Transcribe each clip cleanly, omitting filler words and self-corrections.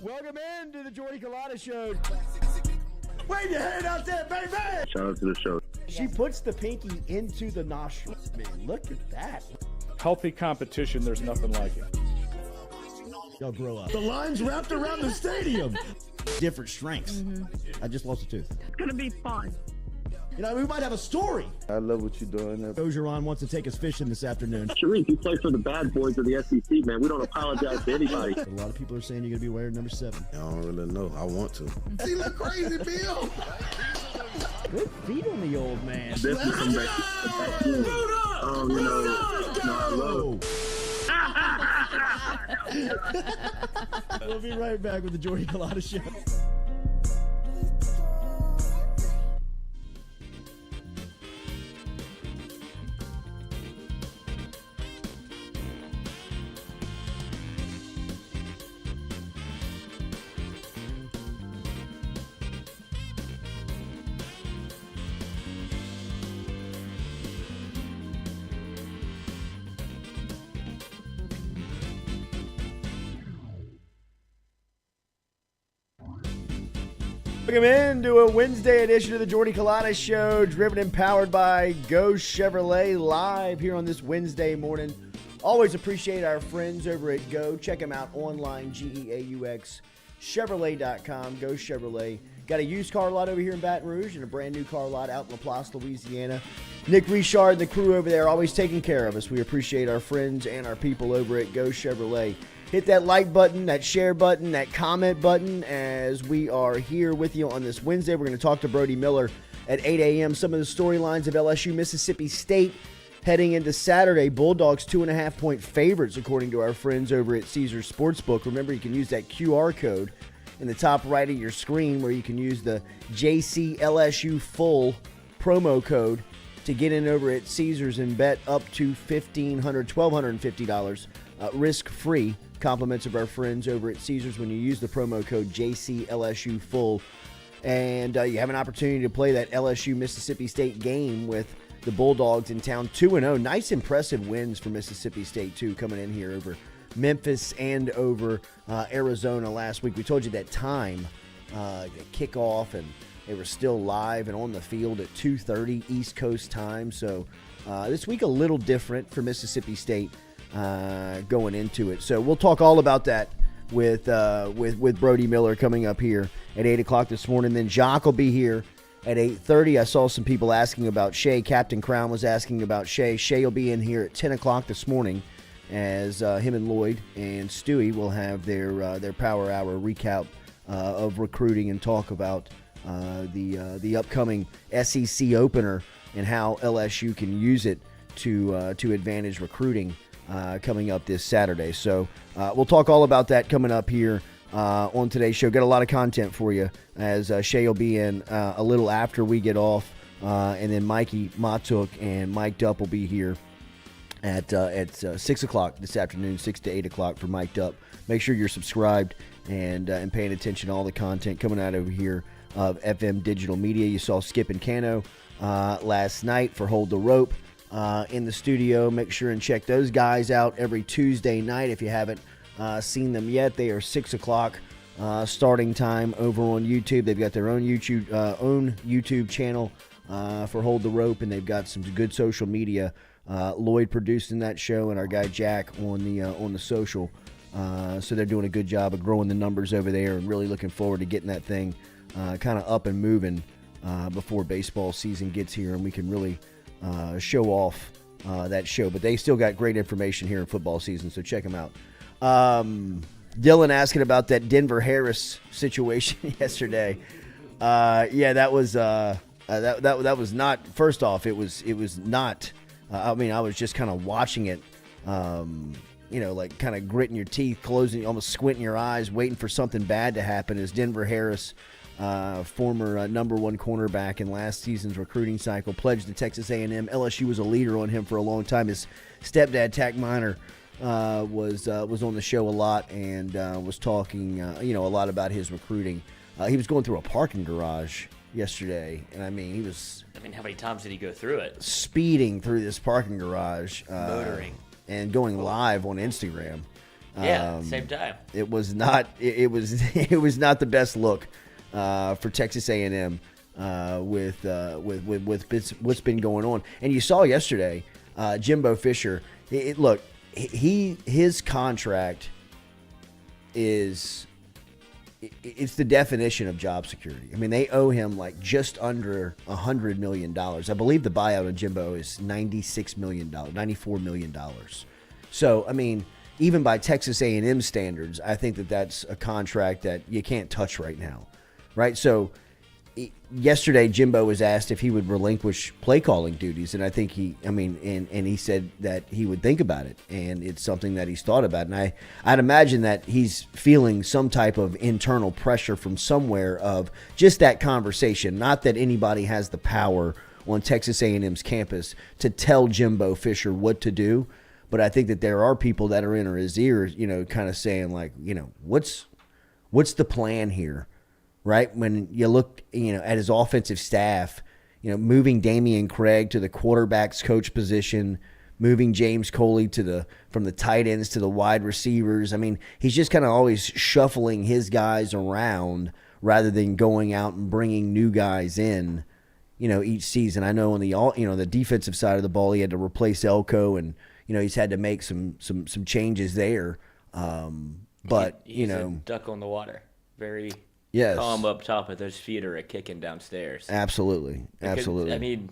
Welcome into the Jordy Culotta Show. Wave your hand out there, baby! Shout out to the show. She puts the pinky into the nostril. Man, look at that. Healthy competition, there's nothing like it. Y'all grow up. The line's wrapped around the stadium. Different strengths. I just lost a tooth. It's gonna be fun. You know, we might have a story. I love what you're doing. Ogeron wants to take us fishing this afternoon. Sharif, you play for the bad boys of the SEC, man. We don't apologize to anybody. A lot of people are saying you're going to be wearing number 7. I don't really know. I want to. He look crazy, Bill. Good feet on the old man. This is some back. We'll be right back with the Jordy Culotta Show. Welcome into a Wednesday edition of the Jordy Culotta Show, driven and powered by Go Chevrolet, live here on this Wednesday morning. Always appreciate our friends over at Go. Check them out online, GEAUX, Chevrolet.com, Go Chevrolet. Got a used car lot over here in Baton Rouge and a brand new car lot out in LaPlace, Louisiana. Nick Richard and the crew over there always taking care of us. We appreciate our friends and our people over at Go Chevrolet. Hit that like button, that share button, that comment button as we are here with you on this Wednesday. We're going to talk to Brody Miller at 8 a.m. Some of the storylines of LSU Mississippi State heading into Saturday. Bulldogs 2.5-point favorites according to our friends over at Caesars Sportsbook. Remember, you can use that QR code in the top right of your screen where you can use the JCLSU full promo code to get in over at Caesars and bet up to $1,250 risk-free. Compliments of our friends over at Caesars when you use the promo code JCLSU full. And you have an opportunity to play that LSU Mississippi State game with the Bulldogs in town. 2-0. Nice, impressive wins for Mississippi State, too, coming in here over Memphis and over Arizona last week. We told you that time, kickoff, and they were still live and on the field at 2:30 East Coast time. So this week a little different for Mississippi State going into it. So we'll talk all about that with Brody Miller coming up here at 8 o'clock this morning. Then Jacques will be here at 8:30. I saw some people asking about Shea. Captain Crown was asking about Shea. Shea will be in here at 10 o'clock this morning as him and Lloyd and Stewie will have their Power Hour recap of recruiting and talk about the upcoming SEC opener and how LSU can use it to advantage recruiting coming up this Saturday. So we'll talk all about that coming up here on today's show. Got a lot of content for you as Shea will be in a little after we get off. And then Mikey Matuk and Mike Dupp will be here at 6 o'clock this afternoon, 6 to 8 o'clock for Mike Dupp. Make sure you're subscribed and paying attention to all the content coming out over here of FM Digital Media. You saw Skip and Cano last night for Hold the Rope in the studio. Make sure and check those guys out every Tuesday night if you haven't seen them yet. They are 6 o'clock starting time over on YouTube. They've got their own YouTube channel for Hold the Rope, and they've got some good social media. Lloyd producing that show, and our guy Jacques on the social. So they're doing a good job of growing the numbers over there, and really looking forward to getting that thing kind of up and moving before baseball season gets here, and we can really show off that show. But they still got great information here in football season, so check them out. Dylan asking about that Denver Harris situation yesterday. Yeah, that was that was not. First off, it was not. I mean, I was just kind of watching it. Like kind of gritting your teeth, closing, almost squinting your eyes, waiting for something bad to happen. As Denver Harris, former number one cornerback in last season's recruiting cycle, pledged to Texas A&M. LSU was a leader on him for a long time. His stepdad, Tack Miner, was on the show a lot and was talking, a lot about his recruiting. He was going through a parking garage yesterday, and I mean, how many times did he go through it? Speeding through this parking garage, motoring, and going live on Instagram. Yeah, same time. It was not. It was. It was not the best look for Texas A&M with what's been going on. And you saw yesterday, Jimbo Fisher. Look, his contract is. It's the definition of job security. I mean, they owe him like just under $100 million. I believe the buyout on Jimbo is $96 million, $94 million. So, I mean, even by Texas A&M standards, I think that's a contract that you can't touch right now, right? So, yesterday Jimbo was asked if he would relinquish play calling duties, and I think and he said that he would think about it, and it's something that he's thought about. And I'd imagine that he's feeling some type of internal pressure from somewhere of just that conversation. Not that anybody has the power on Texas A&M's campus to tell Jimbo Fisher what to do, but I think that there are people that are in his ear, kind of saying like, what's the plan here? Right? When you look, at his offensive staff, moving Damian Craig to the quarterback's coach position, moving James Coley from the tight ends to the wide receivers. I mean, he's just kind of always shuffling his guys around rather than going out and bringing new guys in, each season. I know on the defensive side of the ball, he had to replace Elko, and he's had to make some changes there. But he's a duck on the water. Very. Yes. Calm up top, but those feet are kicking downstairs. Absolutely. Absolutely. I mean,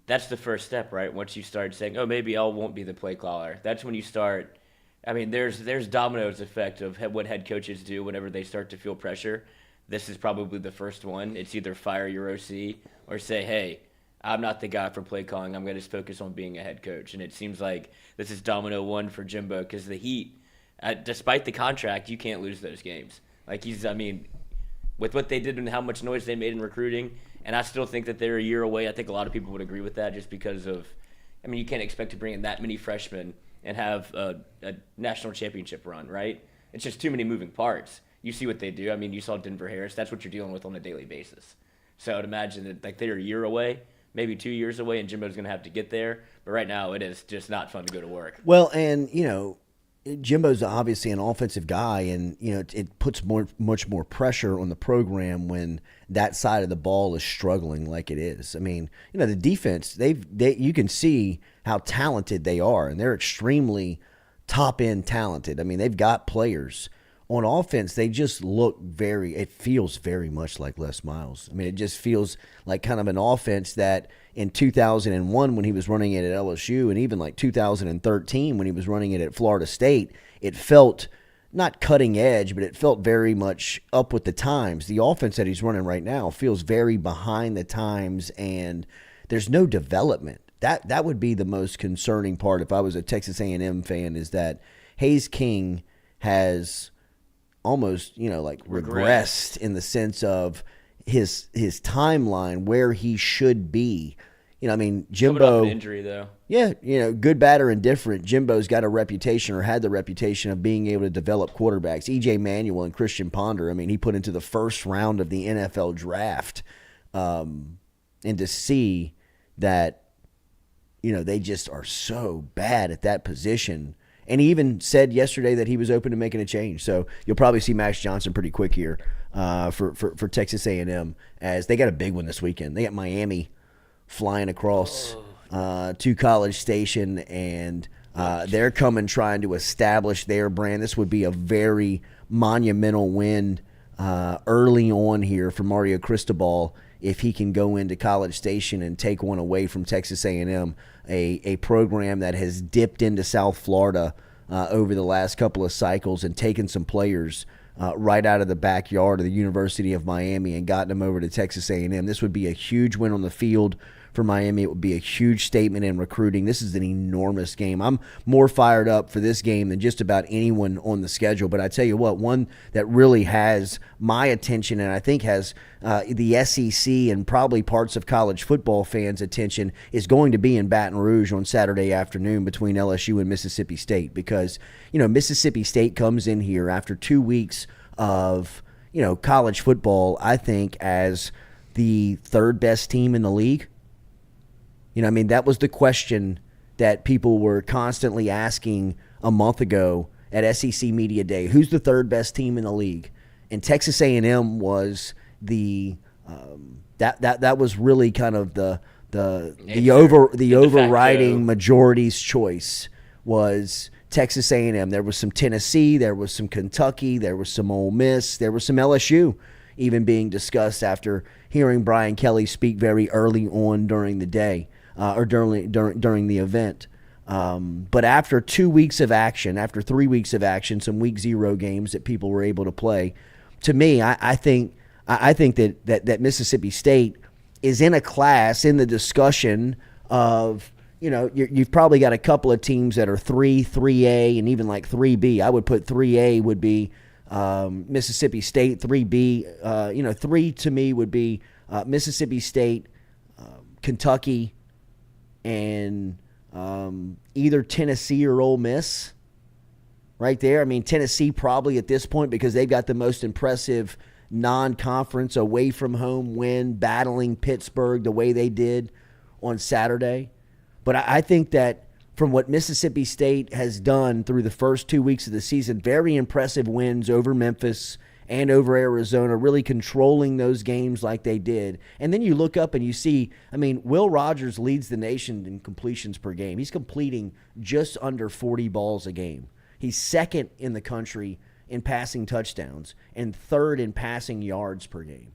that's the first step, right? Once you start saying, oh, maybe I won't be the play caller. That's when you start. I mean, there's dominoes effect of what head coaches do whenever they start to feel pressure. This is probably the first one. It's either fire your OC or say, hey, I'm not the guy for play calling. I'm going to just focus on being a head coach. And it seems like this is domino one for Jimbo because the Heat, despite the contract, you can't lose those games. Like with what they did and how much noise they made in recruiting, and I still think that they're a year away. I think a lot of people would agree with that just because of, you can't expect to bring in that many freshmen and have a national championship run, right? It's just too many moving parts. You see what they do. I mean, you saw Denver Harris. That's what you're dealing with on a daily basis. So I'd imagine that they're a year away, maybe 2 years away, and Jimbo's going to have to get there. But right now, it is just not fun to go to work. Well, and, Jimbo's obviously an offensive guy, and it puts much more pressure on the program when that side of the ball is struggling like it is. I mean, the defense, you can see how talented they are, and they're extremely top end talented. I mean, they've got players. On offense, they just look it feels very much like Les Miles. I mean, it just feels like kind of an offense that in 2001 when he was running it at LSU, and even like 2013 when he was running it at Florida State, it felt not cutting edge, but it felt very much up with the times. The offense that he's running right now feels very behind the times, and there's no development. That would be the most concerning part if I was a Texas A&M fan, is that Hayes King has almost, regressed in the sense of his timeline where he should be. Jimbo. Coming off an injury, though. Yeah, good, bad, or indifferent. Jimbo's got a reputation, or had the reputation, of being able to develop quarterbacks. E.J. Manuel and Christian Ponder, he put into the first round of the NFL draft. And to see that, they just are so bad at that position. And he even said yesterday that he was open to making a change. So you'll probably see Max Johnson pretty quick here for Texas A&M, as they got a big one this weekend. They got Miami flying across to College Station, and they're coming trying to establish their brand. This would be a very monumental win early on here for Mario Cristobal if he can go into College Station and take one away from Texas A&M, a program that has dipped into South Florida over the last couple of cycles and taken some players right out of the backyard of the University of Miami and gotten them over to Texas A&M. This would be a huge win on the field for Miami. It would be a huge statement in recruiting. This is an enormous game. I'm more fired up for this game than just about anyone on the schedule. But I tell you what, one that really has my attention, and I think has the SEC and probably parts of college football fans' attention, is going to be in Baton Rouge on Saturday afternoon between LSU and Mississippi State. Because, Mississippi State comes in here after 2 weeks of, college football, I think, as the third best team in the league. That was the question that people were constantly asking a month ago at SEC Media Day, who's the third best team in the league? And Texas A&M was the that was really kind of the overriding majority's choice was Texas A&M. There was some Tennessee, there was some Kentucky, there was some Ole Miss, there was some LSU even being discussed after hearing Brian Kelly speak very early on during the day or during the event. But after 2 weeks of action, after 3 weeks of action, some week 0 games that people were able to play, to me, I think that Mississippi State is in a class in the discussion of, you've probably got a couple of teams that are 3A, and even like 3B. I would put 3A would be Mississippi State, 3B. 3 to me would be Mississippi State, Kentucky, and either Tennessee or Ole Miss. Right there. I mean, Tennessee probably at this point because they've got the most impressive non-conference away from home win, battling Pittsburgh the way they did on Saturday. But I think that from what Mississippi State has done through the first 2 weeks of the season, very impressive wins over Memphis and over Arizona, really controlling those games like they did. And then you look up and you see, Will Rogers leads the nation in completions per game. He's completing just under 40 balls a game. He's second in the country in passing touchdowns and third in passing yards per game.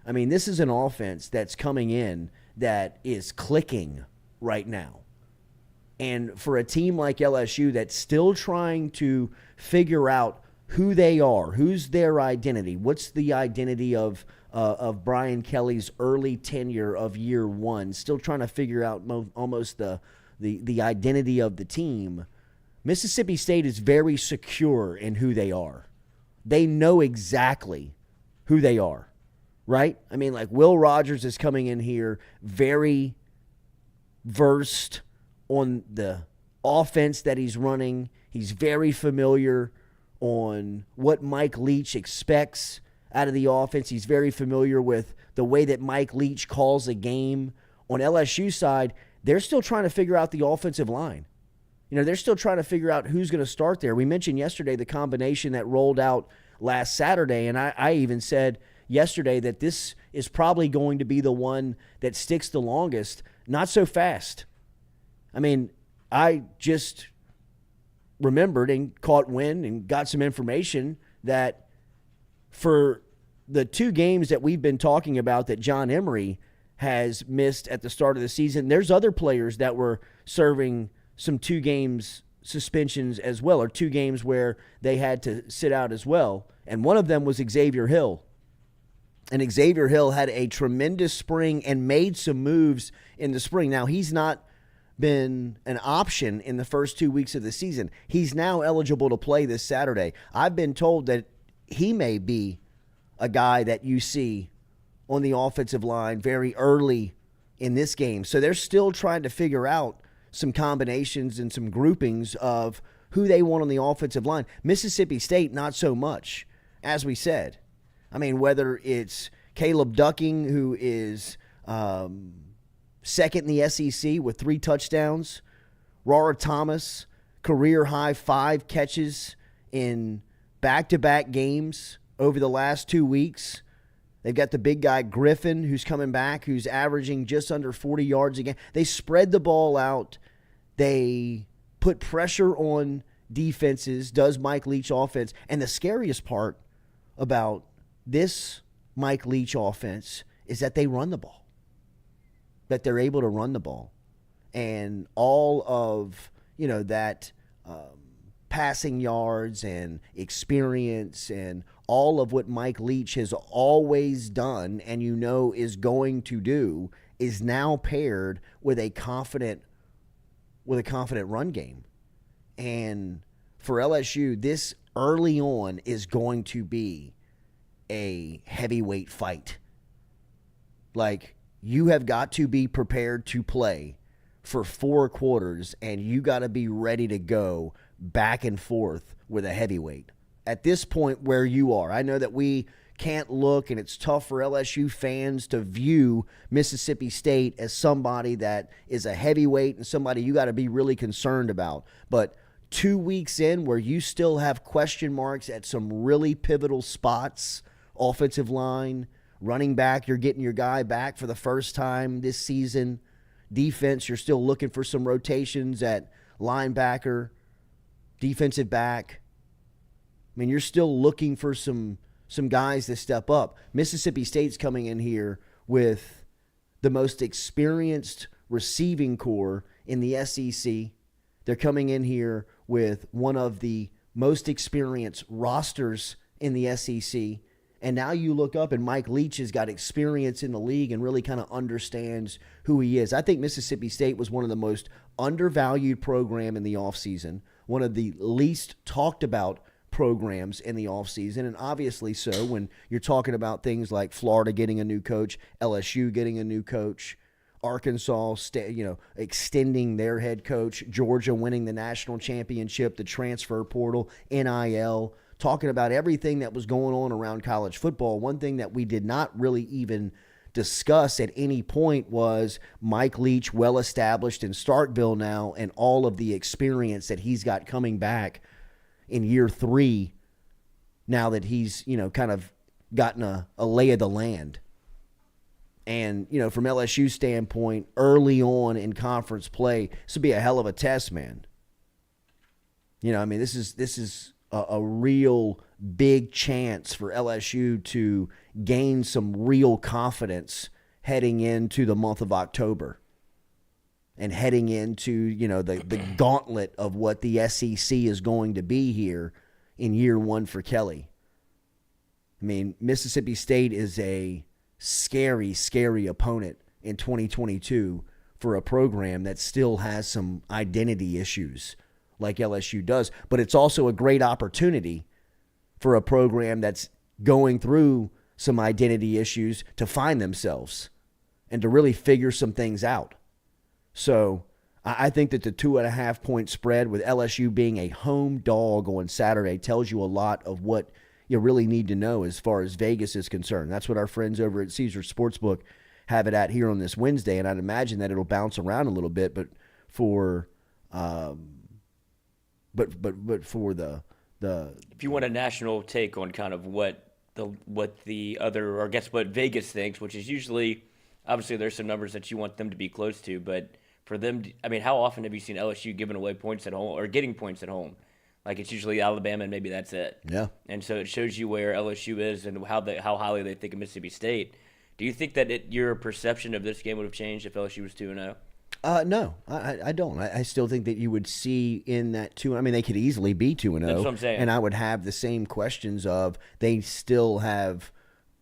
This is an offense that's coming in that is clicking right now. And for a team like LSU that's still trying to figure out who they are, who's their identity, what's the identity of Brian Kelly's early tenure of year one, still trying to figure out almost the identity of the team, Mississippi State is very secure in who they are. They know exactly who they are, right? Will Rogers is coming in here very versed on the offense that he's running. He's very familiar on what Mike Leach expects out of the offense. He's very familiar with the way that Mike Leach calls a game. On LSU side, they're still trying to figure out the offensive line. They're still trying to figure out who's going to start there. We mentioned yesterday the combination that rolled out last Saturday, and I even said yesterday that this is probably going to be the one that sticks the longest. Not so fast. I just remembered and caught wind and got some information that for the 2 games that we've been talking about that John Emery has missed at the start of the season, there's other players that were serving some 2 games suspensions as well, or 2 games where they had to sit out as well. And one of them was Xavier Hill. And Xavier Hill had a tremendous spring and made some moves in the spring. Now, he's not been an option in the first 2 weeks of the season. He's now eligible to play this Saturday. I've been told that he may be a guy that you see on the offensive line very early in this game. So they're still trying to figure out some combinations and some groupings of who they want on the offensive line. Mississippi State, not so much, as we said. Whether it's Caleb Ducking, who is second in the SEC with 3 touchdowns, Rara Thomas, career high 5 catches in back-to-back games over the last 2 weeks. They've got the big guy Griffin, who's coming back, who's averaging just under 40 yards a game. They spread the ball out. They put pressure on defenses, does Mike Leach offense. And the scariest part about this Mike Leach offense is that they run the ball, that they're able to run the ball. And all of, that passing yards and experience and all of what Mike Leach has always done and is going to do is now paired with a confident run game. And for LSU, this early on is going to be a heavyweight fight. You have got to be prepared to play for 4 quarters, and you got to be ready to go back and forth with a heavyweight. At this point where you are, I know that we can't look, and it's tough for LSU fans to view Mississippi State as somebody that is a heavyweight and somebody you got to be really concerned about. But 2 weeks in where you still have question marks at some really pivotal spots, offensive line, running back, you're getting your guy back for the first time this season. Defense, you're still looking for some rotations at linebacker, defensive back. I mean, you're still looking for some guys to step up. Mississippi State's coming in here with the most experienced receiving core in the SEC. They're coming in here with one of the most experienced rosters in the SEC. And now you look up and Mike Leach has got experience in the league and really kind of understands who he is. I think Mississippi State was one of the most undervalued program in the offseason, one of the least talked about programs in the offseason, and obviously so when you're talking about things like Florida getting a new coach, LSU getting a new coach, Arkansas extending their head coach, Georgia winning the national championship, the transfer portal, NIL, talking about everything that was going on around college football. One thing that we did not really even discuss at any point was Mike Leach, well established in Starkville now, and all of the experience that he's got coming back in year 3 now that he's, kind of gotten a lay of the land. And, from LSU's standpoint, early on in conference play, this would be a hell of a test, man. This is a real big chance for LSU to gain some real confidence heading into the month of October and heading into, the gauntlet of what the SEC is going to be here in year 1 for Kelly. I mean, Mississippi State is a scary, scary opponent in 2022 for a program that still has some identity issues like LSU does. But it's also a great opportunity for a program that's going through some identity issues to find themselves and to really figure some things out. So I think that the 2.5 point spread with LSU being a home dog on Saturday tells you a lot of what you really need to know as far as Vegas is concerned. That's what our friends over at Caesars Sportsbook have it at here on this Wednesday, and I'd imagine that it'll bounce around a little bit. But for for the if you want a national take on kind of what the other, or I guess what Vegas thinks, which is usually, obviously there's some numbers that you want them to be close to, but for them, how often have you seen LSU giving away points at home or getting points at home? Like, it's usually Alabama and maybe that's it. Yeah. And so it shows you where LSU is and how highly they think of Mississippi State. Do you think that your perception of this game would have changed if LSU was 2-0? No, I don't. I still think that you would see in that 2. They could easily be 2-0. That's what I'm saying. And I would have the same questions of they still have,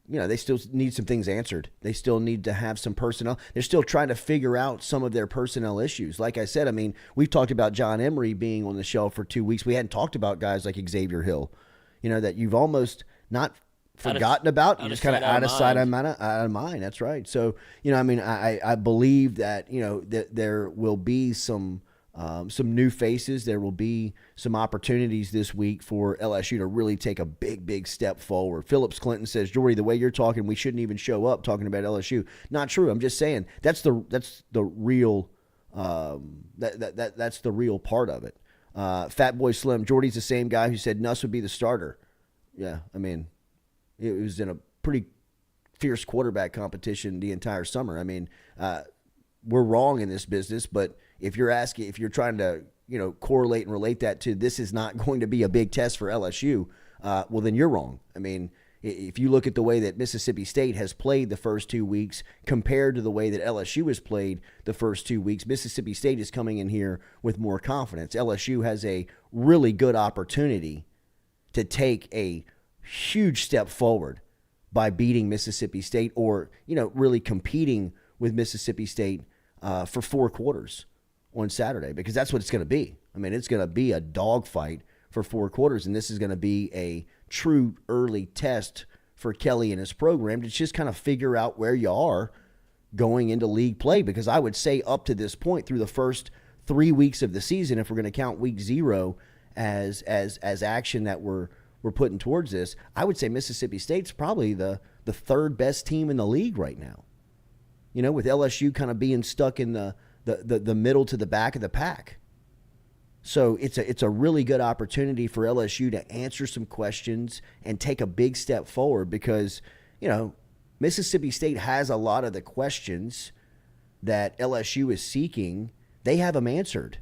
they still need some things answered. They still need to have some personnel. They're still trying to figure out some of their personnel issues. Like I said, we've talked about John Emery being on the shelf for 2 weeks. We hadn't talked about guys like Xavier Hill, that you've almost not forgotten about. You're just kind of out of sight, out of mind. That's right. So, I believe that, that there will be some new faces. There will be some opportunities this week for LSU to really take a big, big step forward. Phillips Clinton says, Jordy, the way you're talking, we shouldn't even show up talking about LSU. Not true. I'm just saying that's the real that's the real part of it. Fat Boy Slim, Jordy's the same guy who said Nuss would be the starter. Yeah, it was in a pretty fierce quarterback competition the entire summer. We're wrong in this business, but if you're trying to, correlate and relate that to this is not going to be a big test for LSU, well, then you're wrong. If you look at the way that Mississippi State has played the first 2 weeks compared to the way that LSU has played the first 2 weeks, Mississippi State is coming in here with more confidence. LSU has a really good opportunity to take a huge step forward by beating Mississippi State or, really competing with Mississippi State for 4 quarters on Saturday, because that's what it's going to be. It's going to be a dogfight for 4 quarters, and this is going to be a true early test for Kelly and his program to just kind of figure out where you are going into league play, because I would say up to this point through the first 3 weeks of the season, if we're going to count week 0 as action that we're putting towards this, I would say Mississippi State's probably the third best team in the league right now. With LSU kind of being stuck in the middle to the back of the pack. So it's a really good opportunity for LSU to answer some questions and take a big step forward because, Mississippi State has a lot of the questions that LSU is seeking. They have them answered.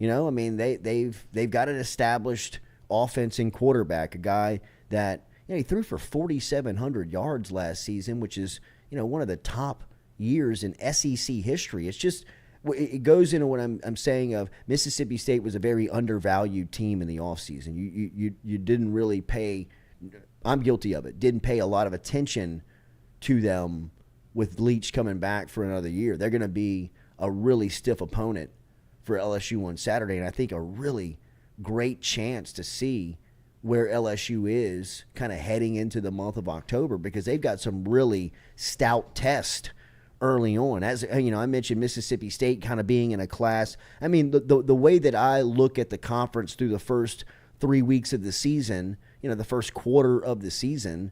They've got an established offense and quarterback, a guy that he threw for 4,700 yards last season, which is one of the top years in SEC history. It's just it goes into what I'm saying of Mississippi State was a very undervalued team in the offseason. You didn't really pay. I'm guilty of it. Didn't pay a lot of attention to them with Leach coming back for another year. They're going to be a really stiff opponent for LSU on Saturday, and I think a really great chance to see where LSU is kind of heading into the month of October because they've got some really stout tests early on. As I mentioned Mississippi State kind of being in a class. I mean, the way that I look at the conference through the first 3 weeks of the season, the first quarter of the season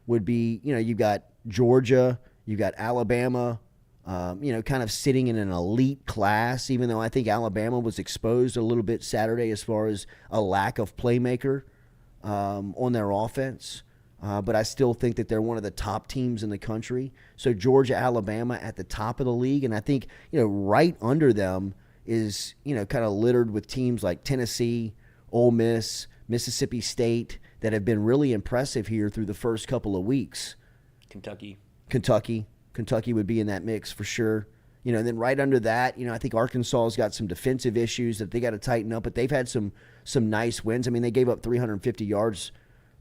would be, you've got Georgia, you've got Alabama, kind of sitting in an elite class, even though I think Alabama was exposed a little bit Saturday as far as a lack of playmaker on their offense. But I still think that they're one of the top teams in the country. So Georgia, Alabama at the top of the league. And I think, right under them is, kind of littered with teams like Tennessee, Ole Miss, Mississippi State that have been really impressive here through the first couple of weeks. Kentucky would be in that mix for sure. And then right under that, I think Arkansas has got some defensive issues that they got to tighten up, but they've had some nice wins. I mean, they gave up 350 yards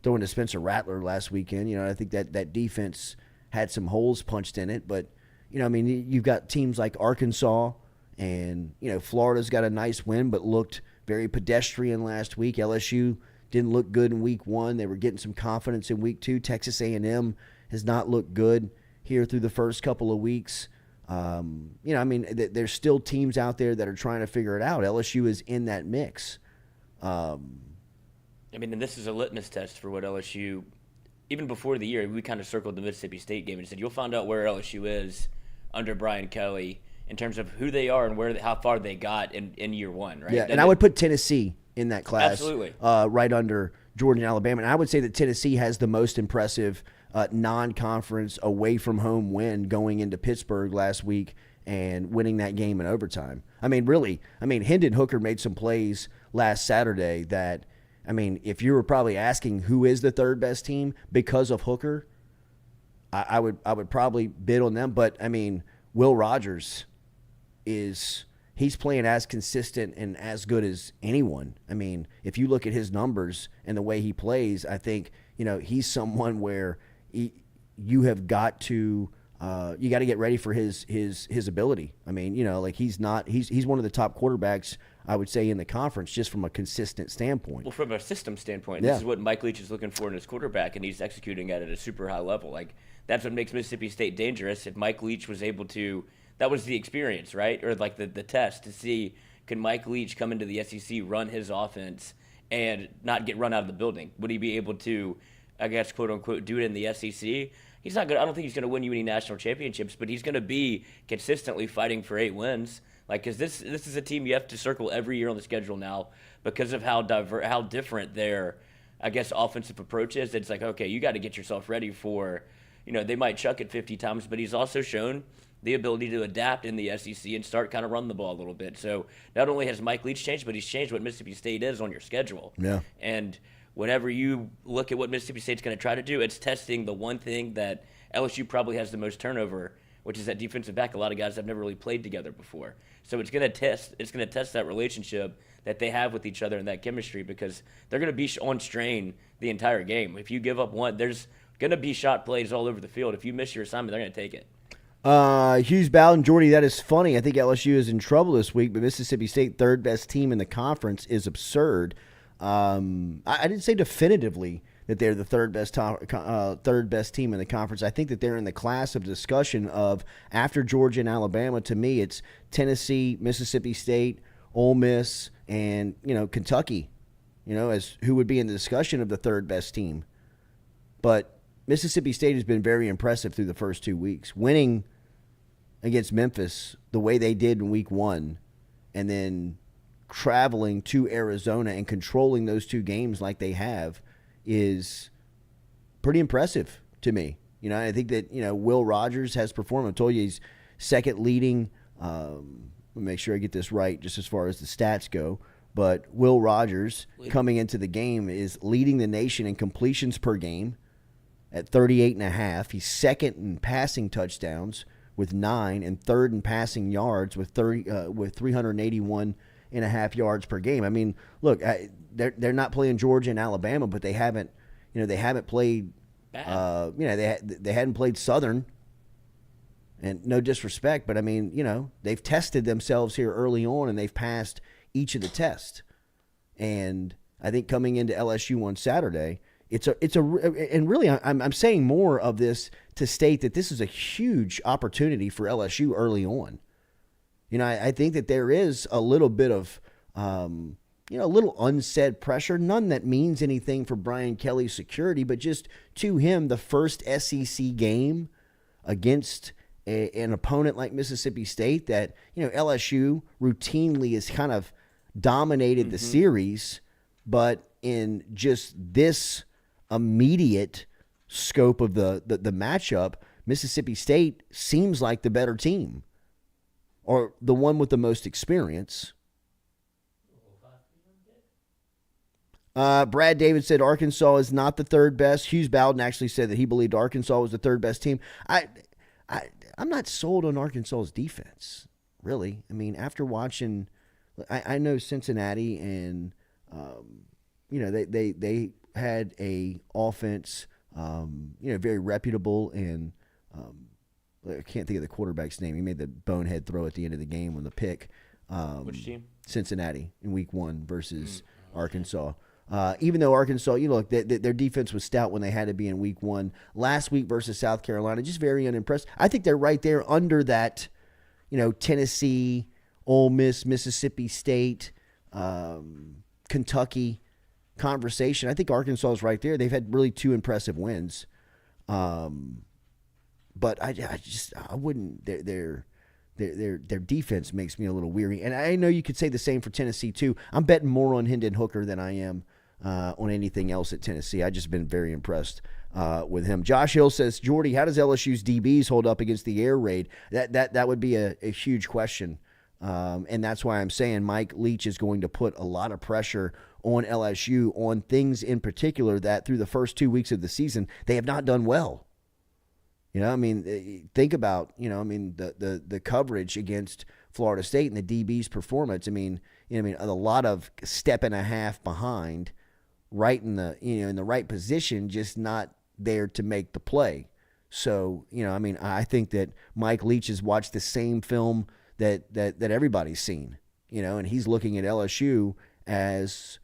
throwing to Spencer Rattler last weekend. I think that defense had some holes punched in it, but you've got teams like Arkansas and Florida's got a nice win, but looked very pedestrian last week. LSU didn't look good in week 1. They were getting some confidence in week 2. Texas A&M has not looked good here through the first couple of weeks. There's still teams out there that are trying to figure it out. LSU is in that mix. And this is a litmus test for what LSU, even before the year, we kind of circled the Mississippi State game and said, you'll find out where LSU is under Brian Kelly in terms of who they are and how far they got in year 1, right? Yeah, and I would put Tennessee in that class. Absolutely. Right under Georgia and Alabama. And I would say that Tennessee has the most impressive non-conference away-from-home win going into Pittsburgh last week and winning that game in overtime. Hendon Hooker made some plays last Saturday that, if you were probably asking who is the third best team because of Hooker, I would probably bid on them. But, Will Rogers he's playing as consistent and as good as anyone. If you look at his numbers and the way he plays, I think, he's someone where you have got to you got to get ready for his ability. He's one of the top quarterbacks, I would say, in the conference just from a consistent standpoint. Well, from a system standpoint, this is what Mike Leach is looking for in his quarterback, and he's executing at a super high level. That's what makes Mississippi State dangerous. If Mike Leach was able to, that was the experience, right? Or the test to see, could Mike Leach come into the SEC, run his offense, and not get run out of the building? Would he be able to, I guess, quote unquote, do it in the SEC? He's not good. I don't think he's going to win you any national championships, but he's going to be consistently fighting for 8 wins. Because this is a team you have to circle every year on the schedule now because of how different their, I guess, offensive approach is. It's okay, you got to get yourself ready for, they might chuck it 50 times, but he's also shown the ability to adapt in the SEC and start kind of run the ball a little bit. So not only has Mike Leach changed, but he's changed what Mississippi State is on your schedule. Yeah. And whenever you look at what Mississippi State's going to try to do, it's testing the one thing that LSU probably has the most turnover, which is that defensive back. A lot of guys have never really played together before. So it's going to test that relationship that they have with each other and that chemistry because they're going to be on strain the entire game. If you give up one, there's going to be shot plays all over the field. If you miss your assignment, they're going to take it. Hughes Bowden, Jordy, that is funny. I think LSU is in trouble this week, but Mississippi State, third best team in the conference, is absurd. I didn't say definitively that they're the third best team in the conference. I think that they're in the class of discussion of after Georgia and Alabama. To me, it's Tennessee, Mississippi State, Ole Miss, and Kentucky. As who would be in the discussion of the third best team. But Mississippi State has been very impressive through the first 2 weeks, winning against Memphis the way they did in week 1, and then traveling to Arizona and controlling those two games like they have is pretty impressive to me. I think that, Will Rogers has performed. I told you he's second leading. Let me make sure I get this right just as far as the stats go. But Will Rogers, coming into the game, is leading the nation in completions per game at 38.5. He's second in passing touchdowns with 9, and third in passing yards with 381.5 yards per game. I mean, look, they're not playing Georgia and Alabama, but they haven't played. They hadn't played Southern. And no disrespect, but I mean, they've tested themselves here early on, and they've passed each of the tests. And I think coming into LSU on Saturday, and really I'm saying more of this to state that this is a huge opportunity for LSU early on. I think that there is a little bit of, a little unsaid pressure, none that means anything for Brian Kelly's security, but just to him, the first SEC game against an opponent like Mississippi State that, LSU routinely has kind of dominated the series, but in just this immediate scope of the matchup, Mississippi State seems like the better team or the one with the most experience. Brad David said Arkansas is not the third best. Hughes Bowden actually said that he believed Arkansas was the third best team. I'm not sold on Arkansas's defense, really. I mean, after watching, I know Cincinnati and, they had a offense, very reputable, and I can't think of the quarterback's name. He made the bonehead throw at the end of the game on the pick. Which team? Cincinnati in week 1 versus Arkansas. Even though Arkansas, their defense was stout when they had to be in week 1. Last week versus South Carolina, just very unimpressed. I think they're right there under that, Tennessee, Ole Miss, Mississippi State, Kentucky conversation. I think Arkansas is right there. They've had really 2 impressive wins. But I wouldn't. Their defense makes me a little weary. And I know you could say the same for Tennessee too. I'm betting more on Hendon Hooker than I am on anything else at Tennessee. I've just been very impressed with him. Josh Hill says, Jordy, how does LSU's DBs hold up against the air raid? That would be a huge question. And that's why I'm saying Mike Leach is going to put a lot of pressure on LSU on things in particular that through the first 2 weeks of the season, they have not done well. Think about, the coverage against Florida State and the DB's performance. A lot of step and a half behind, right in the, in the right position, just not there to make the play. So, I think that Mike Leach has watched the same film that everybody's seen, and he's looking at LSU as,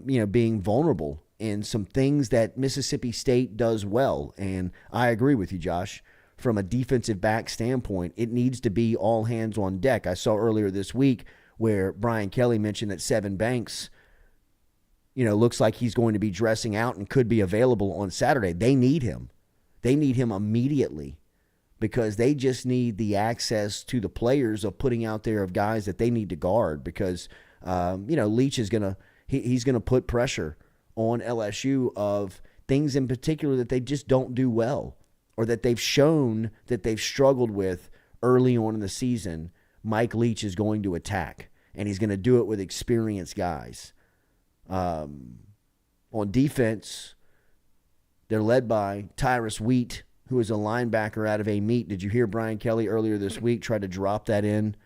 being vulnerable in some things that Mississippi State does well. And I agree with you, Josh. From a defensive back standpoint, it needs to be all hands on deck. I saw earlier this week where Brian Kelly mentioned that Sevyn Banks, looks like he's going to be dressing out and could be available on Saturday. They need him. They need him immediately because they just need the access to the players of putting out there of guys that they need to guard because, Leach is he's going to put pressure on LSU of things in particular that they just don't do well or that they've shown that they've struggled with early on in the season. Mike Leach is going to attack, and he's going to do it with experienced guys. On defense, they're led by Tyrus Wheat, who is a linebacker out of Amite. Did you hear Brian Kelly earlier this week try to drop that in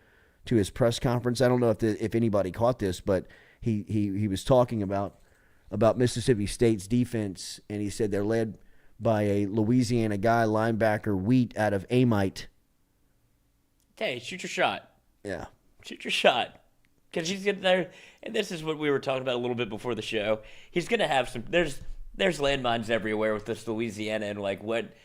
to his press conference? I don't know if anybody caught this, but he was talking about Mississippi State's defense, and he said they're led by a Louisiana guy, linebacker Wheat out of Amite. Hey, shoot your shot. Yeah. Shoot your shot. Because he's getting there, and this is what we were talking about a little bit before the show. He's going to have some, there's landmines everywhere with this Louisiana and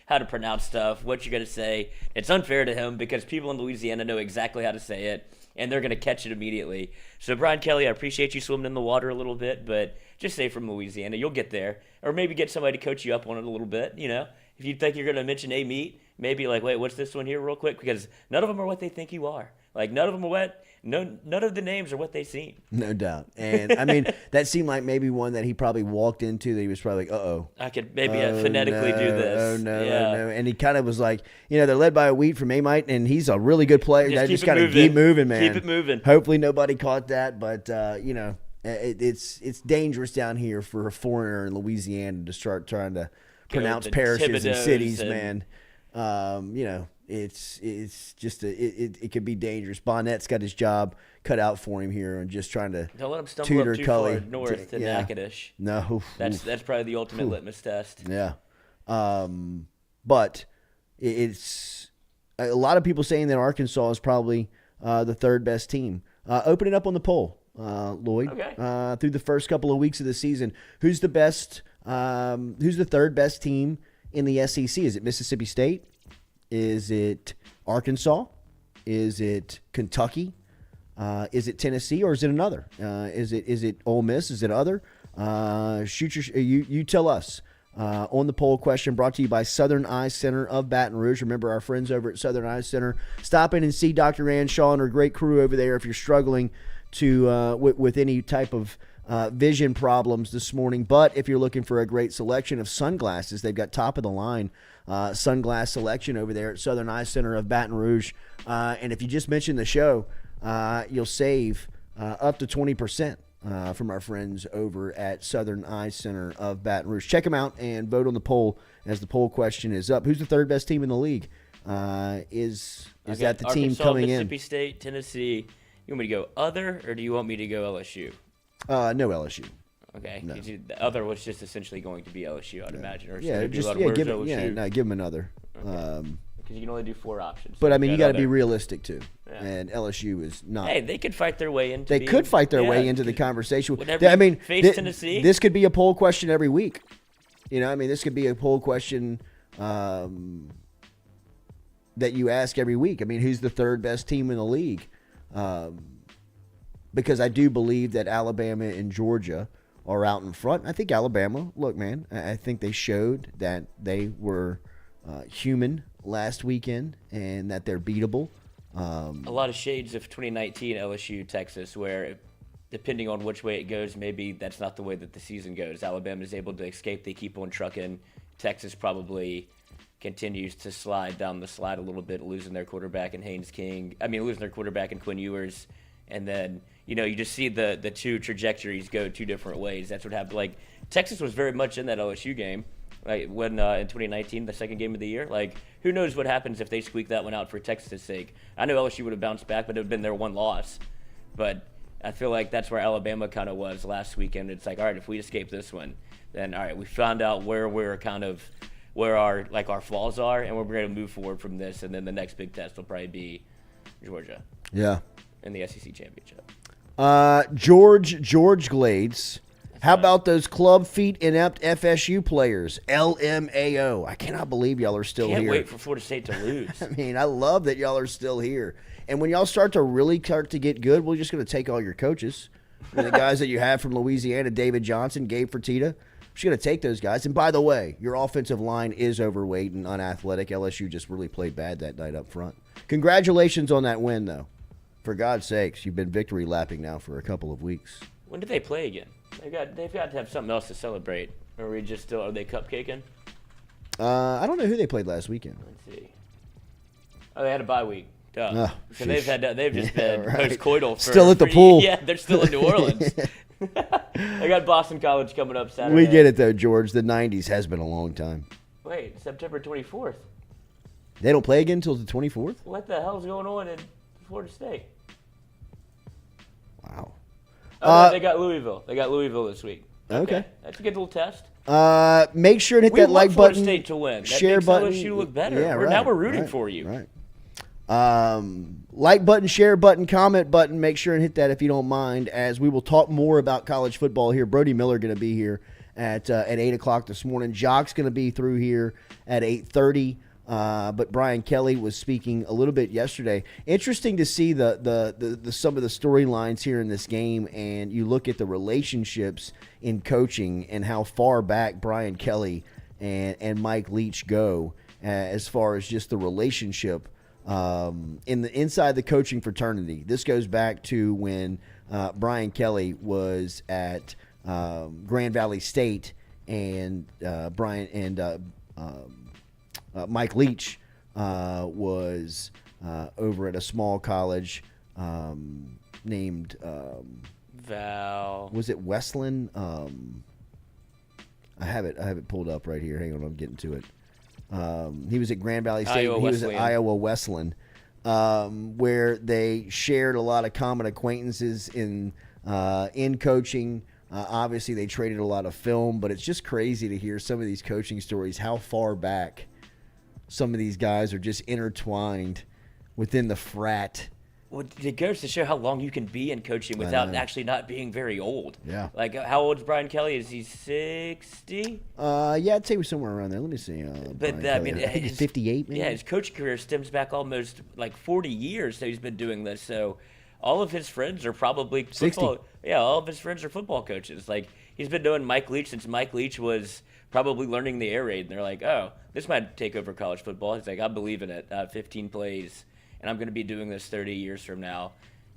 how to pronounce stuff, what you're going to say. It's unfair to him because people in Louisiana know exactly how to say it, and they're going to catch it immediately. So, Brian Kelly, I appreciate you swimming in the water a little bit, but just say from Louisiana. You'll get there. Or maybe get somebody to coach you up on it a little bit, If you think you're going to mention a meat, maybe wait, what's this one here real quick? Because none of them are what they think you are. None of them are what none of the names are what they seem. No doubt. And, I mean, that seemed like maybe one that he probably walked into that he was probably like, uh-oh. I could maybe phonetically do this. Oh, no, yeah. oh, no. And he kind of was like, they're led by a Wheat from Amite, and he's a really good player. Just Just got to keep moving, man. Keep it moving. Hopefully nobody caught that, but, it's dangerous down here for a foreigner in Louisiana to start trying to pronounce parishes and cities, man. It's just it could be dangerous. Bonnet's got his job cut out for him here, and just trying to don't let him stumble tutor up too Cully far north to Natchitoches. No, that's probably the ultimate litmus test. Yeah, but it's a lot of people saying that Arkansas is probably the third best team. Open it up on the poll, Lloyd. Okay. Through the first couple of weeks of the season, who's the best? Who's the third best team in the SEC? Is it Mississippi State? Is it Arkansas? Is it Kentucky? Is it Tennessee, or is it another? Is it Ole Miss? Is it other? You tell us on the poll question, brought to you by Southern Eye Center of Baton Rouge. Remember our friends over at Southern Eye Center. Stop in and see Dr. Ann Shaw and her great crew over there if you're struggling to with any type of vision problems this morning. But if you're looking for a great selection of sunglasses, they've got top of the line sunglass selection over there at Southern Eye Center of Baton Rouge. And if you just mention the show, you'll save up to 20% from our friends over at Southern Eye Center of Baton Rouge. Check them out and vote on the poll as the poll question is up. Who's the third best team in the league? Is that the team Arkansas, coming Mississippi State, Tennessee. You want me to go other, or do you want me to go LSU? No LSU. Okay. No. The other was just essentially going to be LSU, I'd imagine. Or Yeah, give LSU. Give them another. Because you can only do 4 options. But I mean, you got to be realistic too. Yeah. And LSU is not. Hey, they could fight their way into. They could fight their way into the conversation. Face Tennessee. This could be a poll question every week. This could be a poll question that you ask every week. I mean, who's the third best team in the league? Because I do believe that Alabama and Georgia are out in front. I think Alabama, look, man, I think they showed that they were human last weekend and that they're beatable. A lot of shades of 2019 LSU, Texas, where depending on which way it goes, maybe that's not the way that the season goes. Alabama is able to escape. They keep on trucking. Texas probably continues to slide down the slide a little bit, losing their quarterback in losing their quarterback in Quinn Ewers. And then, you just see the two trajectories go 2 different ways. That's what happened. Like, Texas was very much in that LSU game, like when in 2019, the second game of the year. Like, who knows what happens if they squeak that one out for Texas' sake. I know LSU would have bounced back, but it would have been their one loss. But I feel like that's where Alabama kind of was last weekend. It's like, all right, if we escape this one, then, all right, we found out where our flaws are, and we're going to move forward from this. And then the next big test will probably be Georgia. Yeah. In the SEC championship. George Glades. How about those club feet inept FSU players? LMAO. I cannot believe y'all are still here. Can't wait for Florida State to lose. I mean, I love that y'all are still here. And when y'all start to get good, we're just going to take all your coaches. The guys that you have from Louisiana, David Johnson, Gabe Fertitta. We're just going to take those guys. And by the way, your offensive line is overweight and unathletic. LSU just really played bad that night up front. Congratulations on that win, though. For God's sakes, you've been victory lapping now for a couple of weeks. When do they play again? They've got to have something else to celebrate. Or are they cupcaking? I don't know who they played last weekend. Let's see. Oh, they had a bye week. Duh. Oh, so they've just been post-coital. Still at the pool. Yeah, they're still in New Orleans. They got Boston College coming up Saturday. We get it, though, George. The 90s has been a long time. Wait, September 24th. They don't play again until the 24th? What the hell's going on in Florida State? Wow. Oh, no, they got Louisville. They got Louisville this week. Okay. That's a good little test. Make sure to hit that like Florida button. State to win. Share that button. makes LSU look better. Yeah, Now we're rooting for you. Right. Like button, share button, comment button. Make sure and hit that if you don't mind, as we will talk more about college football here. Brody Miller going to be here at 8 o'clock this morning. Jacques going to be through here at 8:30. But Brian Kelly was speaking a little bit yesterday. Interesting to see the some of the storylines here in this game, and you look at the relationships in coaching and how far back Brian Kelly and Mike Leach go as far as just the relationship inside the coaching fraternity. This goes back to when Brian Kelly was at Grand Valley State, and Mike Leach was over at a small college named Val. Was it Westland? I have it pulled up right here. Hang on, I'm getting to it. He was at Grand Valley State. Iowa he was at Wesleyan. Iowa Westland, where they shared a lot of common acquaintances in coaching. Obviously, they traded a lot of film, but it's just crazy to hear some of these coaching stories, how far back some of these guys are just intertwined within the frat. Well, it goes to show how long you can be in coaching without actually not being very old. Yeah. Like, how old is Brian Kelly? Is he 60? Yeah, I'd say we're somewhere around there. Let me see. But, Brian I mean, Kelly. I think he's 58, maybe? Yeah, his coach career stems back almost like 40 years that he's been doing this. So all of his friends are probably 60. football. Yeah, all of his friends are football coaches. Like, he's been knowing Mike Leach since Mike Leach was probably learning the air raid. And they're like, oh, this might take over college football. He's like, I believe in it. 15 plays, and I'm going to be doing this 30 years from now.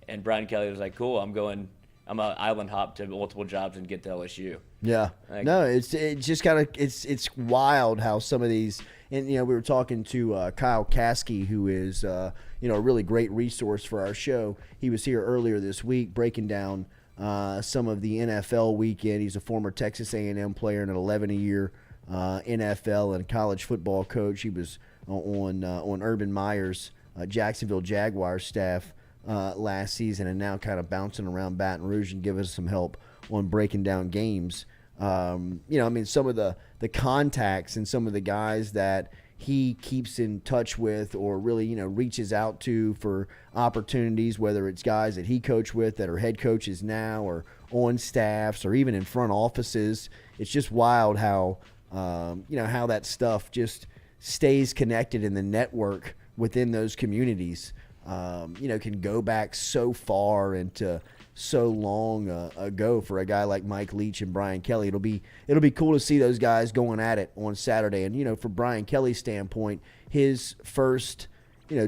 And Brian Kelly was like, cool, I'm an island hop to multiple jobs and get to LSU. Yeah. Like, No, it's just kind of it's wild how some of these, and we were talking to Kyle Caskey, who is a really great resource for our show. He was here earlier this week breaking down some of the NFL weekend. He's a former Texas A&M player and an 11-year NFL and college football coach. He was on Urban Meyer's Jacksonville Jaguars staff last season, and now kind of bouncing around Baton Rouge and giving us some help on breaking down games. Some of the contacts and some of the guys that he keeps in touch with or really, reaches out to for opportunities, whether it's guys that he coached with that are head coaches now or on staffs or even in front offices. It's just wild how, how that stuff just stays connected in the network within those communities. Can go back so far into so long ago for a guy like Mike Leach and Brian Kelly. It'll be cool to see those guys going at it on Saturday. And for Brian Kelly's standpoint, his first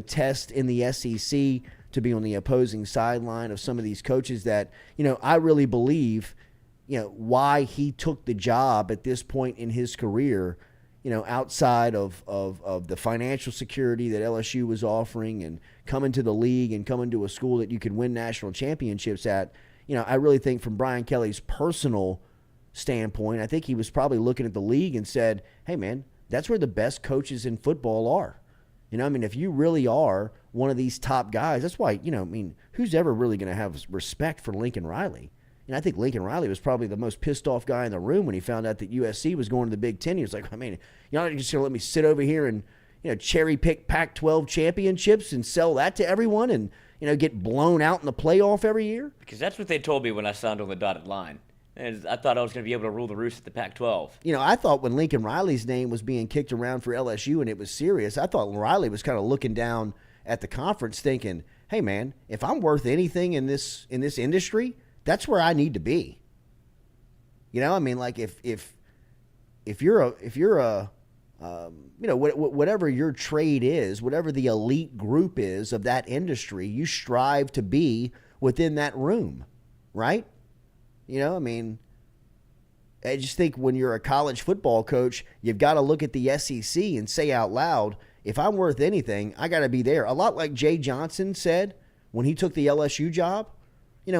test in the SEC to be on the opposing sideline of some of these coaches that I really believe why he took the job at this point in his career. Outside of the financial security that LSU was offering and coming to the league and coming to a school that you could win national championships at, I really think from Brian Kelly's personal standpoint, I think he was probably looking at the league and said, hey, man, that's where the best coaches in football are. If you really are one of these top guys, that's why, who's ever really going to have respect for Lincoln Riley? And I think Lincoln Riley was probably the most pissed off guy in the room when he found out that USC was going to the Big Ten. He was like, you're not just going to let me sit over here and, cherry pick Pac-12 championships and sell that to everyone and, get blown out in the playoff every year? Because that's what they told me when I signed on the dotted line. I thought I was going to be able to rule the roost at the Pac-12. I thought when Lincoln Riley's name was being kicked around for LSU and it was serious, I thought Riley was kind of looking down at the conference thinking, hey, man, if I'm worth anything in this industry, that's where I need to be. If you're a whatever your trade is, whatever the elite group is of that industry, you strive to be within that room, right? I just think when you're a college football coach, you've got to look at the SEC and say out loud, if I'm worth anything, I got to be there. A lot like Jay Johnson said when he took the LSU job.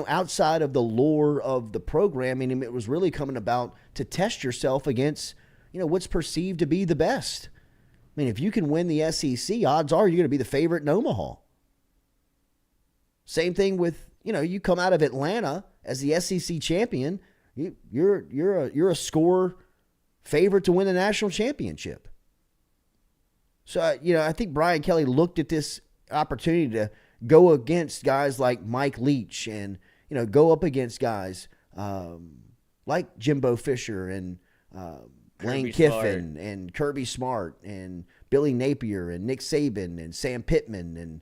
Outside of the lore of the program, it was really coming about to test yourself against, what's perceived to be the best. If you can win the SEC, odds are you're going to be the favorite in Omaha. Same thing with, you come out of Atlanta as the SEC champion, you're a score favorite to win the national championship. So, I think Brian Kelly looked at this opportunity to go against guys like Mike Leach and, go up against guys like Jimbo Fisher and Lane Kiffin and Kirby Smart and Billy Napier and Nick Saban and Sam Pittman and,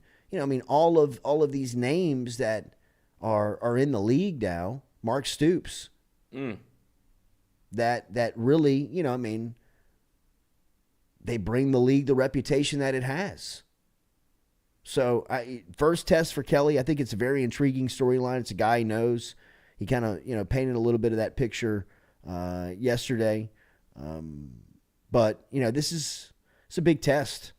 all of these names that are in the league now, Mark Stoops, that really, they bring the league the reputation that it has. So first test for Kelly, I think it's a very intriguing storyline. It's a guy he knows. He kind of, painted a little bit of that picture yesterday. But, it's a big test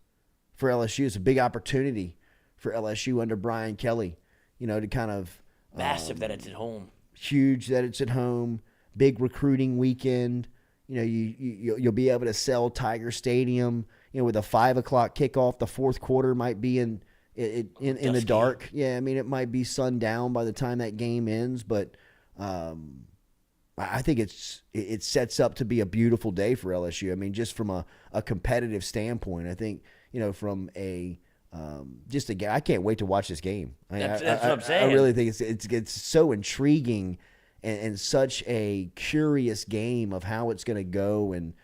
for LSU. It's a big opportunity for LSU under Brian Kelly, to kind of. Massive that it's at home. Huge that it's at home. Big recruiting weekend. You'll be able to sell Tiger Stadium, with a 5:00 kickoff. The fourth quarter might be in the dark. Yeah, I mean, it might be sundown by the time that game ends, but I think it sets up to be a beautiful day for LSU. I mean, just from a competitive standpoint, I think, from a I can't wait to watch this game. That's what I'm saying. I really think it's so intriguing and such a curious game of how it's going to go, and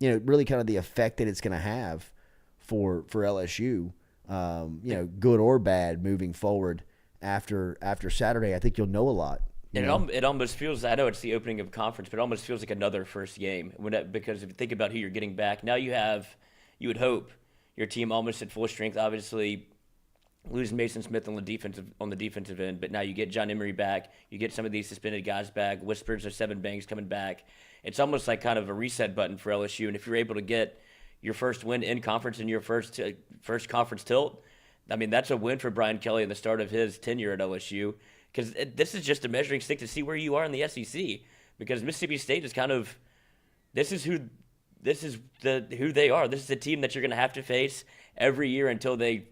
really kind of the effect that it's going to have for LSU. Good or bad moving forward after Saturday. I think you'll know a lot. And it almost feels, I know it's the opening of a conference, but it almost feels like another first game. Because if you think about who you're getting back, now you would hope your team almost at full strength. Obviously, losing Mason Smith on the defensive end, but now you get John Emery back. You get some of these suspended guys back. Whispers of Seven Banks coming back. It's almost like kind of a reset button for LSU. And if you're able to get your first win in conference and your first conference tilt, I mean, that's a win for Brian Kelly in the start of his tenure at LSU. Because this is just a measuring stick to see where you are in the SEC. Because Mississippi State is kind of, who they are. This is the team that you're going to have to face every year until they,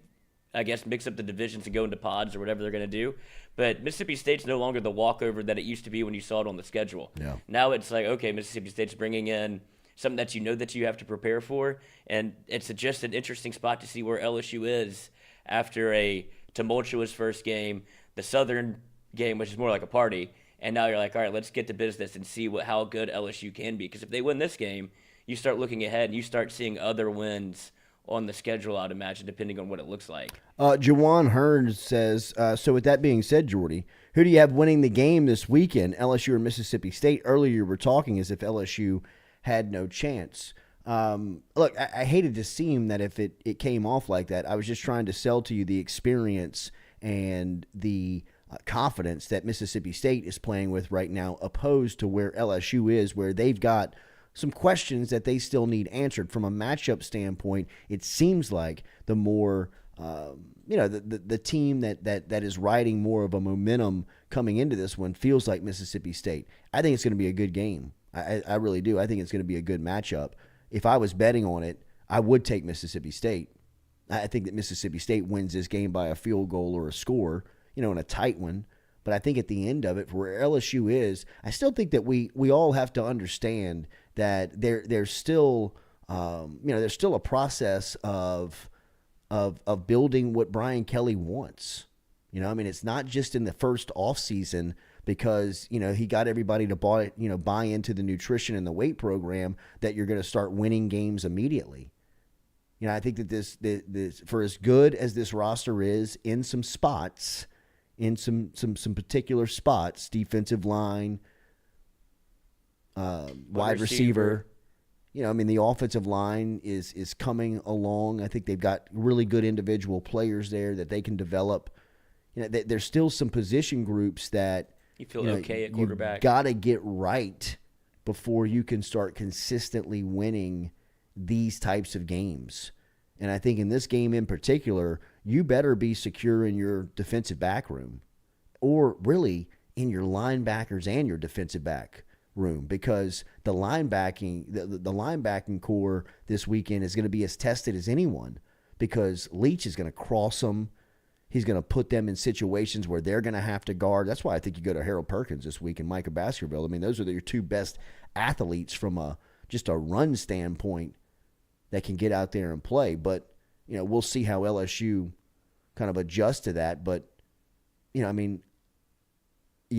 I guess, mix up the divisions and go into pods or whatever they're going to do. But Mississippi State's no longer the walkover that it used to be when you saw it on the schedule. Yeah. Now it's like, okay, Mississippi State's bringing in something that that you have to prepare for. And it's just an interesting spot to see where LSU is after a tumultuous first game, the Southern game, which is more like a party, and now you're like, all right, let's get to business and see how good LSU can be. Because if they win this game, you start looking ahead and you start seeing other wins on the schedule, I'd imagine, depending on what it looks like. Jawan Hearn says, so with that being said, Jordy, who do you have winning the game this weekend, LSU or Mississippi State? Earlier you were talking as if LSU had no chance. Look, I hated to seem that if it came off like that. I was just trying to sell to you the experience and the confidence that Mississippi State is playing with right now, opposed to where LSU is, where they've got some questions that they still need answered. From a matchup standpoint, it seems like the more, the team that is riding more of a momentum coming into this one feels like Mississippi State. I think it's going to be a good game. I really do. I think it's going to be a good matchup. If I was betting on it, I would take Mississippi State. I think that Mississippi State wins this game by a field goal or a score, in a tight one. But I think at the end of it, for where LSU is, I still think that we all have to understand that there's still there's still a process of building what Brian Kelly wants. It's not just in the first offseason because he got everybody to buy into the nutrition and the weight program that you're going to start winning games immediately. I think that this for as good as this roster is in some spots, in some particular spots, defensive line, wide receiver. The offensive line is coming along. I think they've got really good individual players there that they can develop. There's still some position groups that you feel okay at quarterback. You got to get right before you can start consistently winning these types of games. And I think in this game in particular, you better be secure in your defensive back room, or really in your linebackers and your defensive back room, because the linebacking core this weekend is going to be as tested as anyone, because Leach is going to cross them. He's going to put them in situations where they're going to have to guard. That's why I think you go to Harold Perkins this week and Micah Baskerville. I mean, those are your two best athletes from just a run standpoint that can get out there and play. But, we'll see how LSU kind of adjusts to that. But, you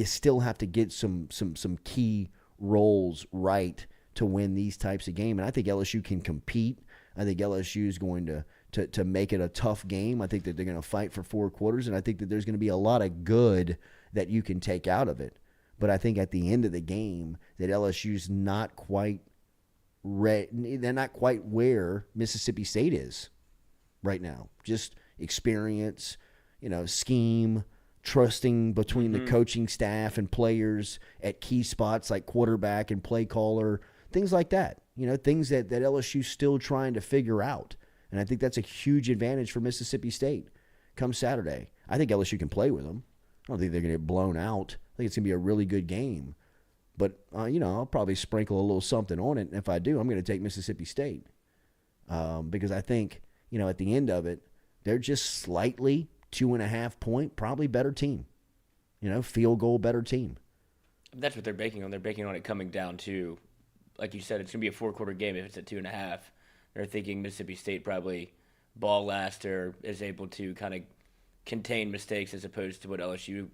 still have to get some key roles right to win these types of games. And I think LSU can compete. I think LSU is going to make it a tough game. I think that they're going to fight for 4 quarters, and I think that there's going to be a lot of good that you can take out of it. But I think at the end of the game that LSU's not quite they're not quite where Mississippi State is right now. Just, experience, scheme, trusting between the coaching staff and players at key spots like quarterback and play caller, things like that. Things that LSU's still trying to figure out. And I think that's a huge advantage for Mississippi State come Saturday. I think LSU can play with them. I don't think they're going to get blown out. I think it's going to be a really good game. But, I'll probably sprinkle a little something on it. And if I do, I'm going to take Mississippi State. Because I think, at the end of it, they're just slightly 2.5 point, probably better team. Field goal better team. That's what they're banking on. They're banking on it coming down to, like you said, it's going to be a 4-quarter game if it's at 2.5. They're thinking Mississippi State probably ball last or is able to kind of contain mistakes as opposed to what LSU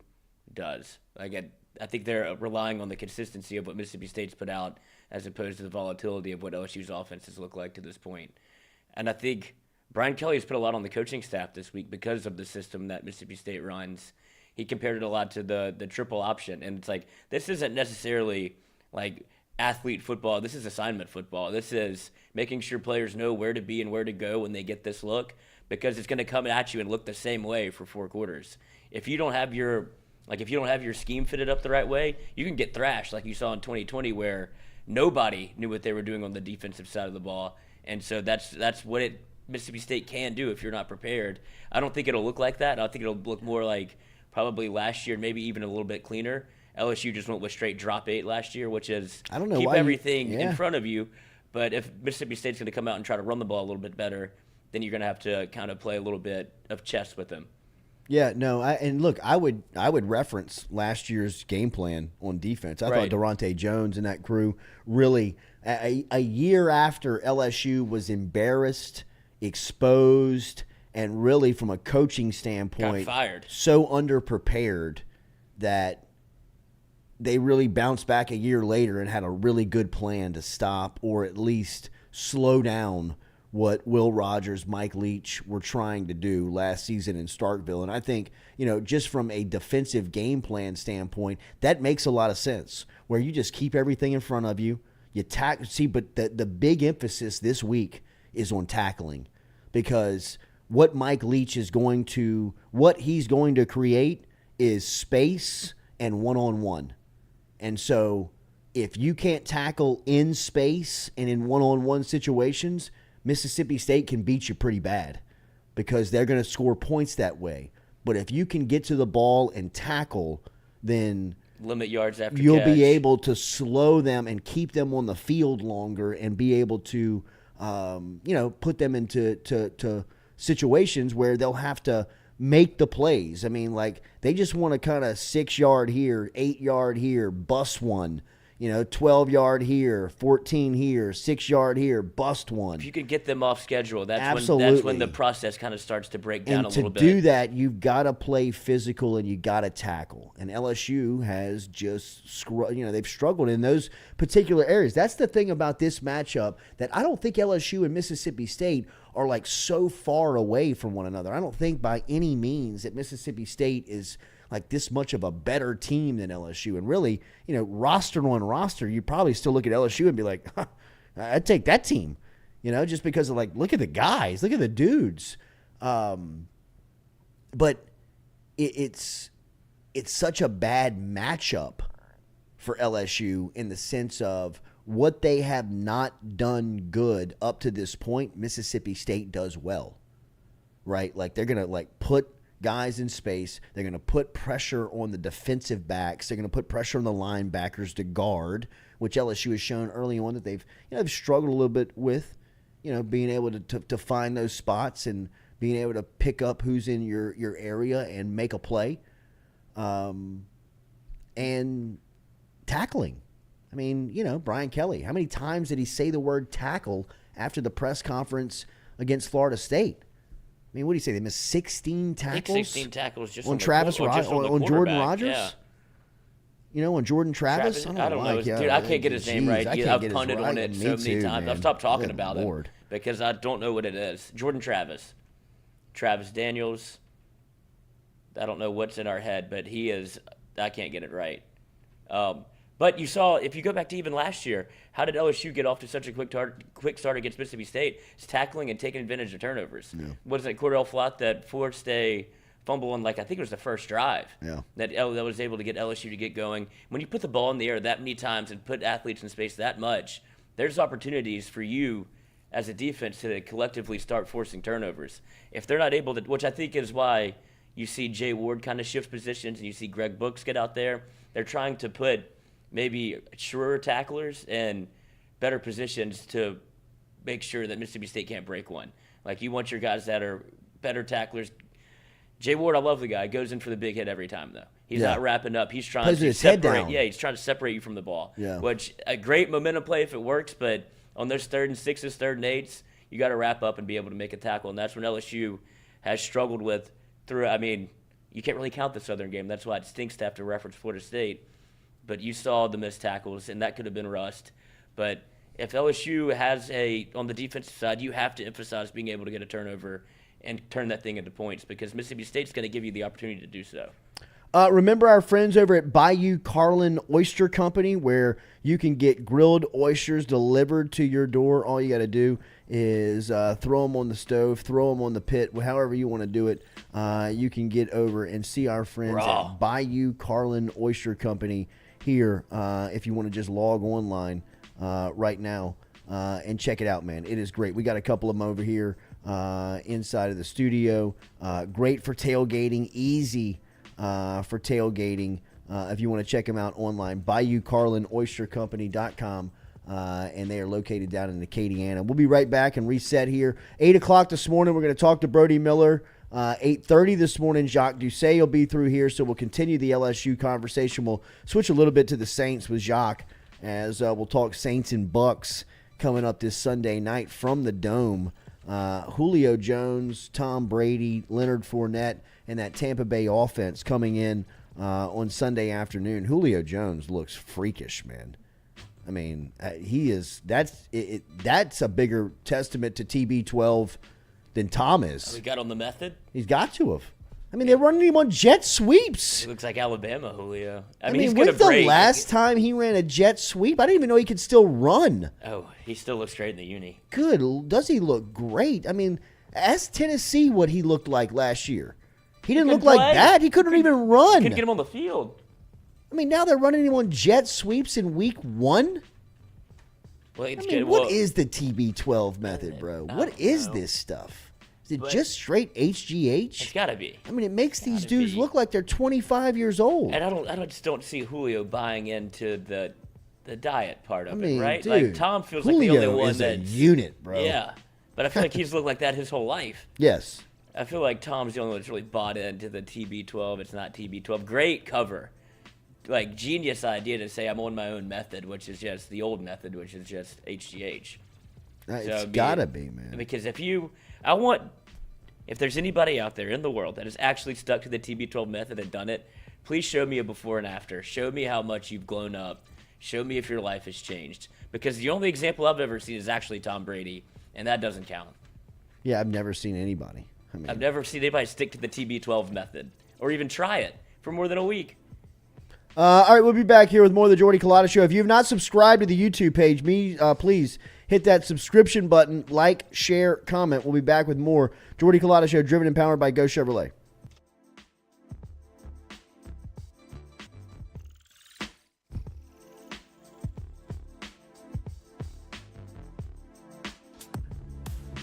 does. Again, I think they're relying on the consistency of what Mississippi State's put out as opposed to the volatility of what LSU's offenses look like to this point. And I think Brian Kelly has put a lot on the coaching staff this week because of the system that Mississippi State runs. He compared it a lot to the triple option. And it's like, this isn't necessarily like athlete football. This is assignment football. This is making sure players know where to be and where to go when they get this look, because it's going to come at you and look the same way for 4 quarters. If you don't have your scheme fitted up the right way, you can get thrashed like you saw in 2020 where nobody knew what they were doing on the defensive side of the ball. And so that's what Mississippi State can do if you're not prepared. I don't think it'll look like that. I think it'll look more like probably last year, maybe even a little bit cleaner. LSU just went with straight drop 8 last year, which is keep everything in front of you. But if Mississippi State's going to come out and try to run the ball a little bit better, then you're going to have to kind of play a little bit of chess with them. Yeah, no, I would reference last year's game plan on defense. I thought Durante Jones and that crew really, a year after LSU was embarrassed, exposed, and really from a coaching standpoint, got fired. So underprepared that they really bounced back a year later and had a really good plan to stop or at least slow down what Will Rogers, Mike Leach were trying to do last season in Starkville. And I think, just from a defensive game plan standpoint, that makes a lot of sense, where you just keep everything in front of you. But the big emphasis this week is on tackling, because what Mike Leach what he's going to create is space and one-on-one. And so if you can't tackle in space and in one-on-one situations, Mississippi State can beat you pretty bad because they're going to score points that way. But if you can get to the ball and tackle, then limit yards after you'll catch. be able to slow them and keep them on the field longer and be able to, put them into situations where they'll have to make the plays. I mean, like, they just want to kind of 6-yard here, 8-yard here, bust one. 12-yard here, 14 here, 6-yard here, bust one. If you could get them off schedule, that's when the process kind of starts to break down a little bit. And to do that, you've got to play physical and you got to tackle. And LSU has just, they've struggled in those particular areas. That's the thing about this matchup, that I don't think LSU and Mississippi State are like so far away from one another. I don't think by any means that Mississippi State is like this much of a better team than LSU. And really, roster on roster, you probably still look at LSU and be like, I'd take that team, just because of, like, look at the guys, look at the dudes. But it's such a bad matchup for LSU in the sense of what they have not done good up to this point, Mississippi State does well, right? Like, they're going to, put guys in space. They're going to put pressure on the defensive backs. They're going to put pressure on the linebackers to guard, which LSU has shown early on that they've struggled a little bit with, being able to find those spots and being able to pick up who's in your area and make a play. And tackling. I mean, Brian Kelly, how many times did he say the word tackle after the press conference against Florida State? I mean, what do you say? They missed 16 tackles? I think 16 tackles just on Travis on Jordan Rogers? Yeah. On Jordan Travis? I don't know. Dude, I can't get his name right. I've punted on it so many times. I've stopped talking about it because I don't know what it is. Jordan Travis. Travis Daniels. I don't know what's in our head, but he is – I can't get it right. But you saw, if you go back to even last year, how did LSU get off to such a quick start against Mississippi State? It's tackling and taking advantage of turnovers. Yeah. Was it Cordell Flott that forced a fumble on, I think it was the first drive? Yeah. That was able to get LSU to get going. When you put the ball in the air that many times and put athletes in space that much, there's opportunities for you as a defense to collectively start forcing turnovers. If they're not able to, which I think is why you see Jay Ward kind of shift positions and you see Greg Books get out there. They're trying to put maybe surer tacklers in better positions to make sure that Mississippi State can't break one. Like, you want your guys that are better tacklers. Jay Ward, I love the guy. Goes in for the big hit every time, though. He's not wrapping up. He's trying to separate. Yeah, he's trying to separate you from the ball. Yeah. Which, a great momentum play if it works, but on those 3rd and 6s, 3rd and 8s, you got to wrap up and be able to make a tackle, and that's when LSU has struggled with through. I mean, you can't really count the Southern game. That's why it stinks to have to reference Florida State. But you saw the missed tackles, and that could have been rust. But if LSU has on the defensive side, you have to emphasize being able to get a turnover and turn that thing into points, because Mississippi State's going to give you the opportunity to do so. Remember our friends over at Bayou Carlin Oyster Company, where you can get grilled oysters delivered to your door. All you got to do is throw them on the stove, throw them on the pit, however you want to do it. You can get over and see our friends at Bayou Carlin Oyster Company here if you want to just log online right now and check it out, man. It is great. We got a couple of them over here inside of the studio. Great for tailgating, easy for tailgating. If you want to check them out online, BayouCarlinOysterCompany.com, and they are located down in Acadiana. We'll be right back and reset here. 8 o'clock this morning, we're going to talk to Brody Miller. 8:30 this morning, Jacques Doucet will be through here, so we'll continue the LSU conversation. We'll switch a little bit to the Saints with Jacques, as we'll talk Saints and Bucks coming up this Sunday night from the Dome. Julio Jones, Tom Brady, Leonard Fournette, and that Tampa Bay offense coming in on Sunday afternoon. Julio Jones looks freakish, man. I mean, he is. That's a bigger testament to TB12 than Tom is. Oh, he got on the method? He's got to have. I mean, they're running him on jet sweeps. He looks like Alabama, Julio. I mean, he's when's the last time he ran a jet sweep? I didn't even know he could still run. Oh, he still looks great in the uni. Good. Does he look great? I mean, ask Tennessee what he looked like last year. He didn't look like that. He couldn't even run. Couldn't get him on the field. I mean, now they're running him on jet sweeps in week 1. Well, what is the TB12 method, bro? What is this stuff? Is it just straight HGH? It's got to be. I mean, it makes these dudes look like they're 25 years old. And I just don't see Julio buying into the diet part of it, right? Dude, like, Tom feels Julio like the only one is that's a unit, bro. Yeah, but I feel like he's looked like that his whole life. Yes. I feel like Tom's the only one that's really bought into the TB12. It's not TB12. Great cover. Like, genius idea to say I'm on my own method, which is just the old method, which is just HGH. It's got to be, man. Because if there's anybody out there in the world that has actually stuck to the TB12 method and done it, please show me a before and after. Show me how much you've grown up. Show me if your life has changed. Because the only example I've ever seen is actually Tom Brady, and that doesn't count. Yeah, I've never seen anybody. I've never seen anybody stick to the TB12 method or even try it for more than a week. All right, we'll be back here with more of the Jordy Culotta Show. If you have not subscribed to the YouTube page, please hit that subscription button, like, share, comment. We'll be back with more Jordy Culotta Show, driven and powered by Go Chevrolet.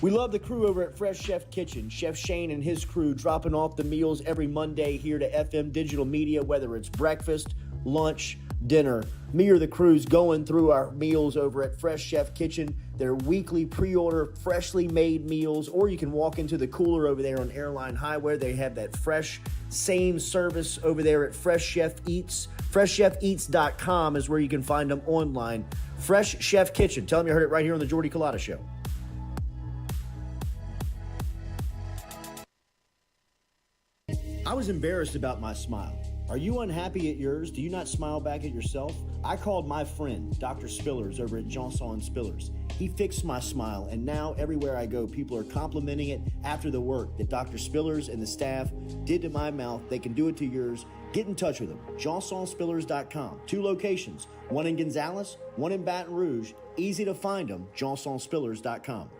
We love the crew over at Fresh Chef Kitchen. Chef Shane and his crew dropping off the meals every Monday here to FM Digital Media, whether it's breakfast, lunch, dinner. Me or the crew's going through our meals over at Fresh Chef Kitchen. Their weekly pre-order, freshly made meals, or you can walk into the cooler over there on Airline Highway. They have that fresh, same service over there at Fresh Chef Eats. FreshChefEats.com is where you can find them online. Fresh Chef Kitchen. Tell them you heard it right here on the Jordy Culotta Show. I was embarrassed about my smile. Are you unhappy at yours? Do you not smile back at yourself? I called my friend, Dr. Spillers, over at Johnson Spillers. He fixed my smile, and now everywhere I go, people are complimenting it after the work that Dr. Spillers and the staff did to my mouth. They can do it to yours. Get in touch with them. JauxonSpillers.com. 2 locations, one in Gonzales, one in Baton Rouge. Easy to find them. JauxonSpillers.com.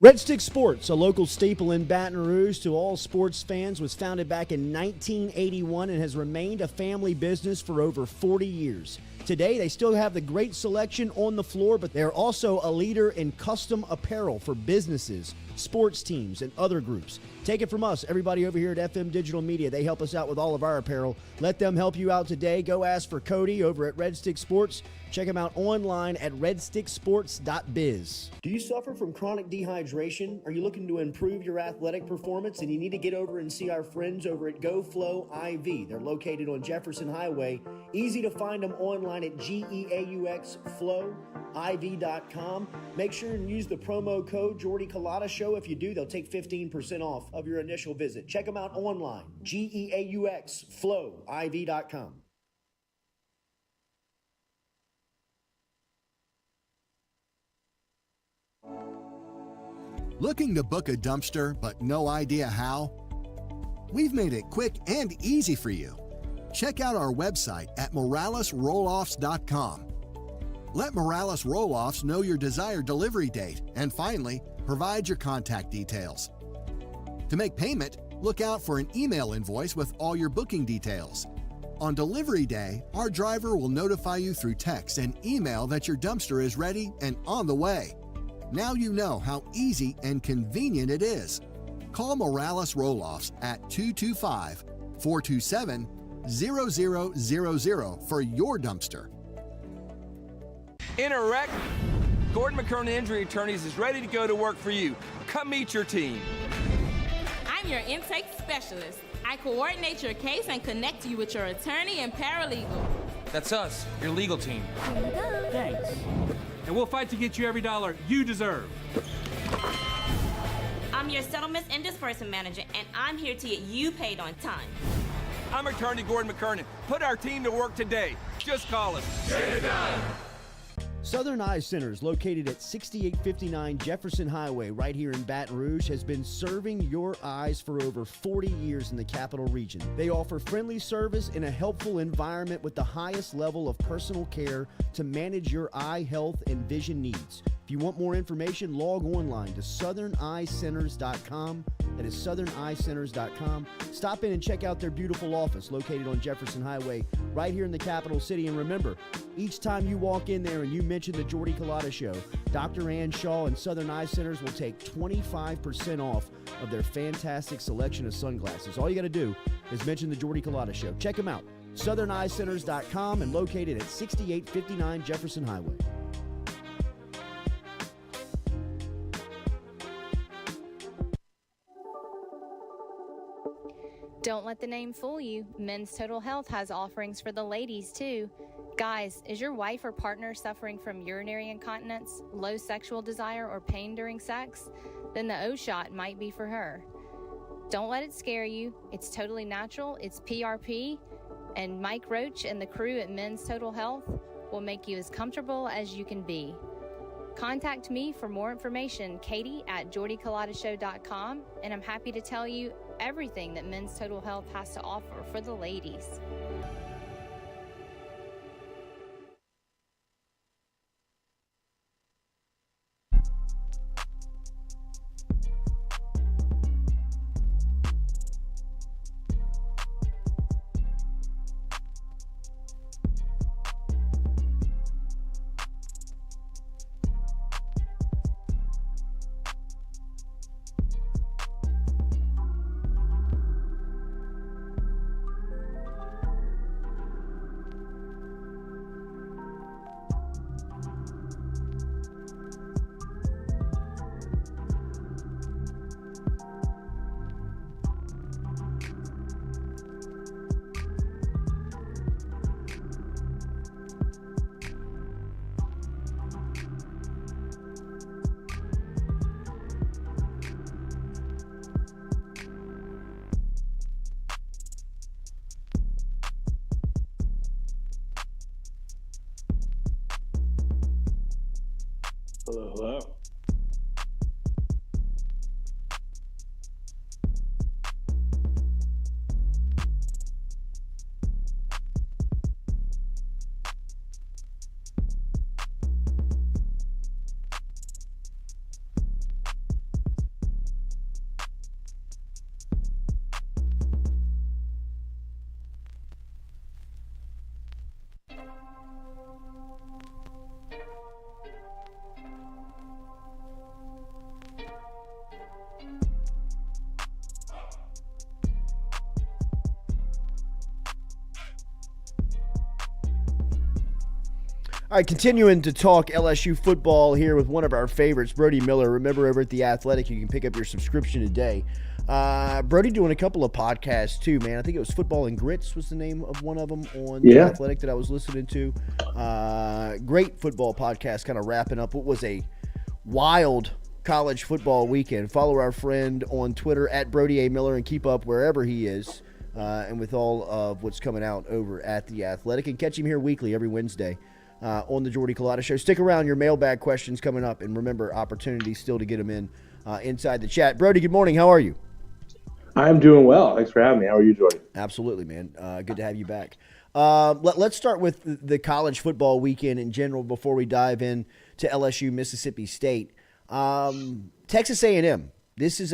Red Stick Sports, a local staple in Baton Rouge to all sports fans, was founded back in 1981 and has remained a family business for over 40 years. Today, they still have the great selection on the floor, but they're also a leader in custom apparel for businesses, sports teams, and other groups. Take it from us, everybody over here at FM Digital Media. They help us out with all of our apparel. Let them help you out today. Go ask for Cody over at Red Stick Sports. Check him out online at redsticksports.biz. Do you suffer from chronic dehydration? Are you looking to improve your athletic performance and you need to get over and see our friends over at GoFlow IV? They're located on Jefferson Highway. Easy to find them online at GEAUXFlowIV.com. Make sure and use the promo code Jordy Culotta Show. If you do, they'll take 15% off of your initial visit. Check them out online, GEAUXFlowIV.com. Looking to book a dumpster but no idea how? We've made it quick and easy for you. Check out our website at moralesrolloffs.com. Let Morales Roll-Offs know your desired delivery date, and finally, provide your contact details. To make payment, look out for an email invoice with all your booking details. On delivery day, our driver will notify you through text and email that your dumpster is ready and on the way. Now you know how easy and convenient it is. Call Morales Roll-Offs at 225-427-0000 for your dumpster. In a wreck, Gordon McKernan Injury Attorneys is ready to go to work for you. Come meet your team. I'm your intake specialist. I coordinate your case and connect you with your attorney and paralegal. That's us, your legal team. Thanks. And we'll fight to get you every dollar you deserve. I'm your settlements and disbursement manager, and I'm here to get you paid on time. I'm attorney Gordon McKernan. Put our team to work today. Just call us. Get it done. Southern Eye Centers, located at 6859 Jefferson Highway right here in Baton Rouge, has been serving your eyes for over 40 years in the Capital Region. They offer friendly service in a helpful environment with the highest level of personal care to manage your eye health and vision needs. If you want more information, log online to southerneyecenters.com. That is southerneyecenters.com. Stop in and check out their beautiful office located on Jefferson Highway right here in the capital city. And remember, each time you walk in there and you mention the Jordy Culotta Show, Dr. Ann Shaw and Southern Eye Centers will take 25% off of their fantastic selection of sunglasses. All you got to do is mention the Jordy Culotta Show. Check them out, southerneyecenters.com, and located at 6859 Jefferson Highway. Don't let the name fool you. Men's Total Health has offerings for the ladies, too. Guys, is your wife or partner suffering from urinary incontinence, low sexual desire, or pain during sex? Then the O-Shot might be for her. Don't let it scare you. It's totally natural. It's PRP. And Mike Roach and the crew at Men's Total Health will make you as comfortable as you can be. Contact me for more information, Katie at jordyculottashow.com, and I'm happy to tell you everything that Men's Total Health has to offer for the ladies. Hello, hello. All right, continuing to talk LSU football here with one of our favorites, Brody Miller. Remember, over at The Athletic, you can pick up your subscription today. Brody doing a couple of podcasts too, man. I think it was Football and Grits was the name of one of them on The Athletic that I was listening to. Great football podcast, kind of wrapping up what was a wild college football weekend. Follow our friend on Twitter at Brody A. Miller and keep up wherever he is and with all of what's coming out over at The Athletic. And catch him here weekly every Wednesday on the Jordy Culotta Show. Stick around. Your mailbag questions coming up. And remember, opportunities still to get them in inside the chat. Brody, good morning. How are you? I'm doing well. Thanks for having me. How are you, Jordy? Absolutely, man. Good to have you back. Let's start with the college football weekend in general before we dive in to LSU Mississippi State. Texas A&M. This is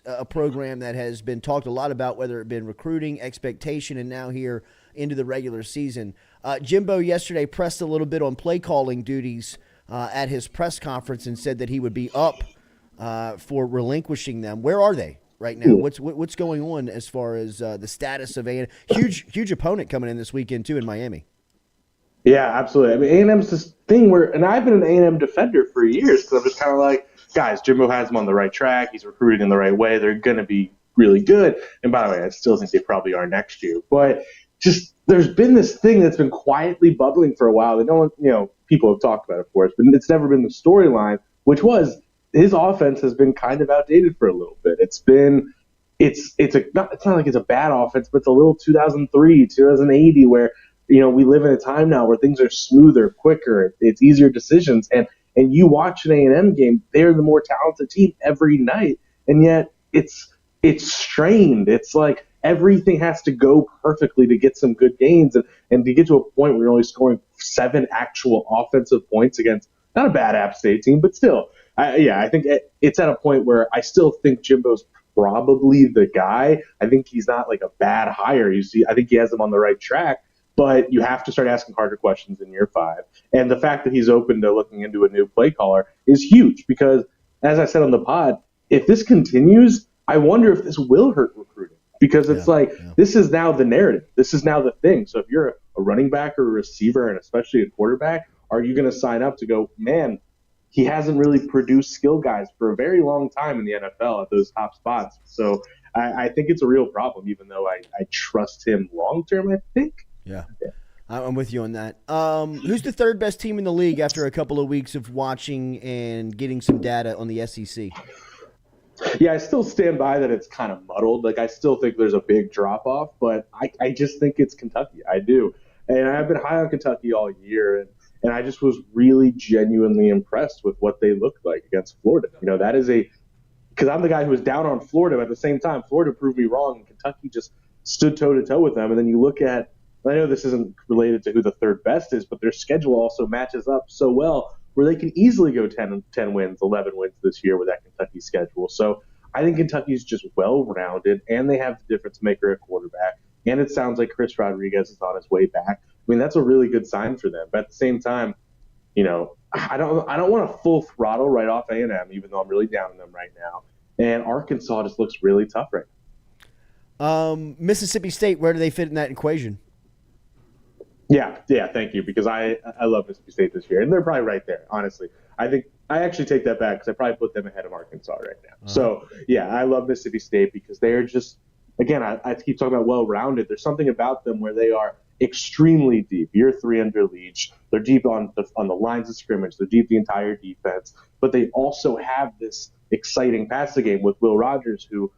a program that has been talked a lot about, whether it been recruiting, expectation, and now here into the regular season. Jimbo yesterday pressed a little bit on play calling duties at his press conference and said that he would be up for relinquishing them. Where are they right now? What's going on as far as the status of A&M? Huge opponent coming in this weekend too in Miami. Yeah, absolutely. I mean, A&M's this thing where, and I've been an A&M defender for years because I'm just kind of like, guys, Jimbo has them on the right track. He's recruiting in the right way. They're going to be really good. And by the way, I still think they probably are next year. But just there's been this thing that's been quietly bubbling for a while that no one, people have talked about, of course, but it's never been the storyline, which was his offense has been kind of outdated for a little bit. It's not like it's a bad offense, but it's a little 2003, 2080 where, we live in a time now where things are smoother, quicker, it's easier decisions. And you watch an A&M game, they're the more talented team every night. And yet it's strained. It's like everything has to go perfectly to get some good gains and to get to a point where you're only scoring 7 actual offensive points against not a bad App State team, but still. I think it's at a point where I still think Jimbo's probably the guy. I think he's not like a bad hire. I think he has them on the right track, but you have to start asking harder questions in year 5. And the fact that he's open to looking into a new play caller is huge because, as I said on the pod, if this continues, I wonder if this will hurt recruiting because it's this is now the narrative. This is now the thing. So if you're a running back or a receiver and especially a quarterback, are you going to sign up to go, man, he hasn't really produced skill guys for a very long time in the NFL at those top spots. So I think it's a real problem, even though I trust him long-term, I think. Yeah. I'm with you on that. Who's the third best team in the league after a couple of weeks of watching and getting some data on the SEC? Yeah, I still stand by that it's kind of muddled. Like, I still think there's a big drop-off, but I just think it's Kentucky. I do. And I've been high on Kentucky all year, and I just was really genuinely impressed with what they looked like against Florida. That is because I'm the guy who was down on Florida, but at the same time, Florida proved me wrong, and Kentucky just stood toe-to-toe with them. And then you look at, I know this isn't related to who the third best is, but their schedule also matches up so well where they can easily go 10 wins, 11 wins this year with that Kentucky schedule. So I think Kentucky's just well-rounded, and they have the difference maker at quarterback. And it sounds like Chris Rodriguez is on his way back. I mean, that's a really good sign for them. But at the same time, I don't want to full throttle right off A&M, even though I'm really down on them right now. And Arkansas just looks really tough right now. Mississippi State, where do they fit in that equation? Yeah, thank you, because I love Mississippi State this year, and they're probably right there, honestly. I think I actually take that back because I probably put them ahead of Arkansas right now. Uh-huh. So, yeah, I love Mississippi State because they're just, again, I keep talking about well-rounded. There's something about them where they are extremely deep. Year 3 under Leach. They're deep on the lines of scrimmage. They're deep the entire defense. But they also have this exciting passing game with Will Rogers, who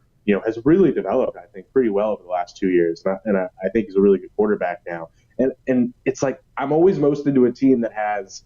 has really developed, I think, pretty well over the last 2 years. And I think he's a really good quarterback now. And it's like I'm always most into a team that has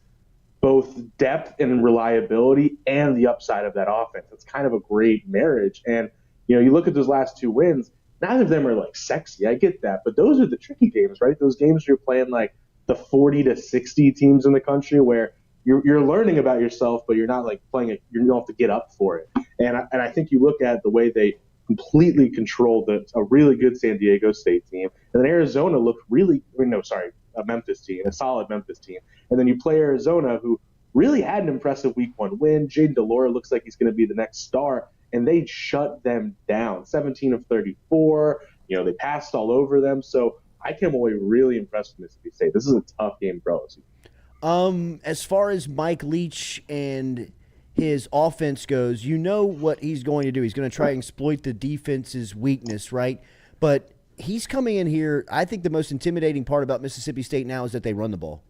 both depth and reliability and the upside of that offense. It's kind of a great marriage. And, you look at those last 2 wins, neither of them are like sexy. I get that. But those are the tricky games, right? Those games where you're playing like the 40 to 60 teams in the country where you're learning about yourself, but you're not like playing it. You don't have to get up for it. And I think you look at the way they completely controlled a really good San Diego State team. And then Arizona looked a Memphis team, a solid Memphis team. And then you play Arizona, who really had an impressive week 1 win. Jaden Delora looks like he's going to be the next star. And they shut them down, 17 of 34. They passed all over them. So I came away really impressed with Mississippi State. This is a tough game for LSU. As far as Mike Leach and his offense goes, you know what he's going to do. He's going to try and exploit the defense's weakness, right? But he's coming in here. I think the most intimidating part about Mississippi State now is that they run the ball.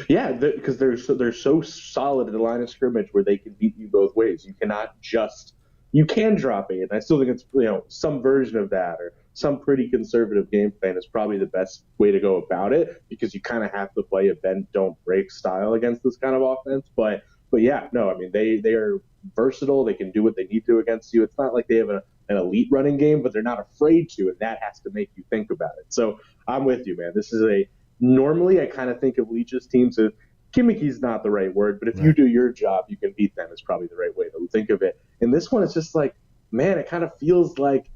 Yeah, because they're so solid at the line of scrimmage where they can beat you both ways. You can drop it. I still think it's some version of that or some pretty conservative game plan is probably the best way to go about it because you kind of have to play a bend don't break style against this kind of offense. But yeah, no, I mean they are versatile. They can do what they need to against you. It's not like they have an elite running game, but they're not afraid to, and that has to make you think about it. So I'm with you, man. This is normally I kind of think of Leach's teams as gimmicky's not the right word, but if you do your job, you can beat them is probably the right way to think of it. And this one is just like, man, it kind of feels like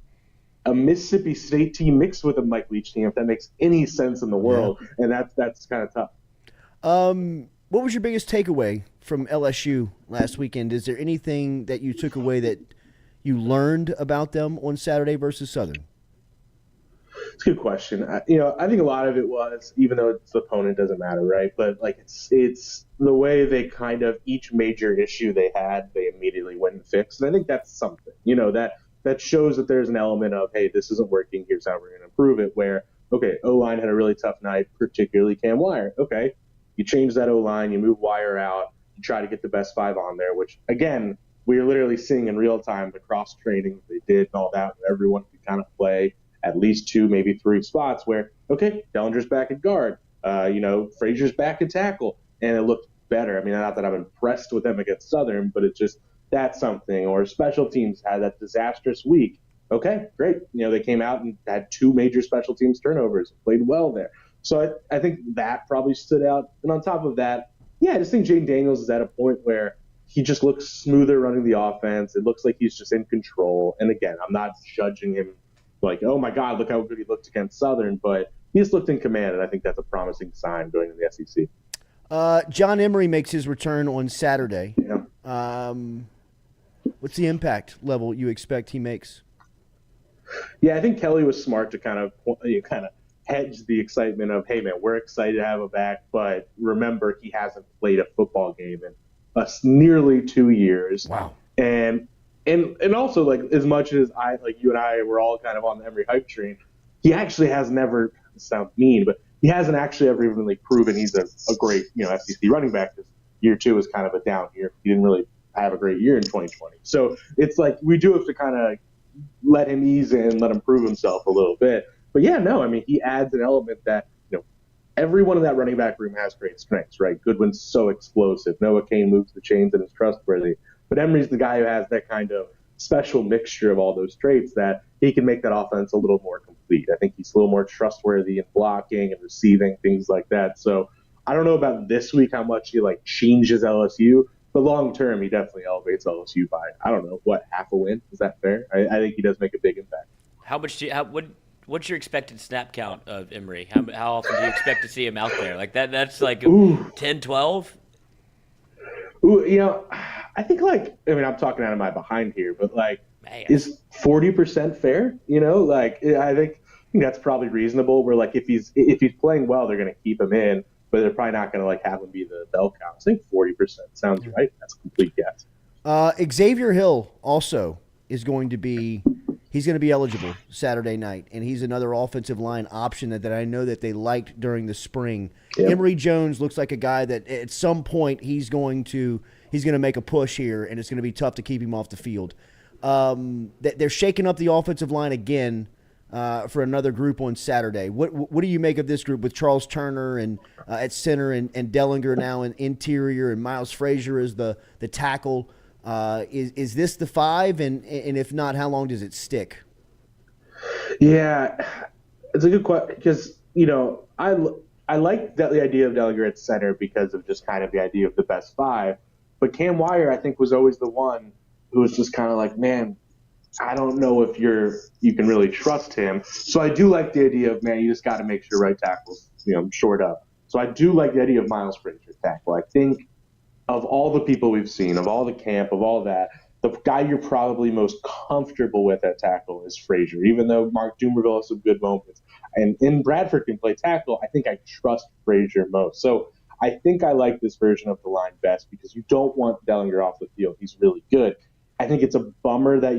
a Mississippi State team mixed with a Mike Leach team, if that makes any sense in the world. Yeah. And that's kind of tough. What was your biggest takeaway from LSU last weekend? Is there anything that you took away that you learned about them on Saturday versus Southern? It's a good question. I think a lot of it was, even though it's the opponent, doesn't matter, right? But like it's the way they kind of each major issue they had, they immediately went and fixed. And I think that's something, that shows that there's an element of, hey, this isn't working. Here's how we're going to improve it. Where, okay, O-line had a really tough night, particularly Cam Wire. Okay, you change that O-line, you move Wire out, you try to get the best 5 on there, which again, we are literally seeing in real time the cross training they did and all that, where everyone could kind of play at least 2, maybe 3 spots where, okay, Dellinger's back at guard, Frazier's back at tackle, and it looked better. I mean, not that I'm impressed with them against Southern, but it's just that's something. Or special teams had that disastrous week. Okay, great. They came out and had 2 major special teams turnovers and played well there. So I think that probably stood out. And on top of that, yeah, I just think Jane Daniels is at a point where he just looks smoother running the offense. It looks like he's just in control. And again, I'm not judging him like, oh my God, look how good he looked against Southern, but he just looked in command, and I think that's a promising sign going into the SEC. John Emery makes his return on Saturday. Yeah. What's the impact level you expect he makes? Yeah, I think Kelly was smart to kind of hedge the excitement of, hey man, we're excited to have him back, but remember he hasn't played a football game in nearly 2 years. Wow. And also, like, as much as you and I were all kind of on the Emery hype train, he actually has never, sound mean, but he hasn't actually ever even really proven he's a great, SEC running back. This year 2 is kind of a down year. He didn't really have a great year in 2020. So it's like we do have to kind of let him ease in, let him prove himself a little bit. But yeah, no, I mean, he adds an element that, everyone in that running back room has great strengths, right? Goodwin's so explosive. Noah Kane moves the chains and is trustworthy. But Emery's the guy who has that kind of special mixture of all those traits that he can make that offense a little more complete. I think he's a little more trustworthy in blocking and receiving, things like that. So I don't know about this week how much he changes LSU, but long term he definitely elevates LSU by, I don't know, half a win? Is that fair? I think he does make a big impact. How much what's your expected snap count of Emery? How often do you expect to see him out there? Like that's like 10, 12? Ooh, I think I'm talking out of my behind here, but is 40% fair? I think that's probably reasonable. Where if he's playing well, they're going to keep him in, but they're probably not going to have him be the bell cow. I think 40% sounds right. That's a complete guess. Xavier Hill also is going to be. He's going to be eligible Saturday night, and he's another offensive line option that I know that they liked during the spring. Yep. Emory Jones looks like a guy that at some point he's going to make a push here, and it's going to be tough to keep him off the field. They're shaking up the offensive line again for another group on Saturday. What do you make of this group with Charles Turner and at center and Dellinger now in interior and Miles Frazier as the tackle? Is this the 5, and if not, how long does it stick? Yeah, it's a good question because I like the idea of Dellinger at center because of just kind of the idea of the best 5, but Cam Wire I think was always the one who was just kind of like, man, I don't know if you can really trust him. So I do like the idea of, man, you just got to make sure right tackle's shored up. So I do like the idea of Miles Frazier tackle. I think of all the people we've seen, of all the camp, of all that, the guy you're probably most comfortable with at tackle is Frazier, even though Mark Dumervil has some good moments. And Bradford can play tackle. I think I trust Frazier most. So I think I like this version of the line best because you don't want Dellinger off the field. He's really good. I think it's a bummer that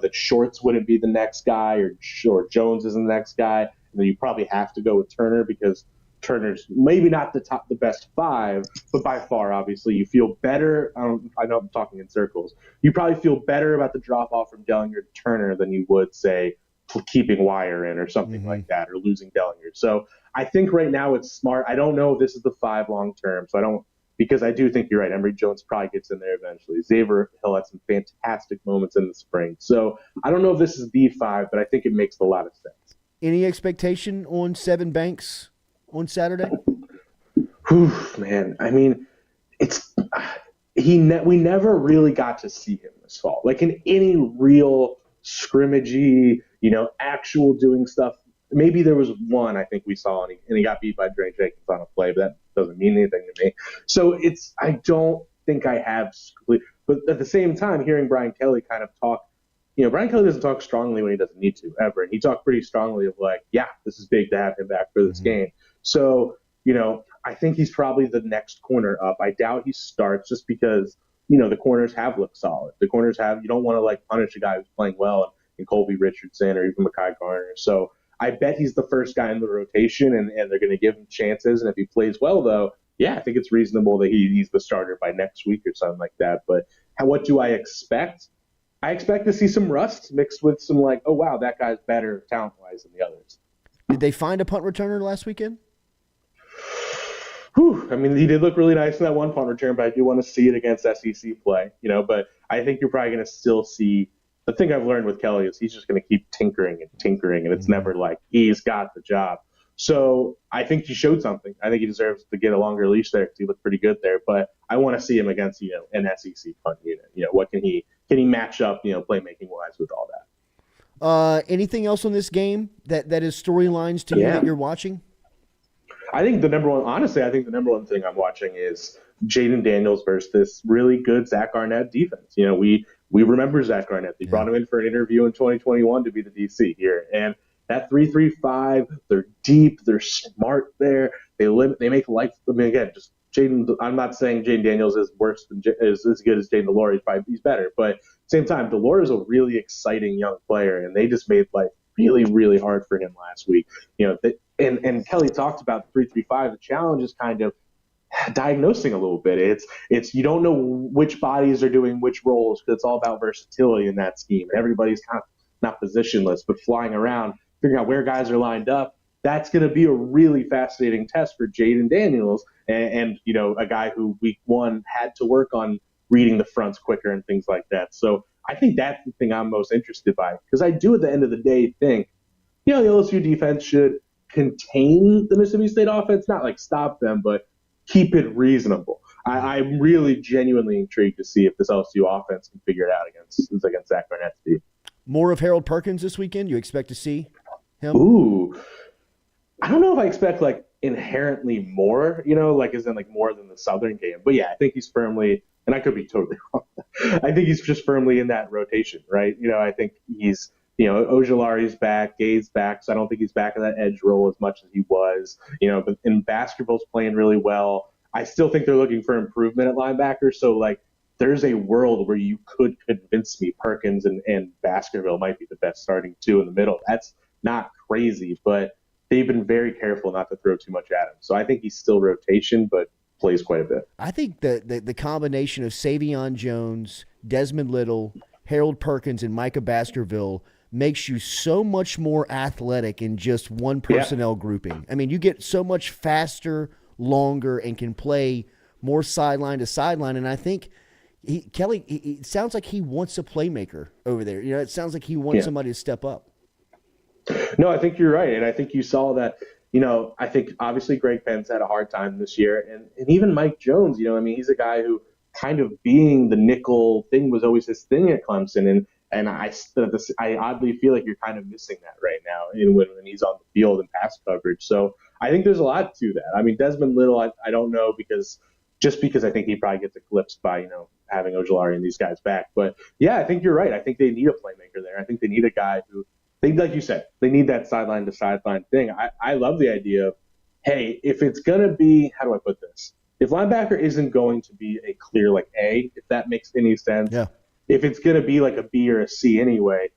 that Shorts wouldn't be the next guy or Jones isn't the next guy. And then you probably have to go with Turner because Turner's maybe not the best 5, but by far, obviously, you feel better. I know I'm talking in circles. You probably feel better about the drop off from Dellinger to Turner than you would, say, keeping Wire in or something like that, or losing Dellinger. So I think right now it's smart. I don't know if this is the 5 long term, because I do think you're right. Emory Jones probably gets in there eventually. Xavier Hill had some fantastic moments in the spring. So I don't know if this is the 5, but I think it makes a lot of sense. Any expectation on Sevyn Banks on Saturday? Man, I mean, we never really got to see him this fall. Like in any real scrimmagey, actual doing stuff. Maybe there was one I think we saw, and he got beat by Dre Jenkins on a play, but that doesn't mean anything to me. So I don't think I have, but at the same time, hearing Brian Kelly kind of talk, Brian Kelly doesn't talk strongly when he doesn't need to ever. And he talked pretty strongly of like, yeah, this is big to have him back for this game. So, I think he's probably the next corner up. I doubt he starts just because, the corners have looked solid. The corners you don't want to like punish a guy who's playing well in Colby Richardson or even Mekhi Garner. So I bet he's the first guy in the rotation and they're going to give him chances. And if he plays well, though, yeah, I think it's reasonable that he's the starter by next week or something like that. But what do I expect? I expect to see some rust mixed with some like, oh, wow, that guy's better talent-wise than the others. Did they find a punt returner last weekend? I mean, he did look really nice in that one punt return, but I do want to see it against SEC play, But I think you're probably going to still see – the thing I've learned with Kelly is he's just going to keep tinkering, and it's never like he's got the job. So I think he showed something. I think he deserves to get a longer leash there because he looked pretty good there. But I want to see him against, an SEC punt unit. What can he match up, playmaking-wise with all that? Anything else on this game that is storylines to you that you're watching? I think the number one thing I'm watching is Jaden Daniels versus this really good Zach Arnett defense. We remember Zach Arnett. They brought him in for an interview in 2021 to be the DC here. And that 3-3-5, they're deep, they're smart there. They make life. I mean, again, just Jaden. I'm not saying Jaden Daniels is worse than is as good as Jaden Delore. He's better, but at the same time, Delore is a really exciting young player, and they just made life really, really hard for him last week. And Kelly talked about 3-3-5. The challenge is kind of diagnosing a little bit. It's you don't know which bodies are doing which roles because it's all about versatility in that scheme. And everybody's kind of not positionless, but flying around, figuring out where guys are lined up. That's going to be a really fascinating test for Jaden Daniels and a guy who week 1 had to work on reading the fronts quicker and things like that. So I think that's the thing I'm most interested by because I do at the end of the day think, the LSU defense should contain the Mississippi State offense, not like stop them, but keep it reasonable. I'm really genuinely intrigued to see if this LSU offense can figure it out against Zach Arnett's team. More of Harold Perkins this weekend? You expect to see him? Ooh. I don't know if I expect like inherently more, as in like more than the Southern game. But yeah, I think he's firmly, and I could be totally wrong. I think he's just firmly in that rotation, right? I think he's, Ojulari's back, Gade's back, so I don't think he's back in that edge role as much as he was. But in basketball's playing really well. I still think they're looking for improvement at linebacker. So like, there's a world where you could convince me Perkins and Baskerville might be the best starting 2 in the middle. That's not crazy, but they've been very careful not to throw too much at him. So I think he's still rotation, but plays quite a bit. I think the combination of Savion Jones, Desmond Little, Harold Perkins, and Micah Baskerville makes you so much more athletic in just one personnel grouping. I mean, you get so much faster, longer, and can play more sideline to sideline. And I think Kelly, it sounds like he wants a playmaker over there. It sounds like he wants somebody to step up. No, I think you're right. And I think you saw that, I think obviously Greg Penn's had a hard time this year. And even Mike Jones, he's a guy who kind of being the nickel thing was always his thing at Clemson. And I oddly feel like you're kind of missing that right now when he's on the field and pass coverage. So I think there's a lot to that. I mean, Desmond Little, I don't know because I think he probably gets eclipsed by, having Ojulari and these guys back. But yeah, I think you're right. I think they need a playmaker there. I think they need a guy who, like you said, they need that sideline to sideline thing. I love the idea of, hey, if it's going to be, how do I put this? If linebacker isn't going to be a clear like A, if that makes any sense, if it's going to be like a B or a C anyway,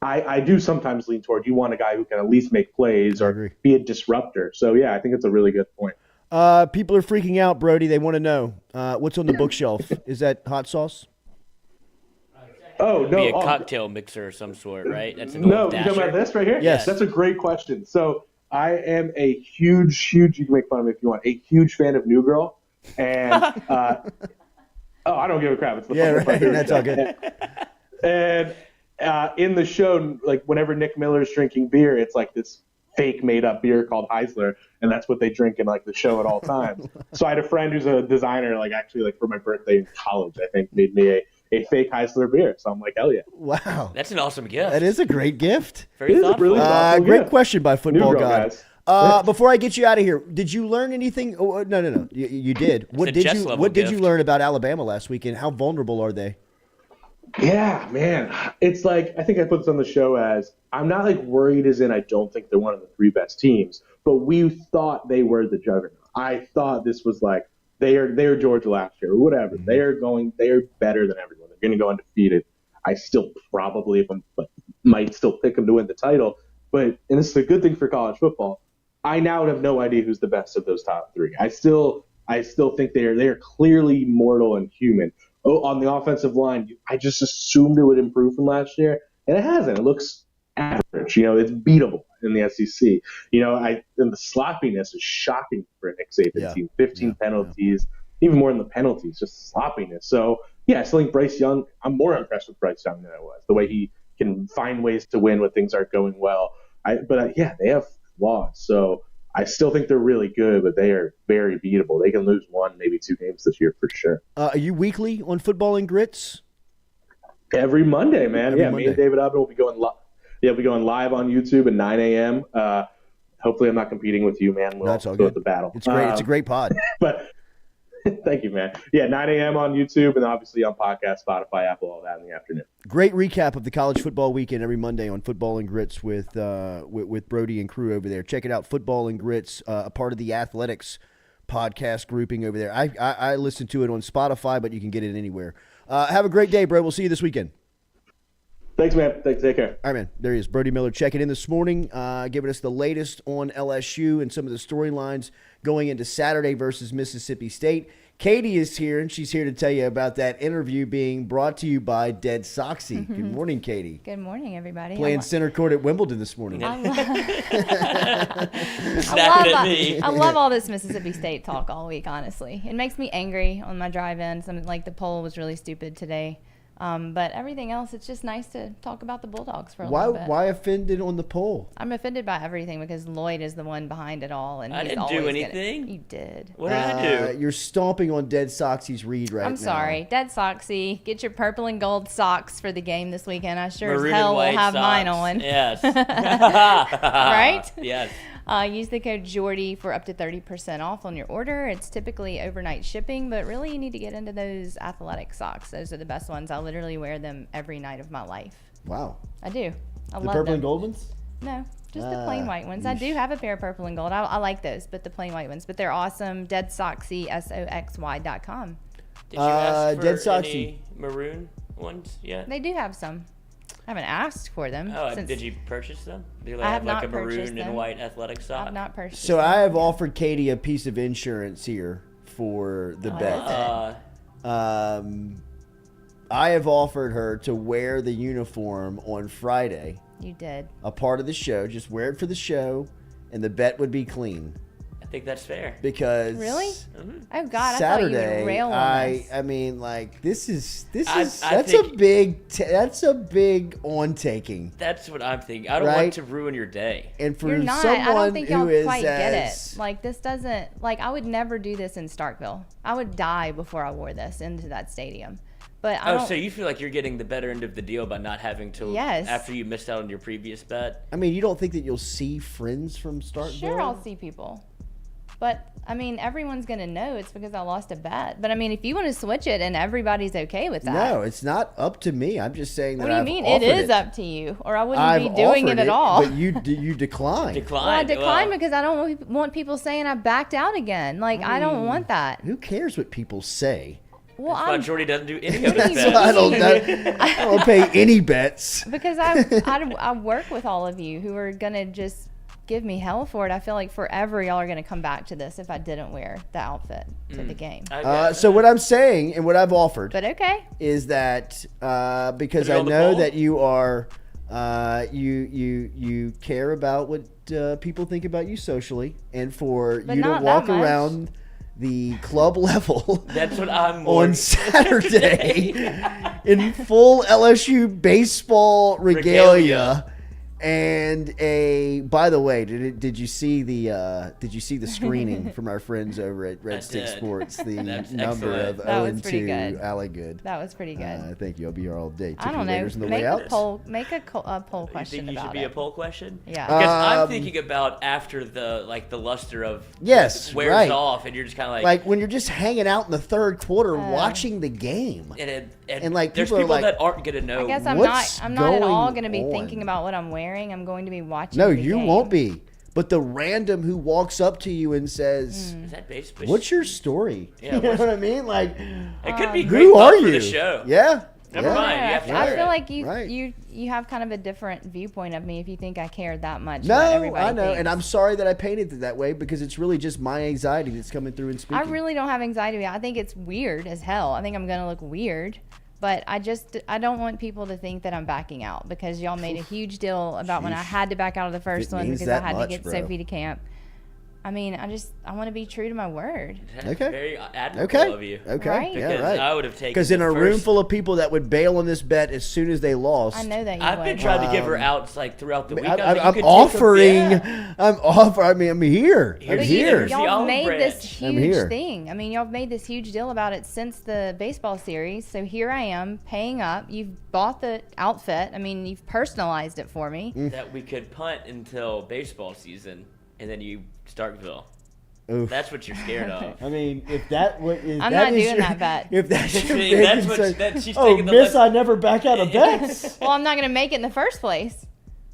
I do sometimes lean toward you want a guy who can at least make plays or be a disruptor. So, yeah, I think it's a really good point. People are freaking out, Brody. They want to know what's on the bookshelf. Is that hot sauce? Oh, no. Be a cocktail mixer of some sort, right? That's an no, old you talking about this right here? Yes. That's a great question. So I am a huge, you can make fun of me if you want, a huge fan of New Girl. And, I don't give a crap. It's the right. That's all good. And in the show, like whenever Nick Miller's drinking beer, it's like this fake made up beer called Heisler, and that's what they drink in like the show at all times. So I had a friend who's a designer, like actually like for my birthday in college, I think made me a fake Heisler beer. So I'm like, hell yeah. Wow. That's an awesome gift. That is a great gift. Very thoughtful. Really thoughtful great gift. question by Football New Girl, God. guys. Before I get you out of here, did you learn anything? Oh, no. You did. What did you learn about Alabama last weekend? How vulnerable are they? Yeah, man. It's like, I think I put this on the show as, I'm not like worried as in I don't think they're one of the 3 best teams, but we thought they were the juggernaut. I thought this was like, they are Georgia last year or whatever. Mm-hmm. They are better than everyone. They're going to go undefeated. I still probably, might still pick them to win the title, and this is a good thing for college football. I now have no idea who's the best of those top 3. I still think they are clearly mortal and human. Oh, on the offensive line, I just assumed it would improve from last year, and it hasn't. It looks average. It's beatable in the SEC. And the sloppiness is shocking for an Nick Saban team. 15 penalties, even more than the penalties, just sloppiness. So, yeah, I still think Bryce Young, I'm more impressed with Bryce Young than I was. The way he can find ways to win when things aren't going well. But they have flaws. So I still think they're really good, but they are very beatable. They can lose 1, maybe 2 games this year for sure. Are you weekly on Football and Grits? Every Monday, man. Every Monday. Me and David Ubben will be going live. Yeah, we'll be going live on YouTube at 9 a.m. Hopefully I'm not competing with you, man. We'll That's all go good. at the battle. It's great. It's a great pod. But thank you, man. Yeah, 9 a.m. on YouTube and obviously on podcast, Spotify, Apple, all that in the afternoon. Great recap of the college football weekend every Monday on Football and Grits with Brody and crew over there. Check it out, Football and Grits, a part of the Athletics podcast grouping over there. I listen to it on Spotify, but you can get it anywhere. Have a great day, bro. We'll see you this weekend. Thanks, man. Thanks. Take care. All right, man. There he is, Brody Miller, checking in this morning, giving us the latest on LSU and some of the storylines going into Saturday versus Mississippi State. Katie is here, and she's here to tell you about that interview being brought to you by Dead Soxy. Mm-hmm. Good morning, Katie. Good morning, everybody. Playing center court at Wimbledon this morning. I I love all this Mississippi State talk all week, honestly. It makes me angry on my drive-in. Something like the poll was really stupid today. But everything else, it's just nice to talk about the Bulldogs for a little bit. Why offended on the poll? I'm offended by everything because Lloyd is the one behind it all. And I didn't do anything. You did. What did I do? You're stomping on Dead Soxy's read right now. I'm sorry. Dead Soxy, get your purple and gold socks for the game this weekend. I sure Maroon as hell will and white have socks. mine on. Yes. Right? Yes. Use the code Jordy for up to 30% off on your order. It's typically overnight shipping, but really you need to get into those athletic socks. Those are the best ones. I literally wear them every night of my life. Wow. I do. I love The purple them. and gold ones? No, just the plain white ones. I do have a pair of purple and gold. I like those, but the plain white ones. But they're awesome. DeadSoxy.com. Did you ask for Dead Soxy. any maroon ones yet? They do have some. I haven't asked for them. Oh, did you purchase them? Do they I have have like not a maroon purchased and them. white athletic sock? I've not purchased So them. I have offered Katie a piece of insurance here for the bet. I have offered her to wear the uniform on Friday. You did. A part of the show. Just wear it for the show, and the bet would be clean. I think that's fair. Because Really? Oh God! I Saturday, thought you would rail on this. I mean, like this is I that's think- a big on taking. That's what I'm thinking. I don't Right? want to ruin your day. And for You're not. someone I don't think y'all who is quite get as- it. Like this doesn't. Like I would never do this in Starkville. I would die before I wore this into that stadium. But I don't. So you feel like you're getting the better end of the deal by not having to, Yes. after you missed out on your previous bet? I mean, you don't think that you'll see friends from Starkville? Sure, I'll see people. But I mean, everyone's going to know it's because I lost a bet. But I mean, if you want to switch it and everybody's okay with that. No, it's not up to me. I'm just saying that What do you I've mean? offered It is up to you, or I wouldn't be doing it at all. But you declined. Well, I declined because I don't want people saying I backed out again. Like, I don't want that. Who cares what people say? Well, That's why Jordy doesn't do any What of do his you bets. I don't pay any bets. Because I work with all of you who are going to just give me hell for it. I feel like forever y'all are going to come back to this if I didn't wear the outfit to the game. So what I'm saying and what I've offered But okay. is that because Put it I on the know poll. that you are you care about what people think about you socially, and for But you to not walk that much. around the club level That's what I'm on Saturday in full LSU baseball regalia. And by the way, did you see the screening from our friends over at Red Stick Sports? The That's number excellent. of That 0 was pretty 2 good. Alley Good. That was pretty good. Thank you. I'll be here all day. I don't know. On the Make way a out. poll. Make a poll You question think you should about be it. a poll question? Yeah. Because I'm thinking about after the luster of Yes, wears right. off, and you're just kind of Like when you're just hanging out in the third quarter watching the game. and like, there's people are people like, that aren't gonna know. I guess I'm what's not at all going going to be on? thinking about what I'm wearing. I'm going to be watching. No, the you game. won't be. But the random who walks up to you and says, Is that baseball? "What's your story?" Yeah, you know what I mean? Like, It could be great who fun are for you? the show. Yeah. Never yeah. mind. You have to I wear feel it. like you have kind of a different viewpoint of me if you think I cared that much. about No, everybody I know, thinks. and I'm sorry that I painted it that way because it's really just my anxiety that's coming through and speaking. I really don't have anxiety. I think it's weird as hell. I think I'm going to look weird. But I don't want people to think that I'm backing out because y'all made a huge deal about when I had to back out of the first It one means because I that had much, to get bro. Sophie to camp. I mean, I want to be true to my word. That's Okay. very admirable of you. Okay. Right? Yeah, Because right. I would have taken. Because in the a room first- full of people that would bail on this bet as soon as they lost. I know that you I've would. been trying to give her outs like throughout the week. I'm offering. I mean, I'm here. I'm But here. y'all made this I'm huge here. thing. I mean, y'all made this huge deal about it since the baseball series. So here I am paying up. You've bought the outfit. I mean, you've personalized it for me. that we could punt until baseball season, and then you Starkville. Oof. That's what you're scared of. I mean, if that is, I'm that not is doing your, that bet. If that's your See, big that's what- concern- that- she's oh, taking the miss, left- I never back out of bets. Well, I'm not going to make it in the first place.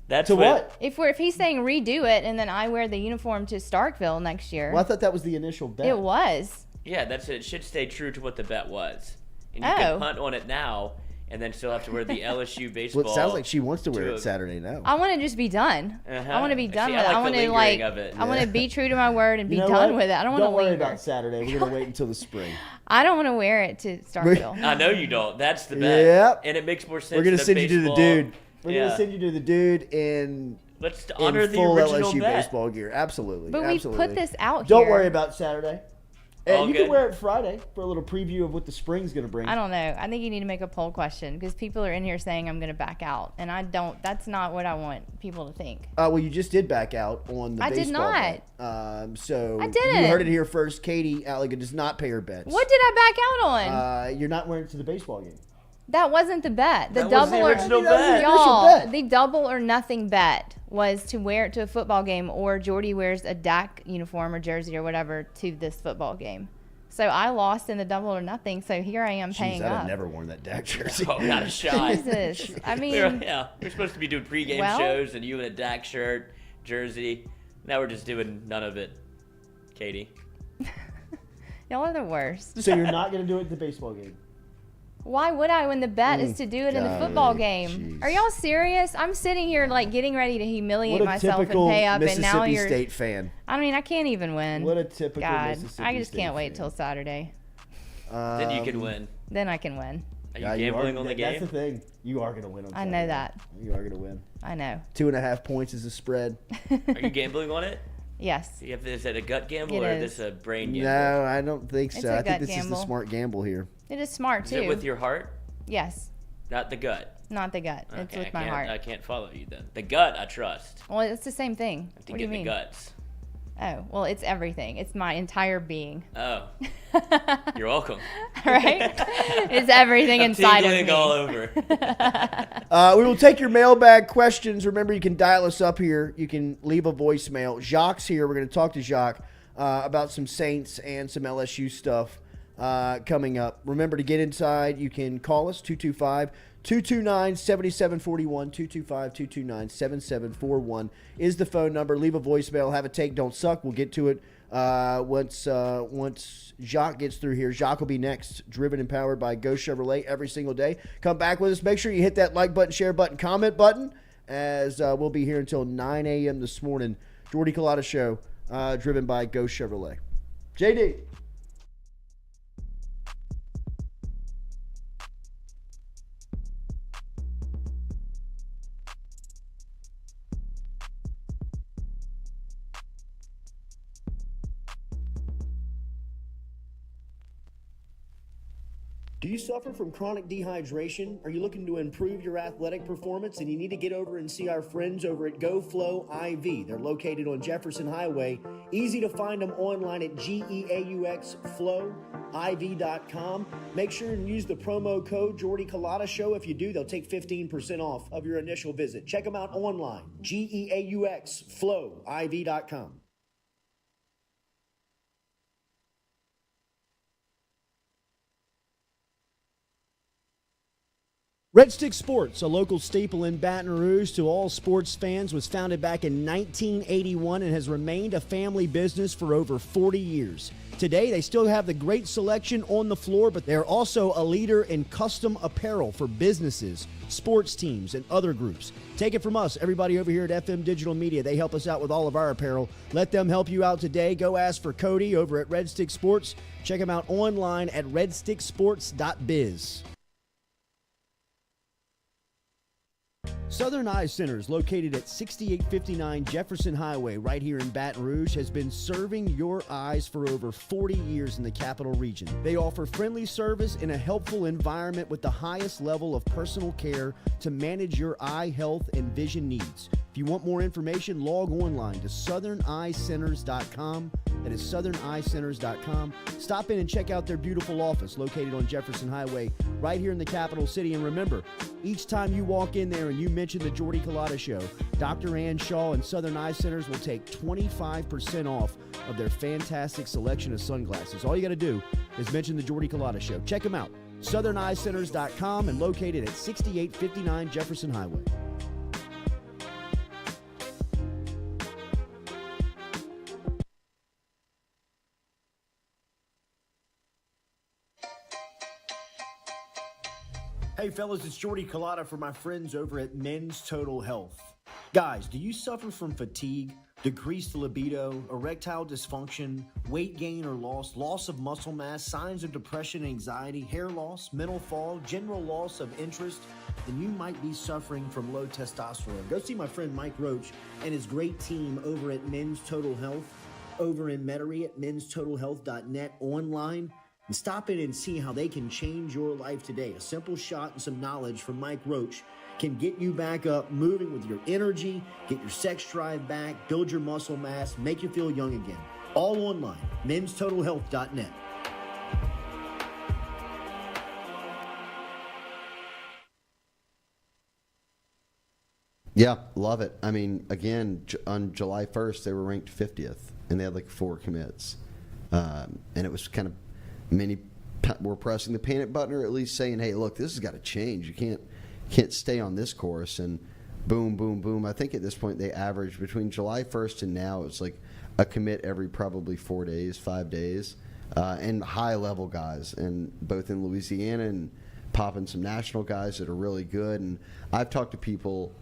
That's To what? If he's saying redo it and then I wear the uniform to Starkville next year. Well, I thought that was the initial bet. It was. Yeah, that's it. It should stay true to what the bet was, and you Oh. can punt on it now, and then still have to wear the LSU baseball. Well, it sounds like she wants to wear to it a- Saturday now. I want to just be done. I want to be done See, with it. I I like want the to lingering of it. I want to be true to my word and be You know done what? with it. I don't want to worry linger. about Saturday. We're gonna wait until the spring. I don't want to wear it to Starkville. I know you don't. That's the bet. Yep. And it makes more sense. We're gonna than send you to the baseball. dude. We're Yeah. gonna send you to the dude in Let's honor in the full original LSU bet. baseball gear. Absolutely. But we absolutely. put this out Don't here. worry about Saturday. And All you good. can wear it Friday for a little preview of what the spring's gonna bring. I don't know. I think you need to make a poll question because people are in here saying I'm going to back out, and I don't. That's not what I want people to think. Well, you just did back out on the I did baseball not. bet. So I didn't. You heard it here first. Katie Alligan does not pay her bets. What did I back out on? You're not wearing it to the baseball game. That wasn't the bet. The That was double the original or bet. y'all, Initial bet. the double or nothing bet was to wear it to a football game, or Jordy wears a DAC uniform or jersey or whatever to this football game. So I lost in the double or nothing. So here I am paying Jeez, I'd up. have never worn that Dak jersey. Oh, not a shot. Jesus, I mean, We're supposed to be doing pregame Well- shows, and you in a Dak shirt, jersey. Now we're just doing none of it, Katie. y'all are the worst. So you're not gonna do it at the baseball game. Why would I when the bet is to do it in the football golly, game? jeez. Are y'all serious? I'm sitting here like getting ready to humiliate What a myself and typical pay up, and Mississippi now you're. State fan. I mean, I can't even win. What a typical God, Mississippi I just State can't wait fan. till Saturday. Then you can win. Then I can win. Are you Yeah, gambling are, on the That's the game? thing. You are gonna win on I know Saturday. that. You are gonna win. I know. 2.5 points is a spread. Are you gambling on it? Yes. Is it a gut gamble It or is. is this a brain gamble? No, I don't think It's so. a I think gut this is the gamble. smart gamble here. It is smart Is too. it with your heart, Yes. not the gut? Not the gut. It's Okay, with my I heart. can't follow you then. The gut, I trust. Well, it's the same thing. I have to What do you get the mean? guts. Oh, well, it's everything. It's my entire being. Oh, you're welcome. Right? It's everything I'm inside of tingling me. all over. We will take your mailbag questions. Remember, you can dial us up here. You can leave a voicemail. Jacques here. We're going to talk to Jacques about some Saints and some LSU stuff coming up. Remember to get inside. You can call us 225-229-7741. 225-229-7741 is the phone number. Leave a voicemail. Have a take. Don't suck. We'll get to it once Jacques gets through here. Jacques will be next. Driven and powered by Go Chevrolet every single day. Come back with us. Make sure you hit that like button, share button, comment button, as we'll be here until 9 a.m. this morning. Jordy Culotta Show, driven by Go Chevrolet. JD. Do you suffer from chronic dehydration? Are you looking to improve your athletic performance and you need to get over and see our friends over at Go Flow IV? They're located on Jefferson Highway. Easy to find them online at GEAUXFlowIV.com. Make sure and use the promo code Jordy Culotta Show. If you do, they'll take 15% off of your initial visit. Check them out online, GEAUXFlowIV.com. Red Stick Sports, a local staple in Baton Rouge to all sports fans, was founded back in 1981 and has remained a family business for over 40 years. Today, they still have the great selection on the floor, but they're also a leader in custom apparel for businesses, sports teams, and other groups. Take it from us, everybody over here at FM Digital Media. They help us out with all of our apparel. Let them help you out today. Go ask for Cody over at Red Stick Sports. Check him out online at redsticksports.biz. Southern Eye Center is located at 6859 Jefferson Highway right here in Baton Rouge, has been serving your eyes for over 40 years in the capital region. They offer friendly service in a helpful environment with the highest level of personal care to manage your eye health and vision needs. If you want more information, log online to southerneyecenters.com. That is southerneyecenters.com. Stop in and check out their beautiful office located on Jefferson Highway right here in the capital city. And remember, each time you walk in there and you mention the Jordy Culotta Show, Dr. Ann Shaw and Southern Eye Centers will take 25% off of their fantastic selection of sunglasses. All you got to do is mention the Jordy Culotta Show. Check them out, southerneyecenters.com, and located at 6859 Jefferson Highway. Hey fellas, it's Jordy Culotta for my friends over at Men's Total Health. Guys, do you suffer from fatigue, decreased libido, erectile dysfunction, weight gain or loss of muscle mass, signs of depression, anxiety, hair loss, mental fog, general loss of interest? Then you might be suffering from low testosterone. Go see my friend Mike Roach and his great team over at Men's Total Health over in Metairie at menstotalhealth.net online. And stop in and see how they can change your life today. A simple shot and some knowledge from Mike Roach can get you back up, moving with your energy, get your sex drive back, build your muscle mass, make you feel young again. All online, menstotalhealth.net. Yeah, love it. I mean, again, on July 1st, they were ranked 50th, and they had like 4 commits. And it was kind of many were pressing the panic button, or at least saying, hey, look, this has got to change. You can't stay on this course. And boom, boom, boom. I think at this point they averaged between July 1st and now, it's like a commit every probably 4 days, 5 days, and high-level guys, and both in Louisiana and popping some national guys that are really good. And I've talked to people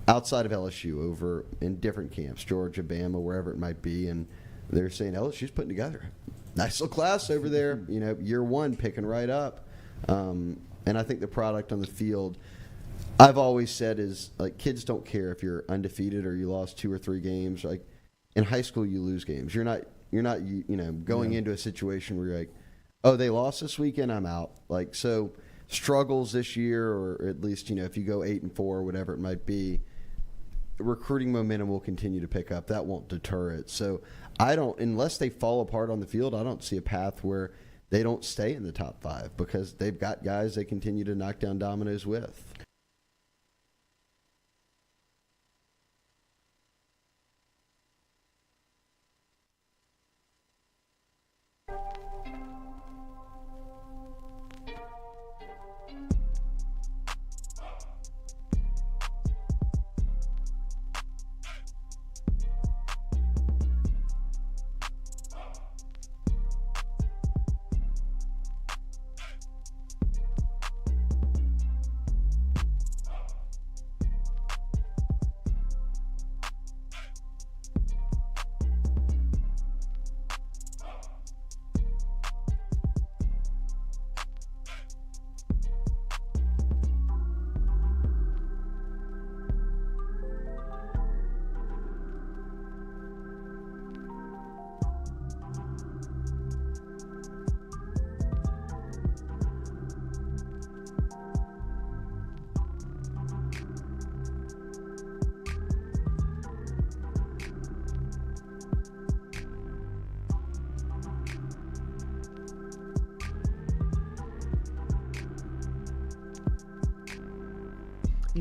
outside of LSU over in different camps, Georgia, Bama, wherever it might be, and they're saying LSU's putting together nice little class over there, you know, year one, picking right up. And I think the product on the field, I've always said, is like, kids don't care if you're undefeated or you lost 2 or 3 games. Like in high school, you lose games. You're not going into a situation where you're like, oh, they lost this weekend, I'm out. Like, so struggles this year, or at least, if you go 8-4 or whatever it might be, recruiting momentum will continue to pick up. That won't deter it. So unless they fall apart on the field, I don't see a path where they don't stay in the top 5, because they've got guys they continue to knock down dominoes with.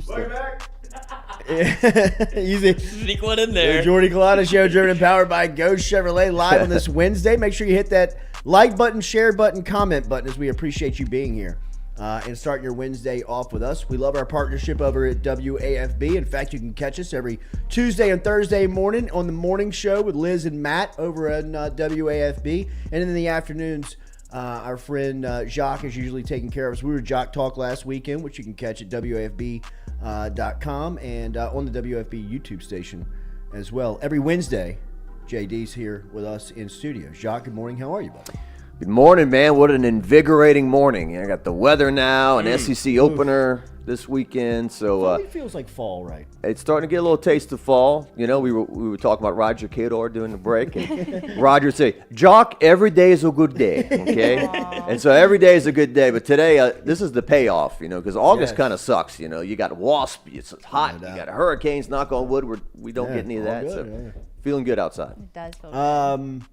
Welcome back. Easy. Sneak one in there. The Jordy Culotta Show, driven and powered by Ghost Chevrolet, live on this Wednesday. Make sure you hit that like button, share button, comment button, as we appreciate you being here and starting your Wednesday off with us. We love our partnership over at WAFB. In fact, you can catch us every Tuesday and Thursday morning on the morning show with Liz and Matt over at WAFB. And in the afternoons, our friend Jacques is usually taking care of us. We were Jacques Talk last weekend, which you can catch at WAFB.com and on the WFB YouTube station as well. Every Wednesday, JD's here with us in studio. Jacques, good morning. How are you, buddy? Good morning, man. What an invigorating morning. I got the weather now, an SEC opener this weekend. So it feels like fall, right? It's starting to get a little taste of fall. You know, we were talking about Roger Cador during the break. And Roger would say, Jacques, every day is a good day, okay? And so every day is a good day. But today, this is the payoff, you know, because August kind of sucks, you know. You got wasp, it's hot. You got hurricanes, knock on wood. We don't get any of that. Good, feeling good outside. It does feel good.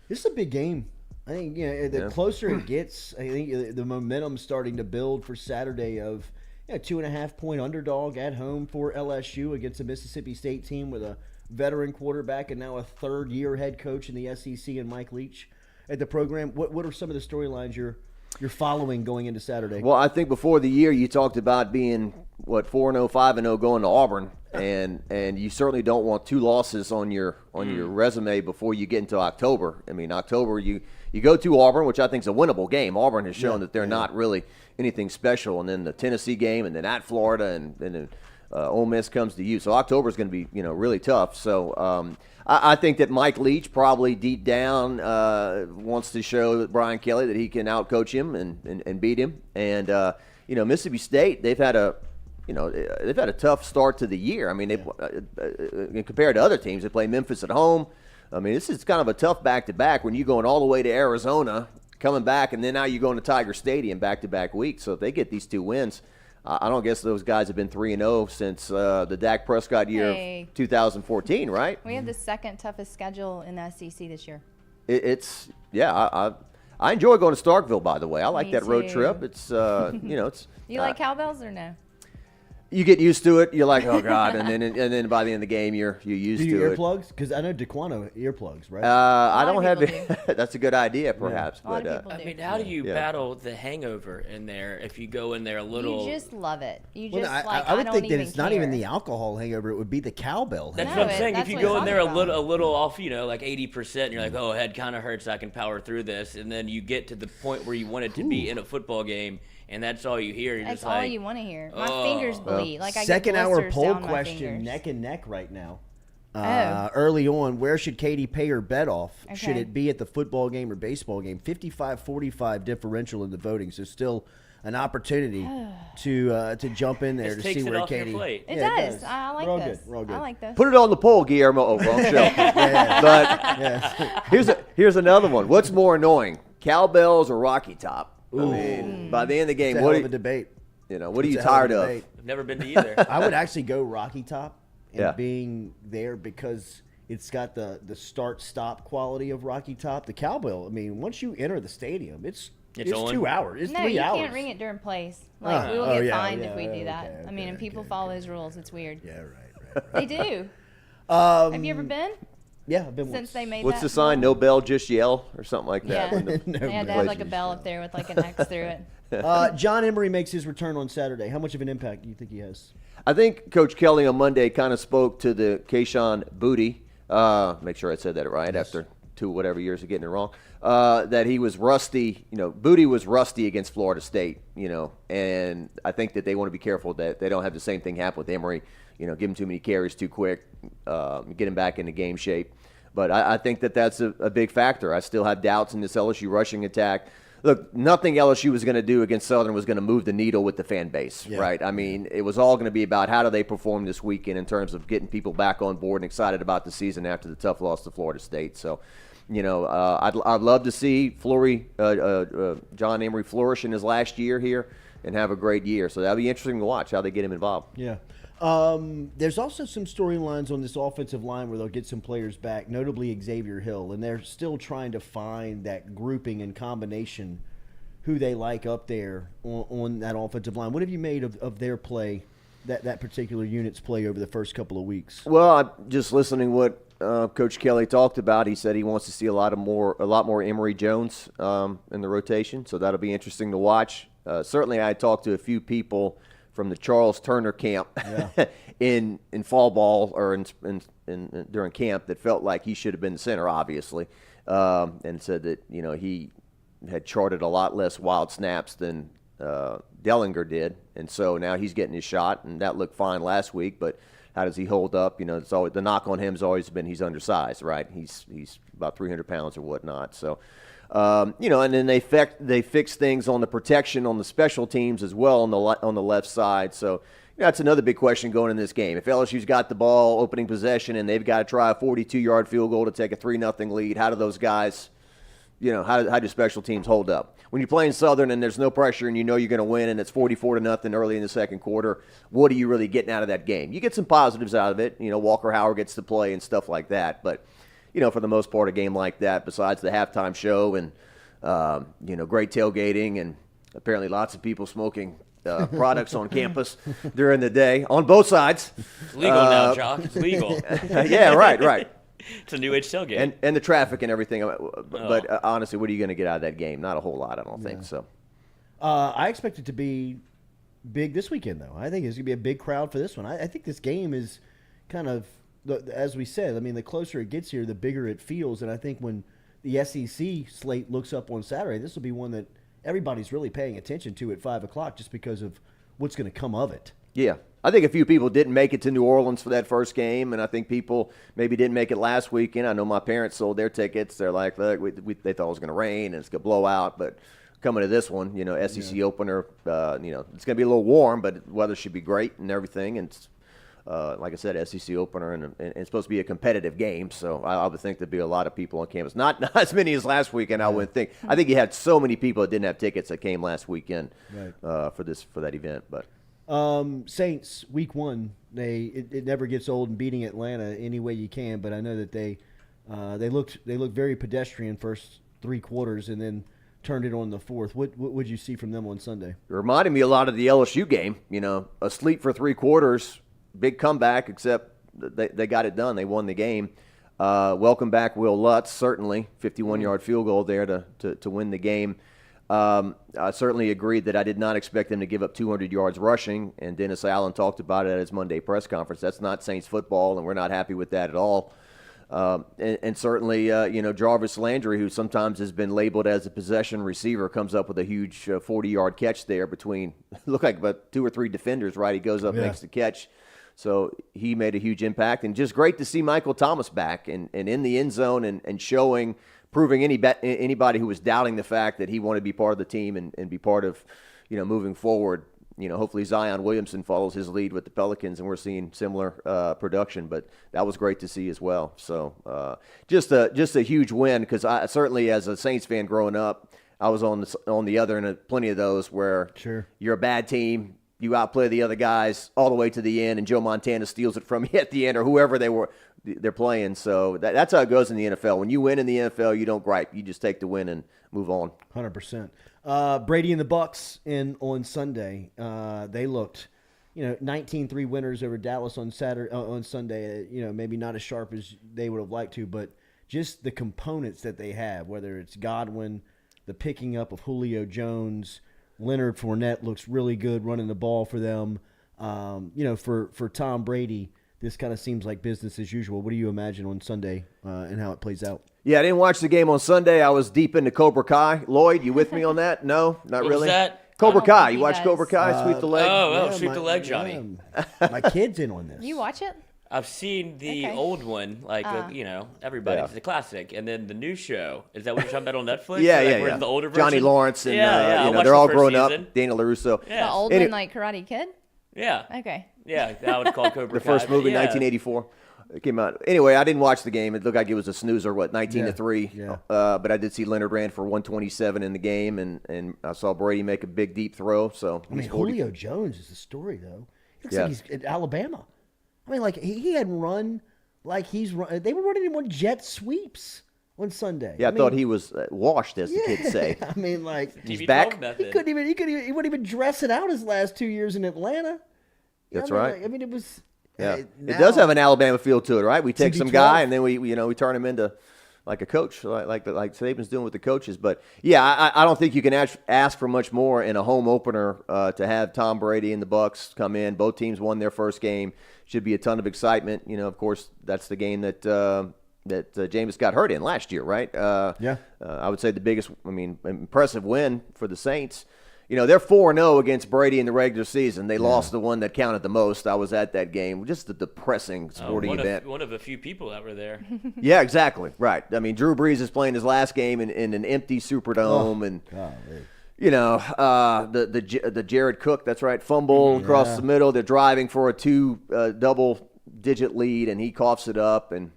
This is a big game. I think the closer it gets, I think the momentum's starting to build for Saturday of 2.5-point underdog at home for LSU against a Mississippi State team with a veteran quarterback and now a third-year head coach in the SEC and Mike Leach at the program. What are some of the storylines you're following going into Saturday? Well, I think before the year you talked about being 4-0, 5-0 going to Auburn, and you certainly don't want two losses on your resume before you get into October. I mean, October you go to Auburn, which I think is a winnable game. Auburn has shown that they're not really anything special, and then the Tennessee game, and then at Florida, and then Ole Miss comes to you. So October is going to be really tough. So I think that Mike Leach probably deep down wants to show Brian Kelly that he can outcoach him and beat him. And Mississippi State, they've had a tough start to the year. I mean, they compared to other teams, they play Memphis at home. I mean, this is kind of a tough back-to-back when you're going all the way to Arizona, coming back, and then now you're going to Tiger Stadium back-to-back weeks. So if they get these two wins, I don't guess those guys have been 3-0 since the Dak Prescott year of 2014, right? We have the second toughest schedule in the SEC this year. I enjoy going to Starkville, by the way. I like Me that road too. trip. It's it's. You like cowbells or no? You get used to it. You're like, oh God, and then by the end of the game, you're used Do you to it. earplugs? Because I know DeQuano earplugs, right? I don't have it. That's a good idea, perhaps. A lot But of people do. I mean, how do you battle the hangover in there if you go in there a little? You just love it. You Well, just I would don't think that even it's not even care. the alcohol hangover; it would be the cowbell. That's hangover. what I'm saying. that's If you what go it's in there a talking little off, like 80%, and you're like, oh, head kind of hurts, I can power through this, and then you get to the point where you want it to be in a football game, and that's all you hear. You're That's just all like, you want to hear. My fingers bleed. Like I Second get hour blisters poll down my question, fingers. neck and neck right now. Oh. Early on, where should Katie pay her bet off? Okay. Should it be at the football game or baseball game? 55-45 differential in the voting, so still an opportunity to jump in there This to takes see it where off your Katie. plate. It Yeah, does. I like We're all this. good. We're all good. I like this. Put it on the poll, Guillermo. Oh, wrong show. But here's another one. What's more annoying, cowbells or Rocky Top? I mean, by the end of the game, It's a hell of a debate. What are It's you a hell of a tired of? debate. I've never been to either. I would actually go Rocky Top and Yeah. being there because it's got the start-stop quality of Rocky Top. The cowbell, I mean, once you enter the stadium, it's on. 2 hours. It's no, 3 you hours. can't ring it during plays. Like we will get fined if we do that. okay, I mean, and people follow those rules. It's weird. Yeah, right. They do. Have you ever been? Yeah, I've been Since once. they made What's that the sign? No bell, just yell, or something like that. Yeah. when the They had to place have like a is- bell up there with like an X through it. John Emery makes his return on Saturday. How much of an impact do you think he has? I think Coach Kelly on Monday kind of spoke to the Keyshawn Booty. Make sure I said that right after whatever years of getting it wrong. That he was rusty. Booty was rusty against Florida State. And I think that they want to be careful that they don't have the same thing happen with Emery. Give him too many carries too quick. Get him back into game shape. But I think that that's a big factor. I still have doubts in this LSU rushing attack. Look, nothing LSU was going to do against Southern was going to move the needle with the fan base, right? I mean, it was all going to be about how do they perform this weekend in terms of getting people back on board and excited about the season after the tough loss to Florida State. So, I'd love to see John Emery flourish in his last year here and have a great year. So that'll be interesting to watch how they get him involved. Yeah. There's also some storylines on this offensive line where they'll get some players back, notably Xavier Hill, and they're still trying to find that grouping and combination who they like up there on that offensive line. What have you made of their play that particular unit's play over the first couple of weeks? Well, I'm just listening what Coach Kelly talked about. He said he wants to see a lot more Emory Jones in the rotation, so that'll be interesting to watch. Certainly, I talked to a few people from the Charles Turner camp in fall ball or in during camp that felt like he should have been the center, obviously, and said that he had charted a lot less wild snaps than Dellinger did, and so now he's getting his shot, and that looked fine last week. But how does he hold up? It's always the knock on him has always been he's undersized, right? He's about 300 pounds or whatnot. So, and then they fix things on the protection on the special teams as well on the left side. So that's another big question going in this game. If LSU's got the ball opening possession and they've got to try a 42-yard field goal to take a 3-0 lead, how do those guys? How do special teams hold up? When you're playing Southern and there's no pressure and you're going to win and it's 44-0 early in the second quarter, what are you really getting out of that game? You get some positives out of it. Walker Howard gets to play and stuff like that. But, for the most part, a game like that, besides the halftime show and, great tailgating and apparently lots of people smoking products on campus during the day on both sides. It's legal now, Jacques. It's legal. Yeah, right. It's a new age tailgate. And the traffic and everything. But honestly, what are you going to get out of that game? Not a whole lot, I don't think so. I expect it to be big this weekend, though. I think it's going to be a big crowd for this one. I think this game is kind of, as we said, the closer it gets here, the bigger it feels. And I think when the SEC slate looks up on Saturday, this will be one that everybody's really paying attention to at 5 o'clock just because of what's going to come of it. Yeah. I think a few people didn't make it to New Orleans for that first game, and I think people maybe didn't make it last weekend. I know my parents sold their tickets. They're like, look, they thought it was going to rain and it's going to blow out, but coming to this one, SEC opener, it's going to be a little warm, but weather should be great and everything. And like I said, SEC opener, and it's supposed to be a competitive game, so I would think there'd be a lot of people on campus. Not as many as last weekend, I wouldn't think. I think you had so many people that didn't have tickets that came last weekend for that event, but. Saints week 1, it never gets old in beating Atlanta any way you can, but I know that they looked very pedestrian first 3 quarters and then turned it on the fourth. What would you see from them on Sunday? It reminded me a lot of the LSU game. Asleep for 3 quarters, big comeback, except they got it done. They won the game. Welcome back, Will Lutz, certainly 51-yard field goal there to win the game. I certainly agreed that I did not expect them to give up 200 yards rushing, and Dennis Allen talked about it at his Monday press conference. That's not Saints football, and we're not happy with that at all. And certainly, Jarvis Landry, who sometimes has been labeled as a possession receiver, comes up with a huge 40-yard catch there between, looked like about 2 or 3 defenders, right? He goes up, makes the catch. So he made a huge impact. And just great to see Michael Thomas back and in the end zone and showing – proving anybody who was doubting the fact that he wanted to be part of the team and be part of, moving forward. Hopefully Zion Williamson follows his lead with the Pelicans, and we're seeing similar production. But that was great to see as well. So just a huge win, because I certainly, as a Saints fan growing up, I was on the other end of plenty of those where you're a bad team. You outplay the other guys all the way to the end, and Joe Montana steals it from you at the end, or whoever they're playing. So that's how it goes in the NFL. When you win in the NFL, you don't gripe. You just take the win and move on. 100%. Brady and the Bucks on Sunday. They looked, 19-3 winners over Dallas on Sunday. Maybe not as sharp as they would have liked to, but just the components that they have, whether it's Godwin, the picking up of Julio Jones, Leonard Fournette looks really good running the ball for them. For Tom Brady, this kind of seems like business as usual. What do you imagine on Sunday and how it plays out? Yeah, I didn't watch the game on Sunday. I was deep into Cobra Kai. Lloyd, you with me on that? No, not what really. Was that? Cobra Kai. You watch Cobra Kai? Sweep the leg. Sweep the leg, Johnny. My kid's in on this. You watch it? I've seen the old one, everybody. It's a classic. And then the new show. Is that what you're talking about on Netflix? Yeah. The older version? Johnny Lawrence and they're all grown up. Daniel LaRusso. Yeah. The old one, like Karate Kid? Yeah. Okay. Yeah, that was called Cobra Kai. The first movie, 1984. It came out. Anyway, I didn't watch the game. It looked like it was a snoozer, 19-3. Yeah. But I did see Leonard ran for 127 in the game, and I saw Brady make a big, deep throw. So Julio Jones is the story, though. He looks like he's at Alabama. He had run like he's run. They were running him on jet sweeps on Sunday. Yeah, I thought he was washed, as the kids say. He's back. He wouldn't even dress it out his last 2 years in Atlanta. That's I mean, right. like, I mean, it was. Yeah, now, it does have an Alabama feel to it, right? We take some TB12. guy and then we turn him into like a coach, like Saban's doing with the coaches. But yeah, I don't think you can ask for much more in a home opener to have Tom Brady and the Bucs come in. Both teams won their first game. Should be a ton of excitement. You know, of course, that's the game that Jameis got hurt in last year, right? Yeah. I would say the biggest, impressive win for the Saints. You know, they're 4-0 against Brady in the regular season. They lost the one that counted the most. I was at that game. Just a depressing sporting event. One of a few people that were there. Yeah, exactly. Right. I mean, Drew Brees is playing his last game in an empty Superdome. And, you know, the Jared Cook, that's right, fumble across the middle. They're driving for a double-digit lead, and he coughs it up. And,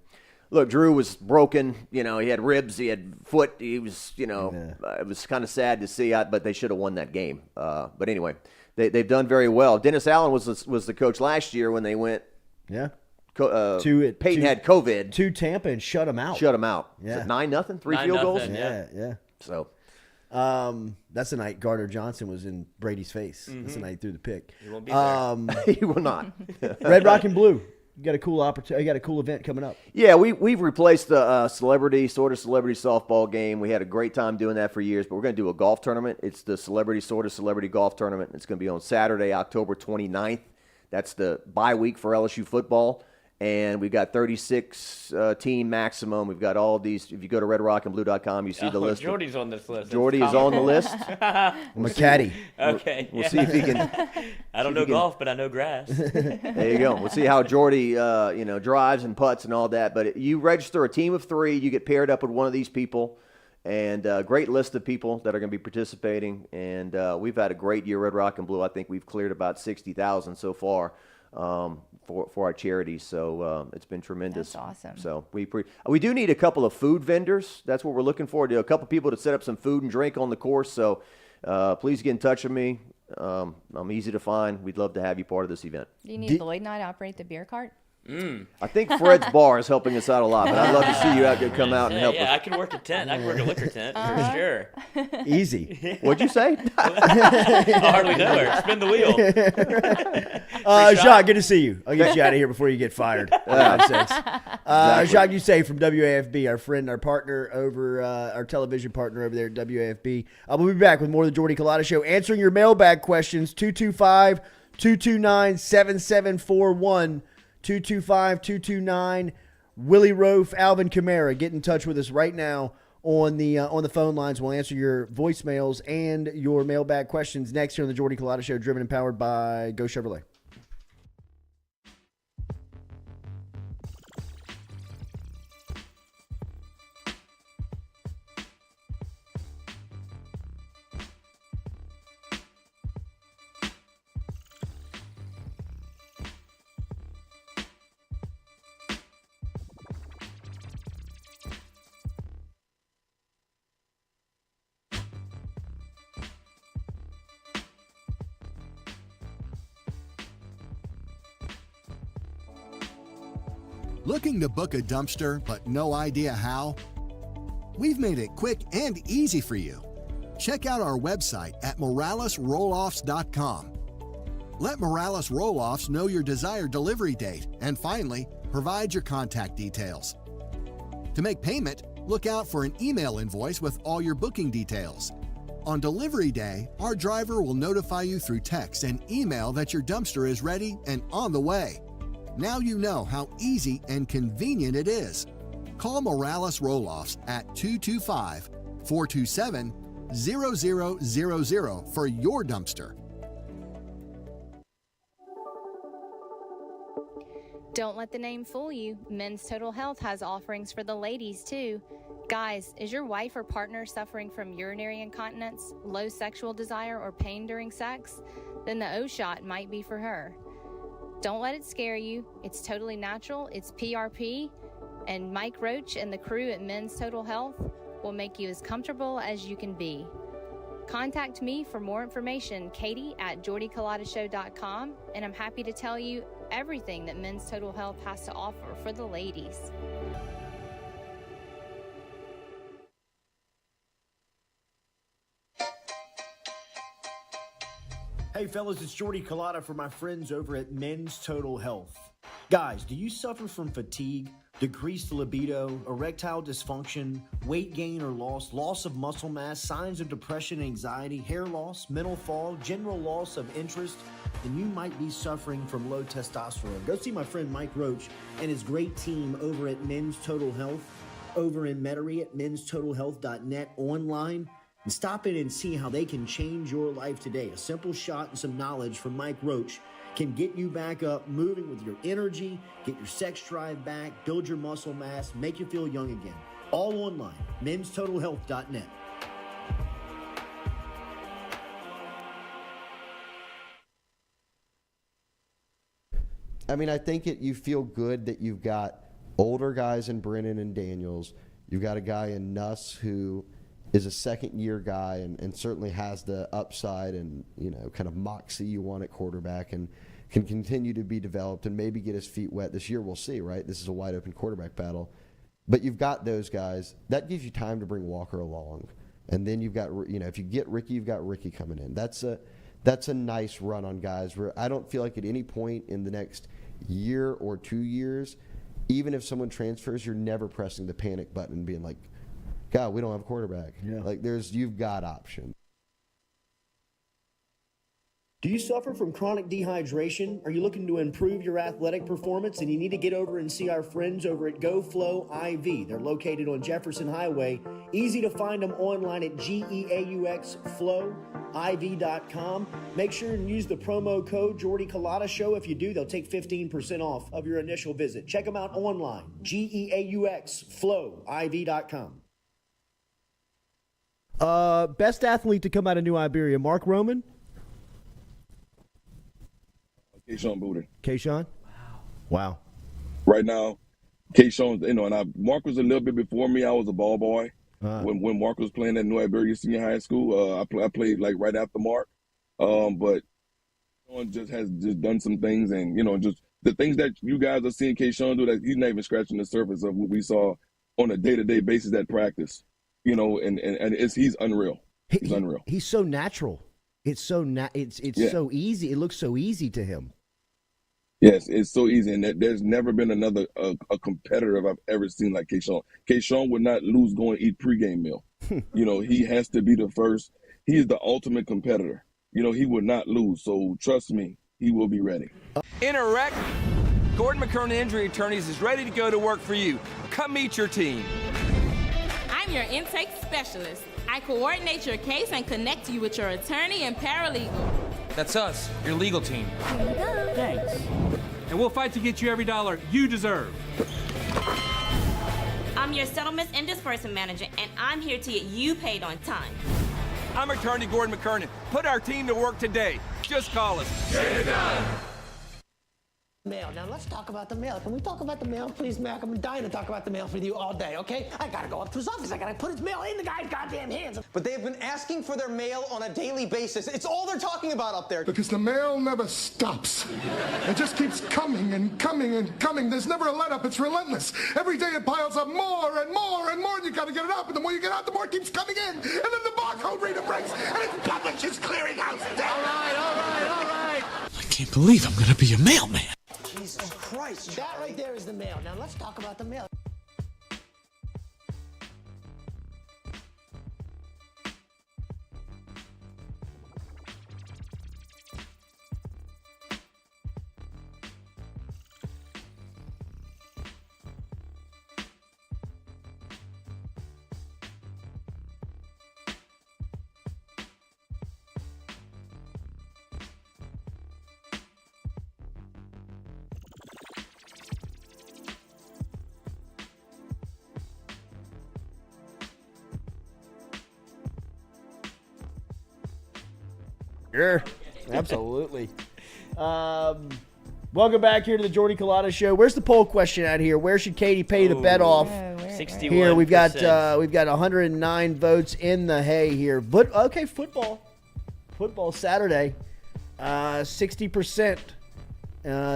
look, Drew was broken. You know, he had ribs. He had foot. He was, you know, it was kind of sad to see, but they should have won that game. But anyway, they've done very well. Dennis Allen was the coach last year when they went. Yeah. Peyton had COVID. To Tampa and shut him out. Yeah. 9-0, 3 field goals? Yeah. So. That's the night Gardner Johnson was in Brady's face. Mm-hmm. That's the night he threw the pick. He won't be there. He will not. Red, Rock, and Blue. You got a cool opportunity. You got a cool event coming up. Yeah, we've replaced the celebrity softball game. We had a great time doing that for years, but we're going to do a golf tournament. It's the celebrity golf tournament. It's going to be on Saturday, October 29th. That's the bye week for LSU football. And we've got 36 team maximum. We've got all these. If you go to redrockandblue.com, you see the list. Jordy's on this list. Jordy is on the list. I'm a caddy. Okay. We'll see if he can. I don't know golf, but I know grass. There you go. We'll see how Jordy, drives and putts and all that. But you register a team of 3. You get paired up with one of these people. And a great list of people that are going to be participating. And we've had a great year, Red Rock and Blue. I think we've cleared about 60,000 so far. For our charity, so it's been tremendous. That's awesome. So we do need a couple of food vendors. That's what we're looking for. A couple people to set up some food and drink on the course. So please get in touch with me. I'm easy to find. We'd love to have you part of this event. Do you need Lloyd and I to operate the beer cart? I think Fred's Bar is helping us out a lot, but I'd love to see you come out and help us. Yeah, I can work a tent. I can work a liquor tent for sure. Easy. What'd you say? I hardly know her. Spin the wheel. Jacques, good to see you. I'll get you out of here before you get fired. Jacques Doucet from WAFB, our friend, our partner over, our television partner over there at WAFB. We'll be back with more of the Jordy Culotta Show, answering your mailbag questions, 225-229-7741. 225-229. Willie Rofe, Alvin Kamara. Get in touch with us right now on the phone lines. We'll answer your voicemails and your mailbag questions next here on the Jordy Culotta Show, driven and powered by Go Chevrolet. Looking to book a dumpster but no idea how? We've made it quick and easy for you. Check out our website at moralesrolloffs.com. Let Morales Roll-Offs know your desired delivery date, and finally, provide your contact details. To make payment, look out for an email invoice with all your booking details. On delivery day, our driver will notify you through text and email that your dumpster is ready and on the way. Now you know how easy and convenient it is. Call Morales Roll-Offs at 225-427-0000 for your dumpster. Don't let the name fool you. Men's Total Health has offerings for the ladies, too. Guys, is your wife or partner suffering from urinary incontinence, low sexual desire, or pain during sex? Then the O-Shot might be for her. Don't let it scare you. It's totally natural. It's PRP. And Mike Roach and the crew at Men's Total Health will make you as comfortable as you can be. Contact me for more information, Katie at jordyculottashow.com, and I'm happy to tell you everything that Men's Total Health has to offer for the ladies. Hey fellas, it's Jordy Culotta for my friends over at Men's Total Health. Guys, do you suffer from fatigue, decreased libido, erectile dysfunction, weight gain or loss of muscle mass, signs of depression, anxiety, hair loss, mental fog, general loss of interest? Then you might be suffering from low testosterone. Go see my friend Mike Roach and his great team over at Men's Total Health, over in Metairie at menstotalhealth.net online. And stop in and see how they can change your life today. A simple shot and some knowledge from Mike Roach can get you back up, moving with your energy, get your sex drive back, build your muscle mass, make you feel young again. All online, menstotalhealth.net. I mean, I think you feel good that you've got older guys in Brennan and Daniels. You've got a guy in Nuss who is a second-year guy and certainly has the upside and, kind of moxie you want at quarterback and can continue to be developed and maybe get his feet wet this year. We'll see, right? This is a wide-open quarterback battle. But you've got those guys. That gives you time to bring Walker along. And then you've got, if you get Ricky, you've got Ricky coming in. That's a nice run on guys where I don't feel like at any point in the next year or 2 years, even if someone transfers, you're never pressing the panic button and being like, God, we don't have a quarterback. Yeah. You've got options. Do you suffer from chronic dehydration? Are you looking to improve your athletic performance and you need to get over and see our friends over at GoFlow IV? They're located on Jefferson Highway. Easy to find them online at GEAUXFlowIV.com. Make sure and use the promo code Jordy Culotta Show. If you do, they'll take 15% off of your initial visit. Check them out online, GEAUXFlowIV.com. Best athlete to come out of New Iberia, Mark Roman? Kayshawn Booty. Kayshawn? Wow. Right now, Kayshawn, Mark was a little bit before me. I was a ball boy. When Mark was playing at New Iberia Senior High School, I played right after Mark. But Kayshawn just has done some things, and just the things that you guys are seeing Kayshawn do, that he's not even scratching the surface of what we saw on a day-to-day basis at practice. And he's unreal. He's unreal. He's so natural. It's so so easy. It looks so easy to him. Yes, it's so easy, and there's never been another a competitor I've ever seen like Kayshawn. Kayshawn would not lose going to eat pregame meal. He has to be the first. He is the ultimate competitor. He would not lose. So trust me, he will be ready. In a wreck, Gordon McKernan Injury Attorneys is ready to go to work for you. Come meet your team. I'm your intake specialist. I coordinate your case and connect you with your attorney and paralegal. That's us, your legal team. Here we go. Thanks. And we'll fight to get you every dollar you deserve. I'm your settlements and disbursement manager, and I'm here to get you paid on time. I'm attorney Gordon McKernan. Put our team to work today. Just call us. Get it done. Mail. Now let's talk about the mail. Can we talk about the mail, please, Mac? I'm dying to talk about the mail with you all day, okay? I gotta go up to his office. I gotta put his mail in the guy's goddamn hands. But they've been asking for their mail on a daily basis. It's all they're talking about up there. Because the mail never stops. It just keeps coming and coming and coming. There's never a let-up. It's relentless. Every day it piles up more and more and more, and you gotta get it up. And the more you get out, the more it keeps coming in. And then the barcode reader breaks, and it's Publishers Clearinghouse. All right. I can't believe I'm gonna be a mailman. Jesus Christ. That right there is the mail. Now let's talk about the mail. Sure, absolutely. Welcome back here to the Jordy Culotta Show. Where's the poll question out here? Where should Katie pay the bet off? 61%. Here we've got 109 votes in the hay here. But okay, football Saturday, 60%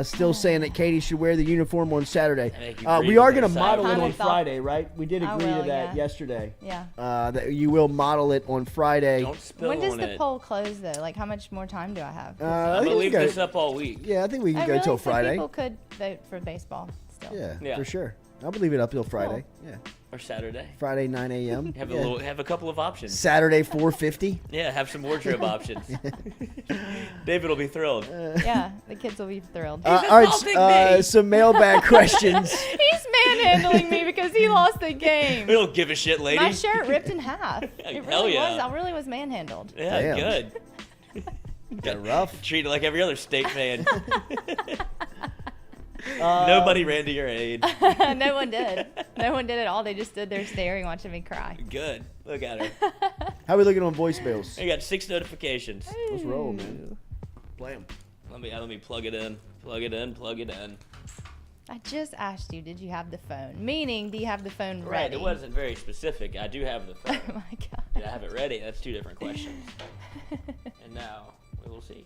Still saying that Katie should wear the uniform on Saturday. you We are going to breathe model it inside. on Friday, right? We did agree to that yeah. yesterday. Yeah. That you will model it on Friday. Don't spill When does on the it. poll close, though? Like, how much more time do I have? I'm going to leave this up all week. Yeah, I think we can go really? till So Friday. people could vote for baseball still. Yeah, for sure. I'll leave it up till Friday. Cool. Yeah. Or Saturday. Friday 9 a.m. Have a couple of options. Saturday 4:50. Yeah, have some wardrobe options. David will be thrilled. Yeah, the kids will be thrilled. All right, some mailbag questions. He's manhandling me because he lost the game. We don't give a shit, lady. My shirt ripped in half. It Hell really yeah. was. I really was manhandled. Yeah, Damn. good. Got rough. Treat it like every other state fan. Nobody ran to your aid. No one did. No one did at all. They just stood there staring, watching me cry. Good. Look at her. How are we looking on voicemails? I got 6 notifications. Let's roll, man. Play 'em. Let me plug it in. Plug it in. I just asked you, did you have the phone? Meaning, do you have the phone ready? Right, it wasn't very specific. I do have the phone. Oh my god. Did I have it ready? That's 2 different questions. And now we will see.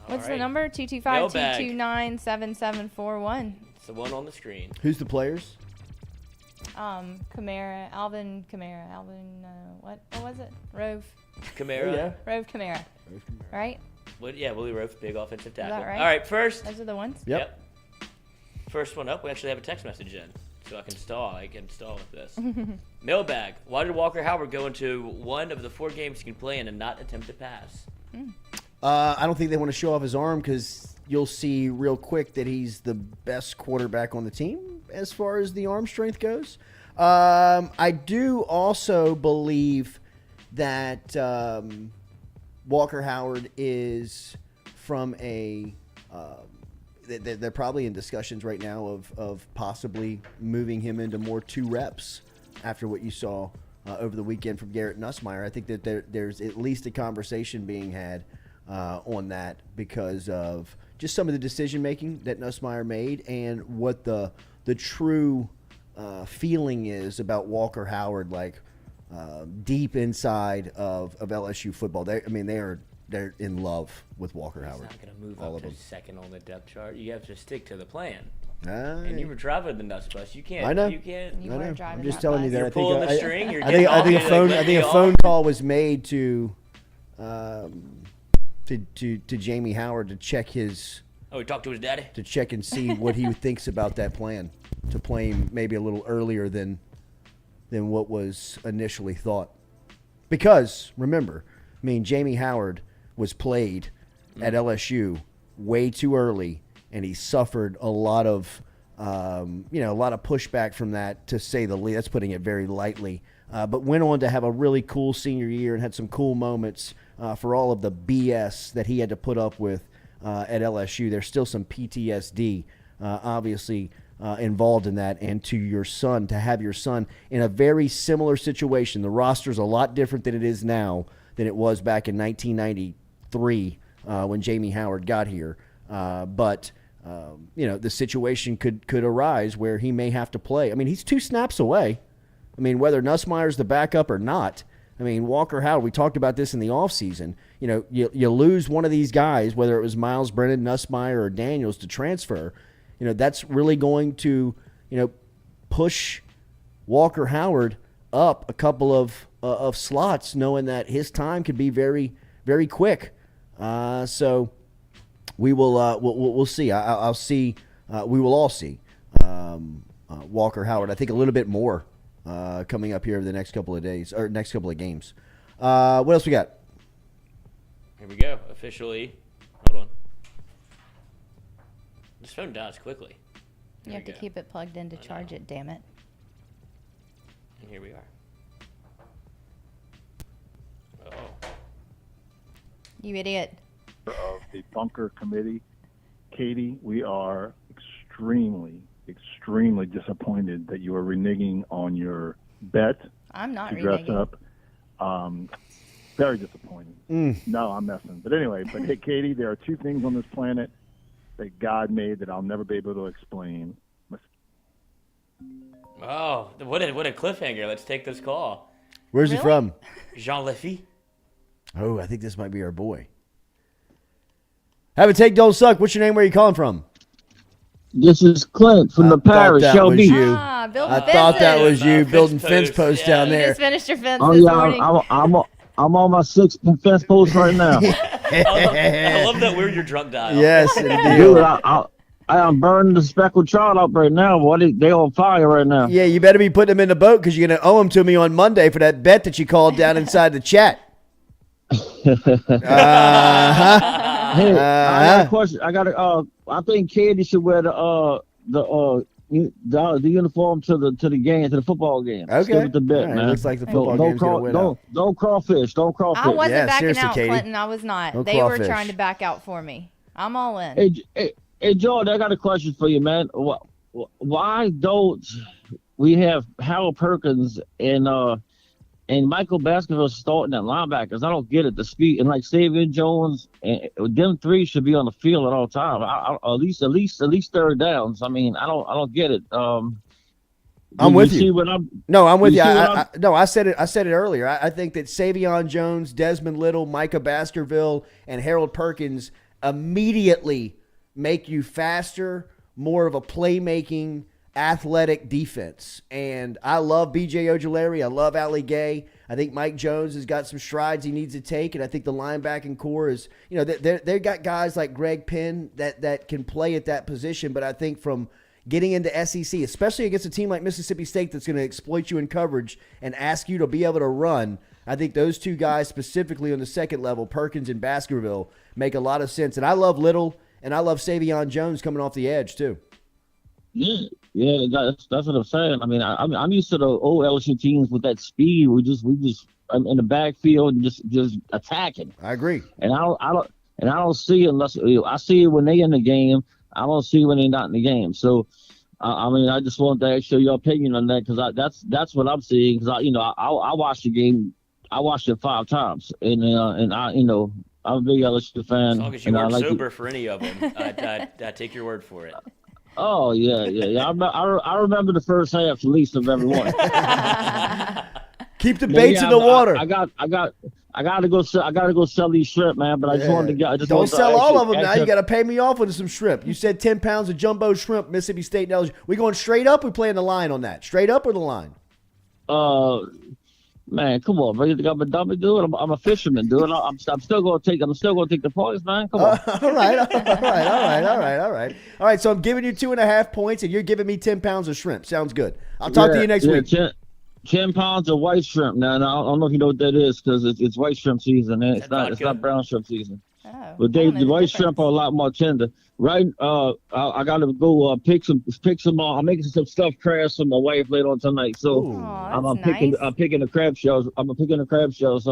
What's All the right. number? 225-229-7741. It's the one on the screen. Who's the players? Alvin Kamara. What was it? Rove. Kamara. Yeah. Rove Kamara. Right? Willie Rofe, big offensive tackle. that right? All right, first. Those are the ones? Yep. First one up, we actually have a text message in, so I can stall with this. Mailbag. Why did Walker Howard go into one of the 4 games he can play in and not attempt to pass? I don't think they want to show off his arm because you'll see real quick that he's the best quarterback on the team as far as the arm strength goes. I do also believe that Walker Howard is from a they're probably in discussions right now of possibly moving him into more 2 reps after what you saw over the weekend from Garrett Nussmeier. I think that there's at least a conversation being had on that because of just some of the decision making that Nussmeier made and what the true feeling is about Walker Howard, like deep inside of LSU football. They're in love with Walker Howard. He's not going to move All up of to them. second on the depth chart. You have to stick to the plan. And you were driving the nuts bus. You can't. I know. You can't. You I were know. driving I'm just that telling you bus. that You're pulling the string. You're I think a phone call was made to Jamie Howard to check his. Oh, he talked to his daddy. To check and see what he thinks about that plan to play him maybe a little earlier than what was initially thought. Because remember, Jamie Howard was played at LSU way too early, and he suffered a lot of pushback from that, to say the least. That's putting it very lightly. But went on to have a really cool senior year and had some cool moments for all of the BS that he had to put up with at LSU. There's still some PTSD, obviously, involved in that. And to have your son in a very similar situation. The roster's a lot different than it is now than it was back in 1993 when Jamie Howard got here. But the situation could arise where he may have to play. He's 2 snaps away. Whether Nussmeier's the backup or not. Walker Howard, we talked about this in the offseason. You lose one of these guys, whether it was Miles Brennan, Nussmeier, or Daniels, to transfer. That's really going to, push Walker Howard up a couple of slots, knowing that his time could be very, very quick. So we will we'll see. I'll see. We will all see Walker Howard. I think a little bit more coming up here over the next couple of days or next couple of games. What else we got? Here we go. Officially. Hold on. This phone dies quickly. You have to keep it plugged in to charge it, damn it. And here we are. Oh. You idiot. Of the Bunker Committee. Katie, we are extremely disappointed that you are reneging on your bet. I'm not to dress reneging. up. Very disappointed. No, I'm messing. But anyway, hey, Katie, there are 2 things on this planet that God made that I'll never be able to explain. Oh, what a cliffhanger. Let's take this call. Where's he from? Jean Lefy. Oh, I think this might be our boy. Have a take, don't suck. What's your name? Where are you calling from? This is Clint from the parish, That Shell was Beach. you. I thought that was you building fence posts down You there. just finished your fence Oh this yeah, morning. I'm on my 6th fence post right now. I love that we're your drunk dial. Yes, indeed. Dude, I'm burning the speckled trout up right now. They on fire right now. Yeah, you better be putting them in the boat because you're going to owe them to me on Monday for that bet that you called down inside the chat. Hey, I got a question. I think Katie should wear the uniform to the game, to the football game. Okay. Stick with the bet, All right, man. looks like the football game's gonna win out. Don't crawfish. Don't crawfish. I wasn't backing seriously, out, Katie. Clinton. I was not. No They were crawfish. trying to back out for me. I'm all in. Hey, George, I got a question for you, man. Why don't we have Harold Perkins and Michael Baskerville starting at linebackers? I don't get it. The speed and like Savion Jones and them three should be on the field at all times. At least third downs. I mean, I don't get it. I'm with you. I'm with you. I said it earlier. I think that Savion Jones, Desmond Little, Micah Baskerville, and Harold Perkins immediately make you faster, more of a playmaking, athletic defense. And I love B.J. Ojulari. I love Ali Gay. I think Mike Jones has got some strides he needs to take, and I think the linebacking core is, they've got guys like Greg Penn that can play at that position. But I think from getting into SEC, especially against a team like Mississippi State that's going to exploit you in coverage and ask you to be able to run, I think those two guys specifically on the second level, Perkins and Baskerville, make a lot of sense. And I love Little and I love Savion Jones coming off the edge too. Yeah, that's what I'm saying. I mean, I'm used to the old LSU teams with that speed. We just in the backfield and just attacking. I agree. And I don't see it unless I see it when they in the game. I don't see it when they're not in the game. So, I mean, I just want to show your opinion on that because that's what I'm seeing. Because I watched the game. I watched it 5 times, and I'm a big LSU fan. As long as you weren't sober for any of them, I take your word for it. Oh yeah. I remember the first half at least of every one. Keep the baits in the water. I gotta go sell these shrimp, man. But I just wanted to get. Don't sell all of them now. You got to pay me off with some shrimp. You said 10 pounds of jumbo shrimp, Mississippi State. Now, we going straight up? We playing the line on that? Straight up or the line? Man, come on, bro. You think I'm a dummy, dude? I'm a fisherman, dude. I'm still gonna take the points, man. Come on. All right. So I'm giving you 2.5 points, and you're giving me 10 pounds of shrimp. Sounds good. I'll talk to you next week. 10 pounds of white shrimp. Now, I don't know if you know what that is because it's white shrimp season. It's not brown shrimp season. Oh, but the white shrimp are a lot more tender. Right? I gotta go pick some. I'm making some stuffed crabs for my wife later on tonight. So I'm picking the crab shells. I'm picking the crab shells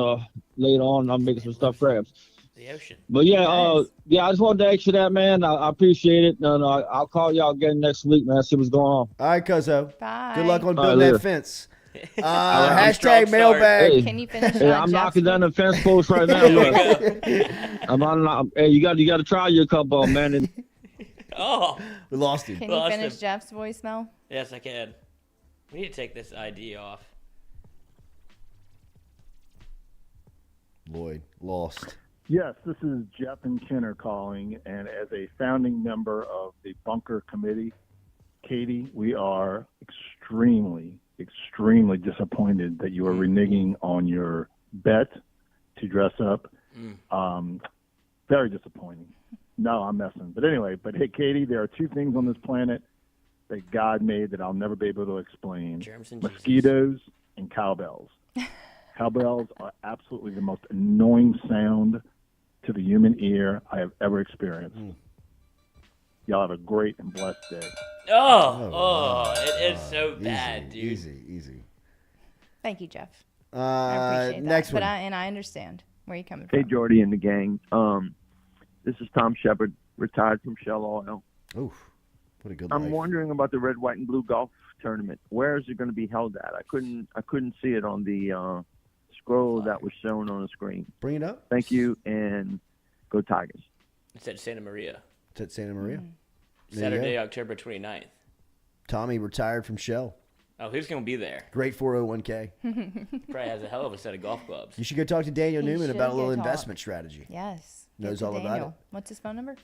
later on. I'm making some stuffed crabs. The ocean. But yeah, I just wanted to ask you that, man. I appreciate it. No, I'll call y'all again next week, man. See what's going on. All right, Cuzzo. Bye. Good luck on building that fence. Hashtag Hey, mailbag. can you finish Hey, on I'm Jeff's knocking down the fence post right now. Look. Hey, you got to try your couple, man. We lost him. Can you finish Jeff's voicemail? Yes, I can. We need to take this ID off. Lloyd, lost. Yes, this is Jeff and Kenner calling, and as a founding member of the Bunker Committee, Katie, we are extremely disappointed that you are reneging on your bet to dress up. Very disappointing. No, I'm messing. But anyway, hey, Katie, there are 2 things on this planet that God made that I'll never be able to explain. Mosquitoes and cowbells. Cowbells are absolutely the most annoying sound to the human ear I have ever experienced. Y'all have a great and blessed day. It is so bad, dude. Easy. Thank you, Jeff. I appreciate that. Next one. I understand where you're coming Hey, from. Jordy and the gang. This is Tom Shepard, retired from Shell Oil. Oof, what a good I'm life. wondering about the red, white, and blue golf tournament. Where is it going to be held at? I couldn't see it on the scroll that was shown on the screen. Bring it up. Thank you, and go Tigers. It's at Santa Maria. It's at Santa Maria. Saturday, October 29th. Tommy retired from Shell. Oh, who's going to be there? Great 401k. Probably has a hell of a set of golf clubs. You should go talk to Daniel Newman should about a little go talk. investment strategy. Yes. Knows Get to all about Daniel. it. What's his phone number?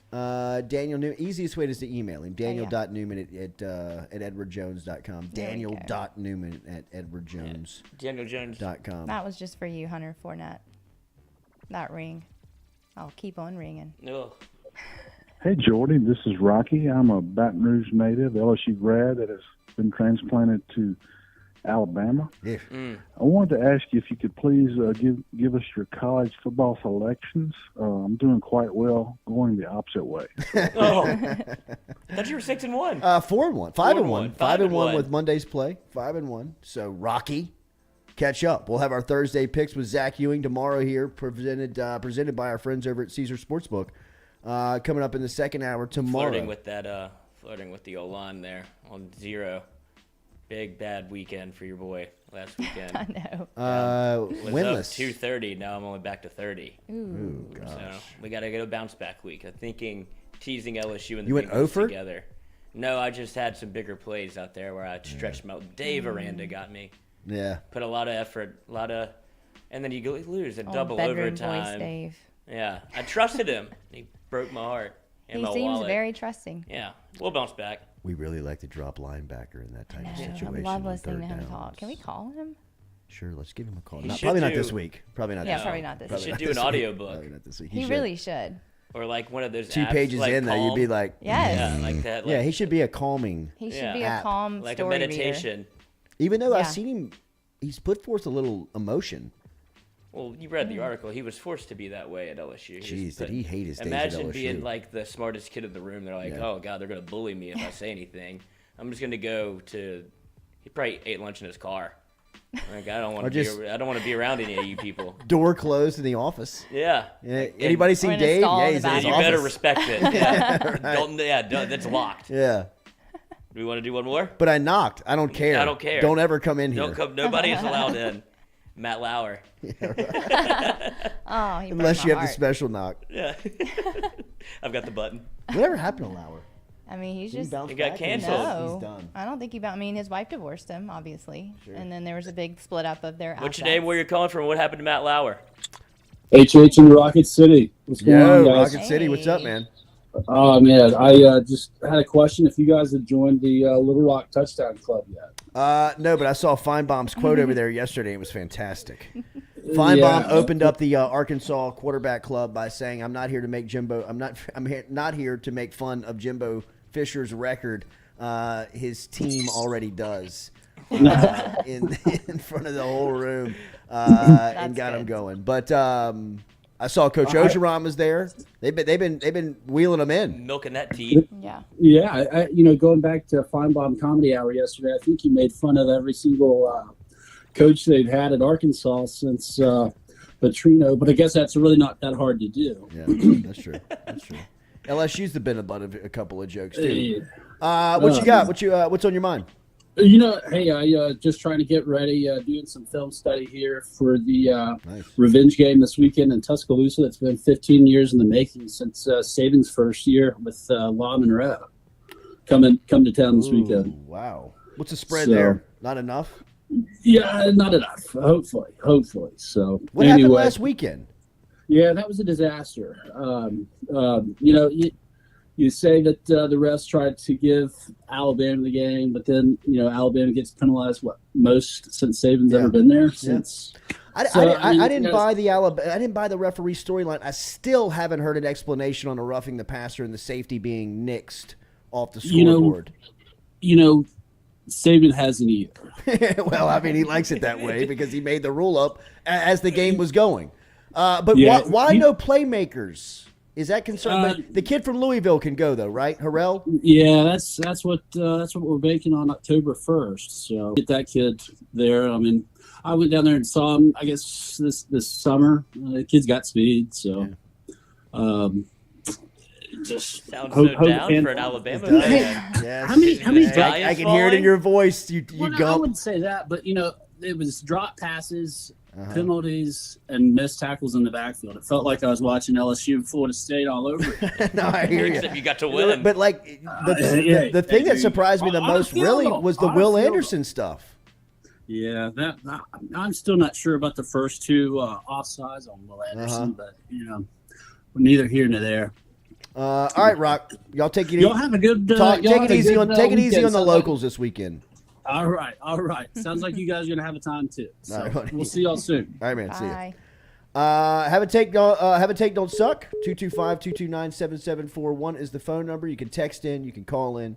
Daniel Newman. Easiest way is to email him. Oh, yeah. Daniel.Newman at edwardjones.com. There we go. Daniel.Newman at edwardjones.com. DanielJones.com. That was just for you, Hunter Fournette. That ring. I'll keep on ringing. Ugh. Hey, Jordy, this is Rocky. I'm a Baton Rouge native, LSU grad that has been transplanted to Alabama. Yeah. I wanted to ask you if you could please give us your college football selections. I'm doing quite well, going the opposite way. Oh. I thought you were 6-1. 4-1. 5-1. 5-1 with 5-1. Monday's play. 5-1. So, Rocky, catch up. We'll have our Thursday picks with Zach Ewing tomorrow here, presented by our friends over at Caesar Sportsbook. Coming up in the second hour tomorrow. Flirting with the O-line there on 0. Big bad weekend for your boy last weekend. I know. Was Winless. up 230. Now I'm only back to 30. Ooh. Gosh. So we got to get a bounce back week. I'm thinking teasing LSU and the You went Big East 0 for? together. No, I just had some bigger plays out there where I stretched them out. Dave Aranda got me. Yeah. Put a lot of effort, and then you lose a double bedroom voice, overtime. Dave. Yeah, I trusted him. He broke my heart and He my seems wallet. very trusting. Yeah, we'll bounce back. We really like to drop linebacker in that type of I situation. love on listening to third him downs. talk. Can we call him? Sure, let's give him a call. He should Probably not do- this week. Probably not. Yeah, this probably week. not this He week. should not do this an week. audiobook. Probably not this week. He should. really should. Or like one of those 2 apps, pages like in there, you'd be Calm. like, Yes. Yeah, like that. Like, yeah, he should be a calming. He should Yeah. be a App. calm like a story meditation. reader. Even though I've Yeah. seen him, he's put forth a little emotion. Well, you read the article. He was forced to be that way at LSU. Jeez, did he hate his days at Imagine LSU. being like the smartest kid in the room. They're like, Yeah. oh, God, they're going to bully me if I say anything. I'm just going to go to – he probably ate lunch in his car. Like, I don't want to be around any of you people. Door closed in the office. Yeah. Anybody Or seen in a Dave? stall Yeah, in he's the in his You office. better respect it. Yeah. Right. That's locked. Yeah. Do we want to do one more? But I knocked. I don't care. I don't care. Don't ever come in here. Don't come. Nobody is allowed in. Matt Lauer. Oh, he Unless broke you my have the heart. special knock. Yeah. I've got the button. Whatever happened to Lauer? I mean, he's Did he just. bounce He got back? canceled. No, He's done. I don't think he. I mean, his wife divorced him, obviously, and then there was a big split up of their. What's your assets. name? Where you're calling from? What happened to Matt Lauer? HH in Rocket City. What's going on, Yo, guys? Rocket City, what's up, man? Oh, man. I just had a question if you guys had joined the Little Rock Touchdown Club yet. No, but I saw Feinbaum's quote over there yesterday. It was fantastic. Feinbaum opened up the Arkansas quarterback club by saying, "I'm not here to make Jimbo. Not here to make fun of Jimbo Fisher's record. His team already does." In front of the whole room, and got him going. But I saw Coach Ogeron was there. They've been wheeling him in, milking that teat. Yeah. Yeah, going back to Feinbaum Comedy Hour yesterday, I think he made fun of every single coach they've had at Arkansas since Petrino. But I guess that's really not that hard to do. Yeah, that's true. That's true. LSU's the butt of a couple of jokes too. What you got? What's on your mind? Hey, I just trying to get ready, doing some film study here for the revenge game this weekend in Tuscaloosa. It's been 15 years in the making since Saban's first year with La Monroe. Come to town this weekend. Wow. What's the spread So- there? Not enough? Yeah, not enough. Hopefully. So What happened last weekend? Yeah, that was a disaster. You say that the refs tried to give Alabama the game, but then Alabama gets penalized most since Saban's ever been there. I didn't buy the referee storyline. I still haven't heard an explanation on the roughing the passer and the safety being nixed off the scoreboard. Saban hasn't either. Well, I mean, he likes it that way because he made the rule up as the game was going. But why no playmakers? Is that concerned? But the kid from Louisville can go though, right? Harrell? Yeah, that's what we're banking on October 1st. So get that kid there. I mean, I went down there and saw him. I guess this summer. The kid's got speed. So, just sounds so down for an Alabama fan. Yes. How many? I can hear it in your voice. You I gump. wouldn't say that, but it was drop passes penalties and missed tackles in the backfield. It felt like I was watching LSU Florida State all over again. No, I hear you. Except you got to win. But like the thing that surprised me the most really was the Will Anderson stuff. Yeah, I'm still not sure about the first two offsides on Will Anderson, but neither here nor there. All right, Rock. Y'all take it. Y'all have a good. Take it easy on the locals this weekend. All right. Sounds like you guys are gonna have a time too. So right, we'll see y'all soon. All right, man. See ya. Have a take. Don't suck. 225-229-7741 is the phone number. You can text in. You can call in.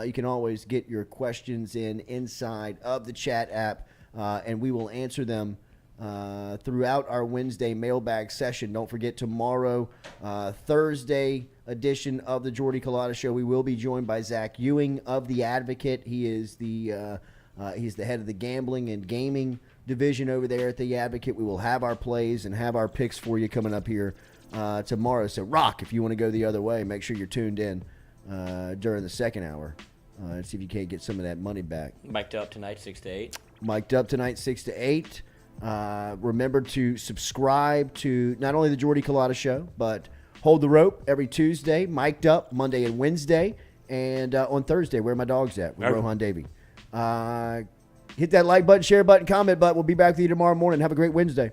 You can always get your questions in inside of the chat app, and we will answer them throughout our Wednesday mailbag session. Don't forget tomorrow, Thursday edition of the Jordy Culotta Show. We will be joined by Zach Ewing of The Advocate. He is he's the head of the gambling and gaming division over there at The Advocate. We will have our plays and have our picks for you coming up here tomorrow. So, Rock, if you want to go the other way, make sure you're tuned in during the second hour and see if you can't get some of that money back. Mic'd up tonight, 6 to 8. Mic'd up tonight, 6 to 8. Remember to subscribe to not only the Jordy Culotta Show, but Hold the Rope every Tuesday, Mic'd Up Monday and Wednesday, and on Thursday, Where My Dog's At with Rohan Davey. Hit that like button, share button, comment button. We'll be back with you tomorrow morning. Have a great Wednesday.